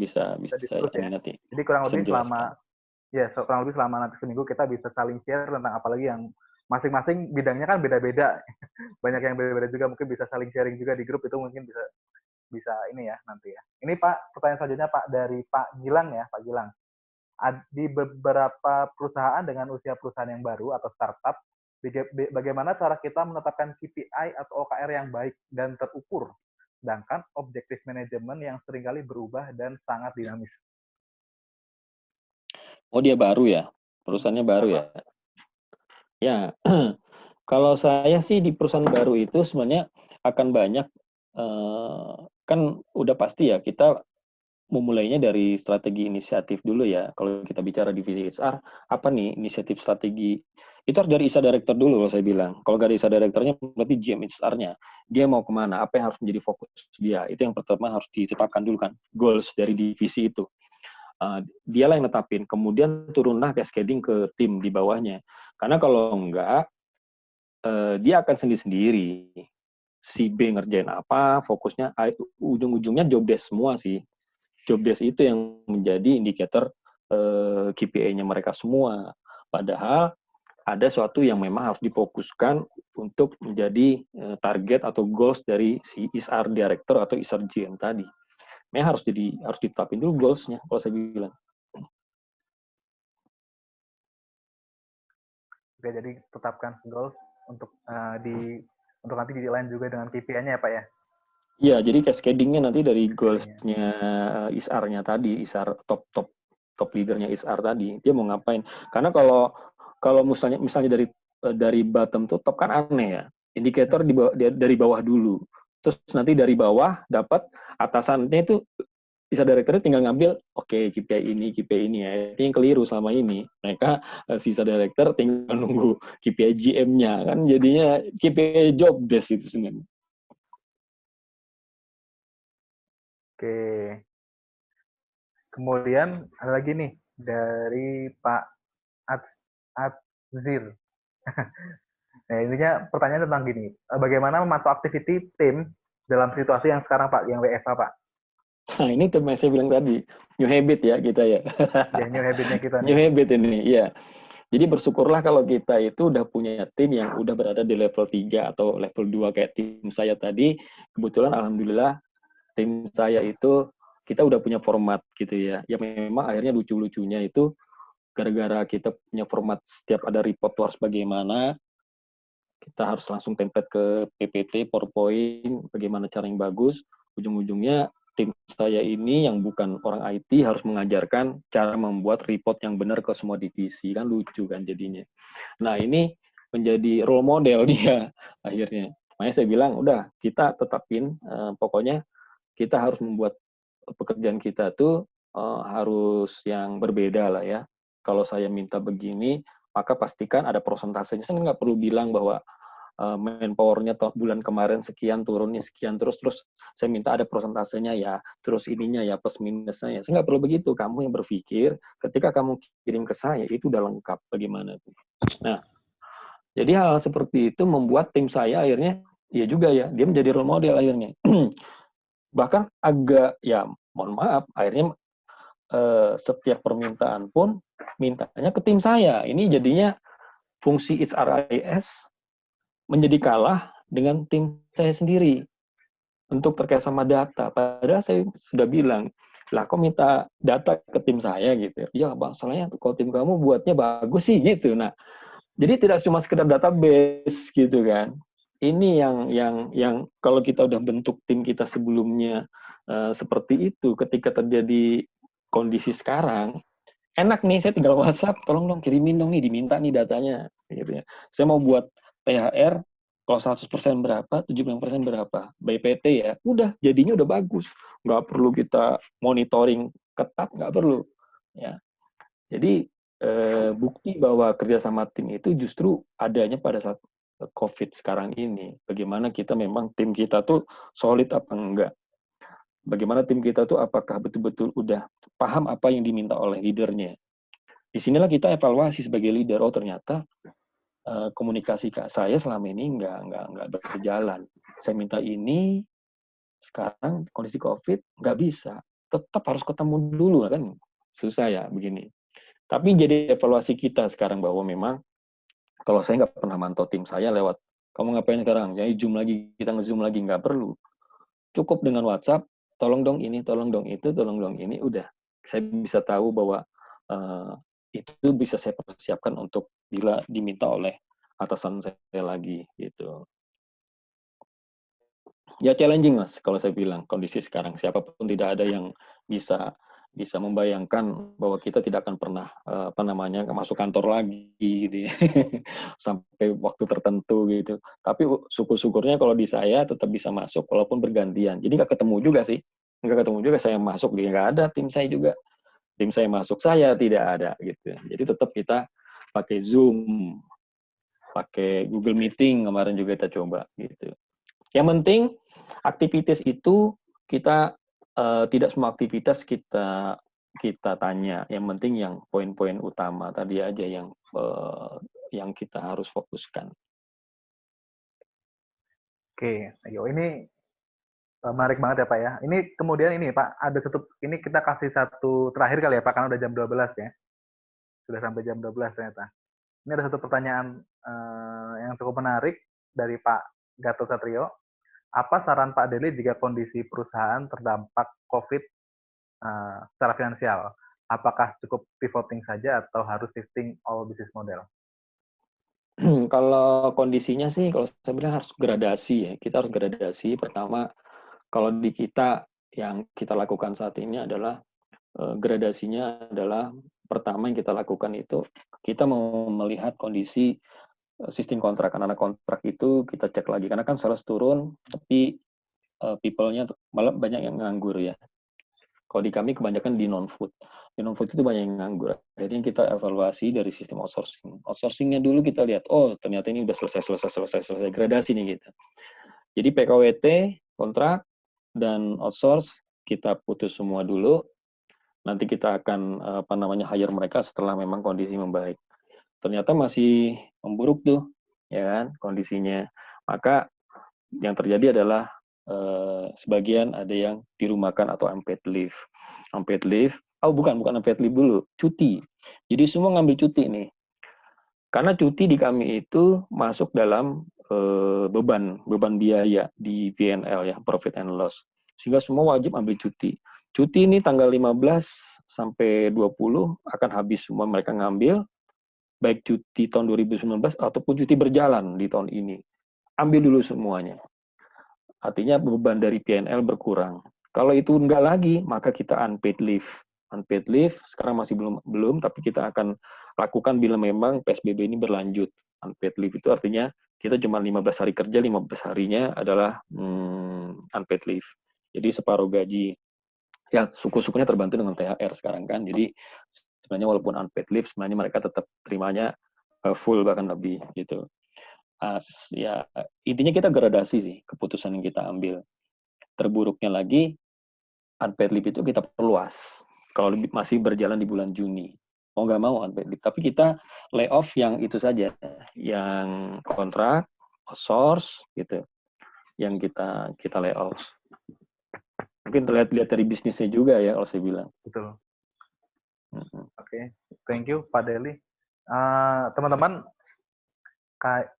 S7: Nanti.
S2: Jadi kurang lebih selama nanti seminggu kita bisa saling share tentang apalagi yang masing-masing bidangnya kan beda-beda. Banyak yang beda-beda juga, mungkin bisa saling sharing juga di grup, itu mungkin bisa ini ya nanti ya. Ini Pak, pertanyaan selanjutnya Pak dari Pak Gilang ya, Pak Gilang. Di beberapa perusahaan dengan usia perusahaan yang baru atau startup, bagaimana cara kita menetapkan KPI atau OKR yang baik dan terukur, sedangkan objektif manajemen yang seringkali berubah dan sangat dinamis?
S7: Oh, dia baru ya? Perusahaannya baru ya? Ya, kalau saya sih di perusahaan baru itu sebenarnya akan banyak, kan udah pasti ya kita memulainya dari strategi inisiatif dulu ya. Kalau kita bicara divisi HR, apa nih inisiatif strategi? Itu harus dari ISA Director dulu kalau saya bilang. Kalau nggak ada ISA Directornya, berarti GM HR-nya. Dia mau kemana? Apa yang harus menjadi fokus dia? Itu yang pertama harus ditetapkan dulu kan. Goals dari divisi itu. Dialah yang netapin. Kemudian turunlah cascading ke tim di bawahnya. Karena kalau enggak, dia akan sendiri-sendiri. Si B ngerjain apa, fokusnya, ujung-ujungnya job desk semua sih. Job desk itu yang menjadi indikator KPI-nya mereka semua. Padahal ada suatu yang memang harus difokuskan untuk menjadi target atau goals dari si HR Director atau HR GM tadi. Memang harus ditetapin dulu goals-nya, kalau saya bilang.
S2: Oke, jadi tetapkan goals untuk nanti di-line juga dengan KPI-nya ya Pak ya?
S7: Iya, jadi cascading-nya nanti dari goals-nya ISR-nya tadi, ISR top leader-nya ISR tadi, dia mau ngapain. Karena kalau misalnya dari bottom to top kan aneh ya. Indikator dari bawah dulu. Terus nanti dari bawah dapat atasannya itu ISA Director tinggal ngambil, oke, KPI ini ya. Itu yang keliru selama ini. Mereka si ISA Director tinggal nunggu KPI GM-nya kan jadinya KPI job desk itu sebenarnya.
S2: Oke. Kemudian ada lagi nih dari Pak Adzir. Nah, intinya pertanyaan tentang gini, bagaimana memantau activity tim dalam situasi yang sekarang Pak, yang WFH Pak?
S7: Nah, ini yang saya bilang tadi, new habit ya kita ya.
S2: Ya, new habit-nya kita nih.
S7: New habit ini, iya. Jadi bersyukurlah kalau kita itu udah punya tim yang udah berada di level 3 atau level 2 kayak tim saya tadi. Kebetulan alhamdulillah tim saya itu kita udah punya format gitu ya. Ya memang akhirnya lucu-lucunya itu gara-gara kita punya format setiap ada report harus bagaimana, kita harus langsung template ke PPT, PowerPoint, bagaimana cara yang bagus. Ujung-ujungnya tim saya ini yang bukan orang IT harus mengajarkan cara membuat report yang benar ke semua divisi. Kan lucu kan jadinya. Nah ini menjadi role model dia akhirnya. Makanya saya bilang, udah kita tetapin, pokoknya kita harus membuat pekerjaan kita tuh harus yang berbeda lah ya. Kalau saya minta begini, maka pastikan ada prosentasenya. Saya nggak perlu bilang bahwa manpower-nya bulan kemarin sekian, turunnya sekian, terus saya minta ada prosentasenya ya, terus ininya ya, plus minusnya ya. Saya nggak perlu begitu. Kamu yang berpikir, ketika kamu kirim ke saya, itu udah lengkap bagaimana. Nah, jadi hal seperti itu membuat tim saya akhirnya, ya juga ya, dia menjadi role model akhirnya. Bahkan agak, ya mohon maaf, akhirnya setiap permintaan pun mintanya ke tim saya. Ini jadinya fungsi HRIS menjadi kalah dengan tim saya sendiri untuk terkait sama data. Padahal saya sudah bilang, lah kok minta data ke tim saya gitu. Ya masalahnya kalau tim kamu buatnya bagus sih gitu. Nah, jadi tidak cuma sekedar database gitu kan. Ini yang kalau kita udah bentuk tim kita sebelumnya seperti itu, ketika terjadi kondisi sekarang, enak nih, saya tinggal WhatsApp, tolong dong kirimin dong nih, diminta nih datanya. Gitu ya. Saya mau buat THR, kalau 100% berapa, 70% berapa, by PT ya, udah, jadinya udah bagus. Nggak perlu kita monitoring ketat, nggak perlu. Ya. Jadi, bukti bahwa kerjasama tim itu justru adanya pada saat COVID sekarang ini. Bagaimana kita memang tim kita tuh solid apa enggak. Bagaimana tim kita tuh apakah betul-betul udah paham apa yang diminta oleh leadernya. Disinilah kita evaluasi sebagai leader, oh ternyata komunikasi saya selama ini nggak berjalan. Saya minta ini, sekarang kondisi COVID nggak bisa. Tetap harus ketemu dulu kan, susah ya begini. Tapi jadi evaluasi kita sekarang bahwa memang kalau saya nggak pernah mantau tim saya lewat, kamu ngapain sekarang? Jadi Zoom lagi, kita nge-Zoom lagi, nggak perlu. Cukup dengan WhatsApp, tolong dong ini, tolong dong itu, tolong dong ini, udah. Saya bisa tahu bahwa itu bisa saya persiapkan untuk bila diminta oleh atasan saya lagi gitu. Ya challenging Mas, kalau saya bilang kondisi sekarang siapapun tidak ada yang bisa bisa membayangkan bahwa kita tidak akan pernah masuk kantor lagi gitu ya. Sampai waktu tertentu gitu. Tapi syukur-syukurnya kalau di saya tetap bisa masuk walaupun bergantian. Jadi nggak ketemu juga sih. Nggak ketemu juga saya masuk, dia nggak ada, tim saya juga. Tim saya masuk, saya tidak ada gitu. Jadi tetap kita pakai Zoom, pakai Google Meeting kemarin juga kita coba gitu. Yang penting aktivitas itu kita tidak semua aktivitas kita tanya. Yang penting yang poin-poin utama tadi aja yang kita harus fokuskan.
S2: Oke, ayo ini menarik banget ya Pak ya. Ini kemudian ini Pak, ada satu, ini kita kasih satu terakhir kali ya Pak, karena udah jam 12 ya. Sudah sampai jam 12 ternyata. Ini ada satu pertanyaan yang cukup menarik dari Pak Gatot Satrio. Apa saran Pak Deli jika kondisi perusahaan terdampak COVID secara finansial? Apakah cukup pivoting saja atau harus shifting all business model?
S7: Kalau kondisinya sih, kalau saya bilang harus gradasi ya. Kita harus gradasi. Pertama, kalau di kita yang kita lakukan saat ini adalah gradasinya adalah pertama yang kita lakukan itu kita mau melihat kondisi sistem kontrak. Karena kontrak itu kita cek lagi. Karena kan sales turun, tapi people-nya malah banyak yang nganggur ya. Kalau di kami kebanyakan di non-food. Di non-food itu banyak yang nganggur. Jadi kita evaluasi dari sistem outsourcing. Outsourcing-nya dulu kita lihat, oh ternyata ini udah selesai gradasi nih gitu. Jadi PKWT, kontrak, dan outsource kita putus semua dulu. Nanti kita akan hire mereka setelah memang kondisi membaik. Ternyata masih memburuk tuh, ya kan, kondisinya. Maka yang terjadi adalah sebagian ada yang dirumahkan atau unpaid leave. Unpaid leave, bukan unpaid leave dulu, cuti. Jadi semua ngambil cuti nih. Karena cuti di kami itu masuk dalam beban biaya di P&L ya, profit and loss. Sehingga semua wajib ambil cuti. Cuti ini tanggal 15 sampai 20 akan habis semua mereka ngambil, baik cuti tahun 2019 ataupun cuti berjalan di tahun ini. Ambil dulu semuanya. Artinya beban dari P&L berkurang. Kalau itu enggak lagi, maka kita unpaid leave. Unpaid leave sekarang masih belum, tapi kita akan lakukan bila memang PSBB ini berlanjut. Unpaid leave itu artinya kita cuma 15 hari kerja, 15 harinya adalah unpaid leave. Jadi separuh gaji. Ya, syukur-syukurnya terbantu dengan THR sekarang kan. Jadi sebenarnya walaupun unpaid leave, sebenarnya mereka tetap terimanya full bahkan lebih gitu. Ya intinya kita gradasi sih keputusan yang kita ambil. Terburuknya lagi unpaid leave itu kita perluas kalau masih berjalan di bulan Juni. Mau nggak mau unpaid leave, tapi kita layoff yang itu saja, yang kontrak, outsource gitu, yang kita layoff. Mungkin terlihat dari bisnisnya juga ya kalau saya bilang.
S2: Betul. Oke, thank you Pak Deli. Teman-teman,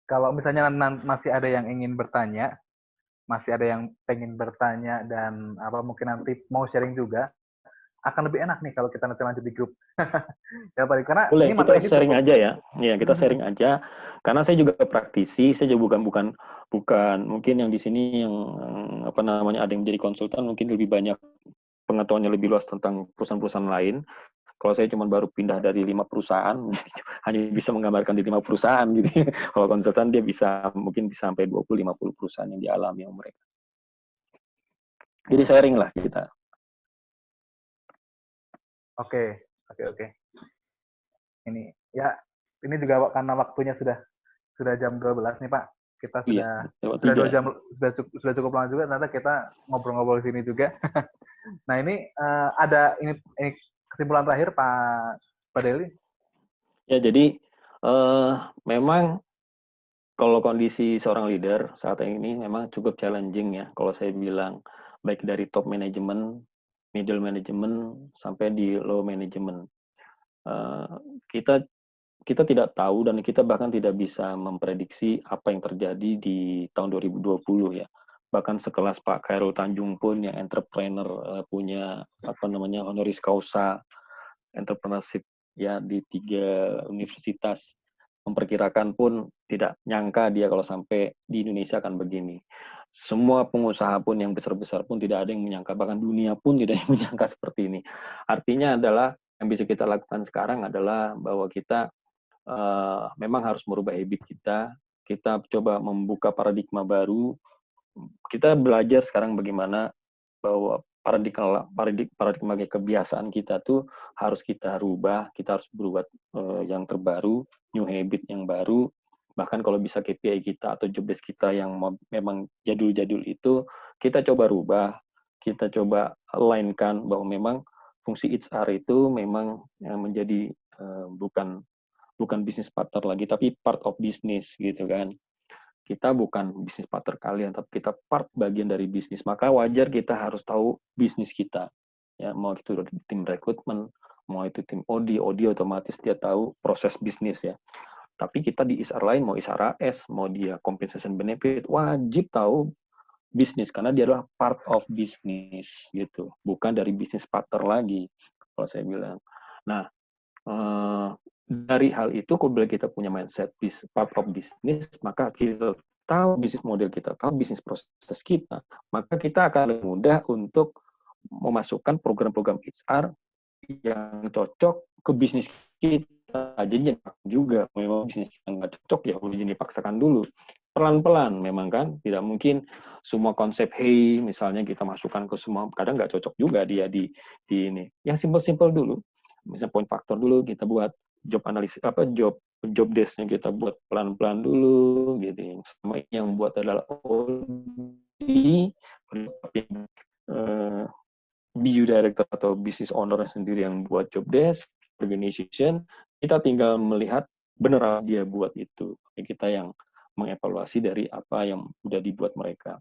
S2: kalau misalnya masih ada yang ingin bertanya, masih ada yang pengen bertanya dan mungkin nanti mau sharing juga, akan lebih enak nih kalau kita nanti lanjut di grup. Ya Pak, karena
S7: boleh,
S2: ini
S7: kita sharing aja ya. Ya, kita sharing aja. Karena saya juga praktisi, saya juga bukan mungkin yang di sini yang ada yang menjadi konsultan mungkin lebih banyak pengetahuannya lebih luas tentang perusahaan-perusahaan lain. Kalau saya cuma baru pindah dari 5 perusahaan, hanya bisa menggambarkan di 5 perusahaan gitu. Kalau konsultan dia mungkin bisa sampai 20-50 perusahaan yang dialami sama mereka. Jadi sharing lah kita.
S2: Oke. Ini juga karena waktunya sudah jam 12 nih Pak. Kita sudah 2 jam, sudah cukup lama juga. Ternyata kita ngobrol-ngobrol di sini juga. Nah ini ada ini kesimpulan terakhir Pak Deli.
S7: Ya jadi memang kalau kondisi seorang leader saat ini memang cukup challenging ya. Kalau saya bilang baik dari top management, middle management sampai di low management. Kita tidak tahu dan kita bahkan tidak bisa memprediksi apa yang terjadi di tahun 2020 ya. Bahkan sekelas Pak Khairul Tanjung pun yang entrepreneur punya honoris causa entrepreneurship ya di 3 universitas. memperkirakan pun tidak nyangka dia kalau sampai di Indonesia akan begini. Semua pengusaha pun yang besar-besar pun tidak ada yang menyangka, bahkan dunia pun tidak yang menyangka seperti ini. Artinya adalah yang bisa kita lakukan sekarang adalah bahwa kita memang harus merubah habit kita. Kita coba membuka paradigma baru. Kita belajar sekarang bagaimana bahwa paradigma kebiasaan kita tuh harus kita rubah, kita harus berbuat yang terbaru, new habit yang baru. Bahkan kalau bisa KPI kita atau job desk kita yang memang jadul-jadul itu, kita coba rubah, kita coba align-kan bahwa memang fungsi HR itu memang menjadi bukan business partner lagi, tapi part of business gitu kan. Kita bukan bisnis partner kalian, tapi kita part bagian dari bisnis. Maka wajar kita harus tahu bisnis kita. Ya, mau itu tim rekrutmen, mau itu tim OD otomatis dia tahu proses bisnis ya. Tapi kita di HR lain, mau HR AS, mau dia compensation benefit, wajib tahu bisnis karena dia adalah part of business gitu, bukan dari bisnis partner lagi kalau saya bilang. Nah, dari hal itu, kalau kita punya mindset part of business, maka kita tahu bisnis model kita, tahu bisnis proses kita, maka kita akan lebih mudah untuk memasukkan program-program HR yang cocok ke bisnis kita. Jadi juga memang bisnis kita nggak cocok ya udah dipaksakan dulu. Pelan-pelan memang kan, tidak mungkin semua konsep misalnya kita masukkan ke semua, kadang nggak cocok juga dia di ini. Yang simple-simple dulu, misalnya point factor dulu kita buat job analisis job desk-nya kita buat pelan-pelan dulu gitu. Sama yang buat adalah BU director atau business owner sendiri yang buat job desk, organization, kita tinggal melihat benar dia buat itu. Kita yang mengevaluasi dari apa yang sudah dibuat mereka.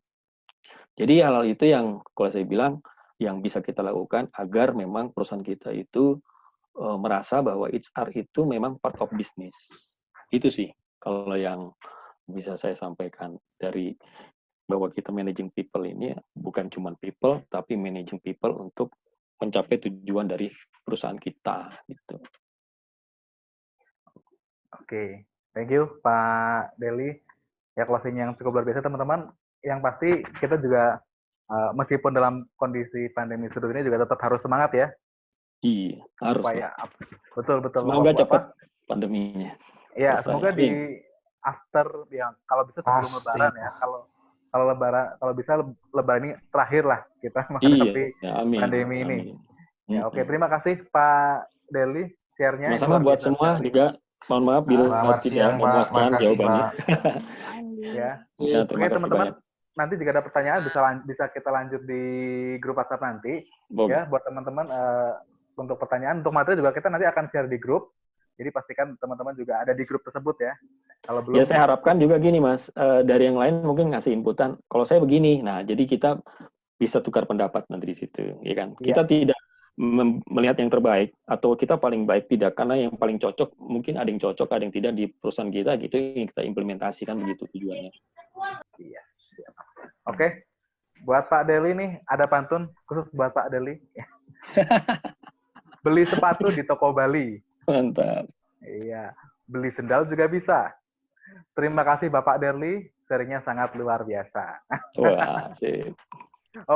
S7: Jadi hal-hal itu yang kalau saya bilang yang bisa kita lakukan agar memang perusahaan kita itu merasa bahwa HR itu memang part of business. Itu sih kalau yang bisa saya sampaikan dari bahwa kita managing people ini bukan cuma people, tapi managing people untuk mencapai tujuan dari perusahaan kita. Gitu.
S2: Oke, thank you Pak Deli. Ya closing yang cukup luar biasa teman-teman. Yang pasti kita juga meskipun dalam kondisi pandemi seperti ini juga tetap harus semangat ya.
S7: Iya, harus.
S2: Supaya betul.
S7: Semoga cepat pandeminya.
S2: Ya, semoga di after yang kalau bisa sebelum Lebaran ya. Kalau Lebaran, kalau bisa Lebaran ini terakhir lah kita menghadapi pandemi ini. Ya, oke, terima kasih Pak Deli share-nya.
S7: Sama buat semua juga. Mohon maaf bila tidak memuaskan jawabannya.
S2: Ya, oke teman-teman. Nanti jika ada pertanyaan bisa kita lanjut di grup WhatsApp nanti. Ya, buat teman-teman untuk pertanyaan, untuk materi juga kita nanti akan share di grup. Jadi pastikan teman-teman juga ada di grup tersebut ya. Kalau belum.
S7: Ya saya harapkan juga gini Mas, dari yang lain mungkin ngasih inputan. Kalau saya begini, nah jadi kita bisa tukar pendapat nanti di situ, ya kan? Ya. Kita tidak melihat yang terbaik atau kita paling baik tidak, karena yang paling cocok mungkin ada yang cocok, ada yang tidak di perusahaan kita gitu yang kita implementasikan begitu tujuannya.
S2: Yes. Oke. Buat Pak Deli nih ada pantun khusus buat Pak Deli. Beli sepatu di toko Bali.
S7: Mantap.
S2: Iya, beli sendal juga bisa. Terima kasih Bapak Deli, sharingnya sangat luar biasa.
S7: Wah, sip.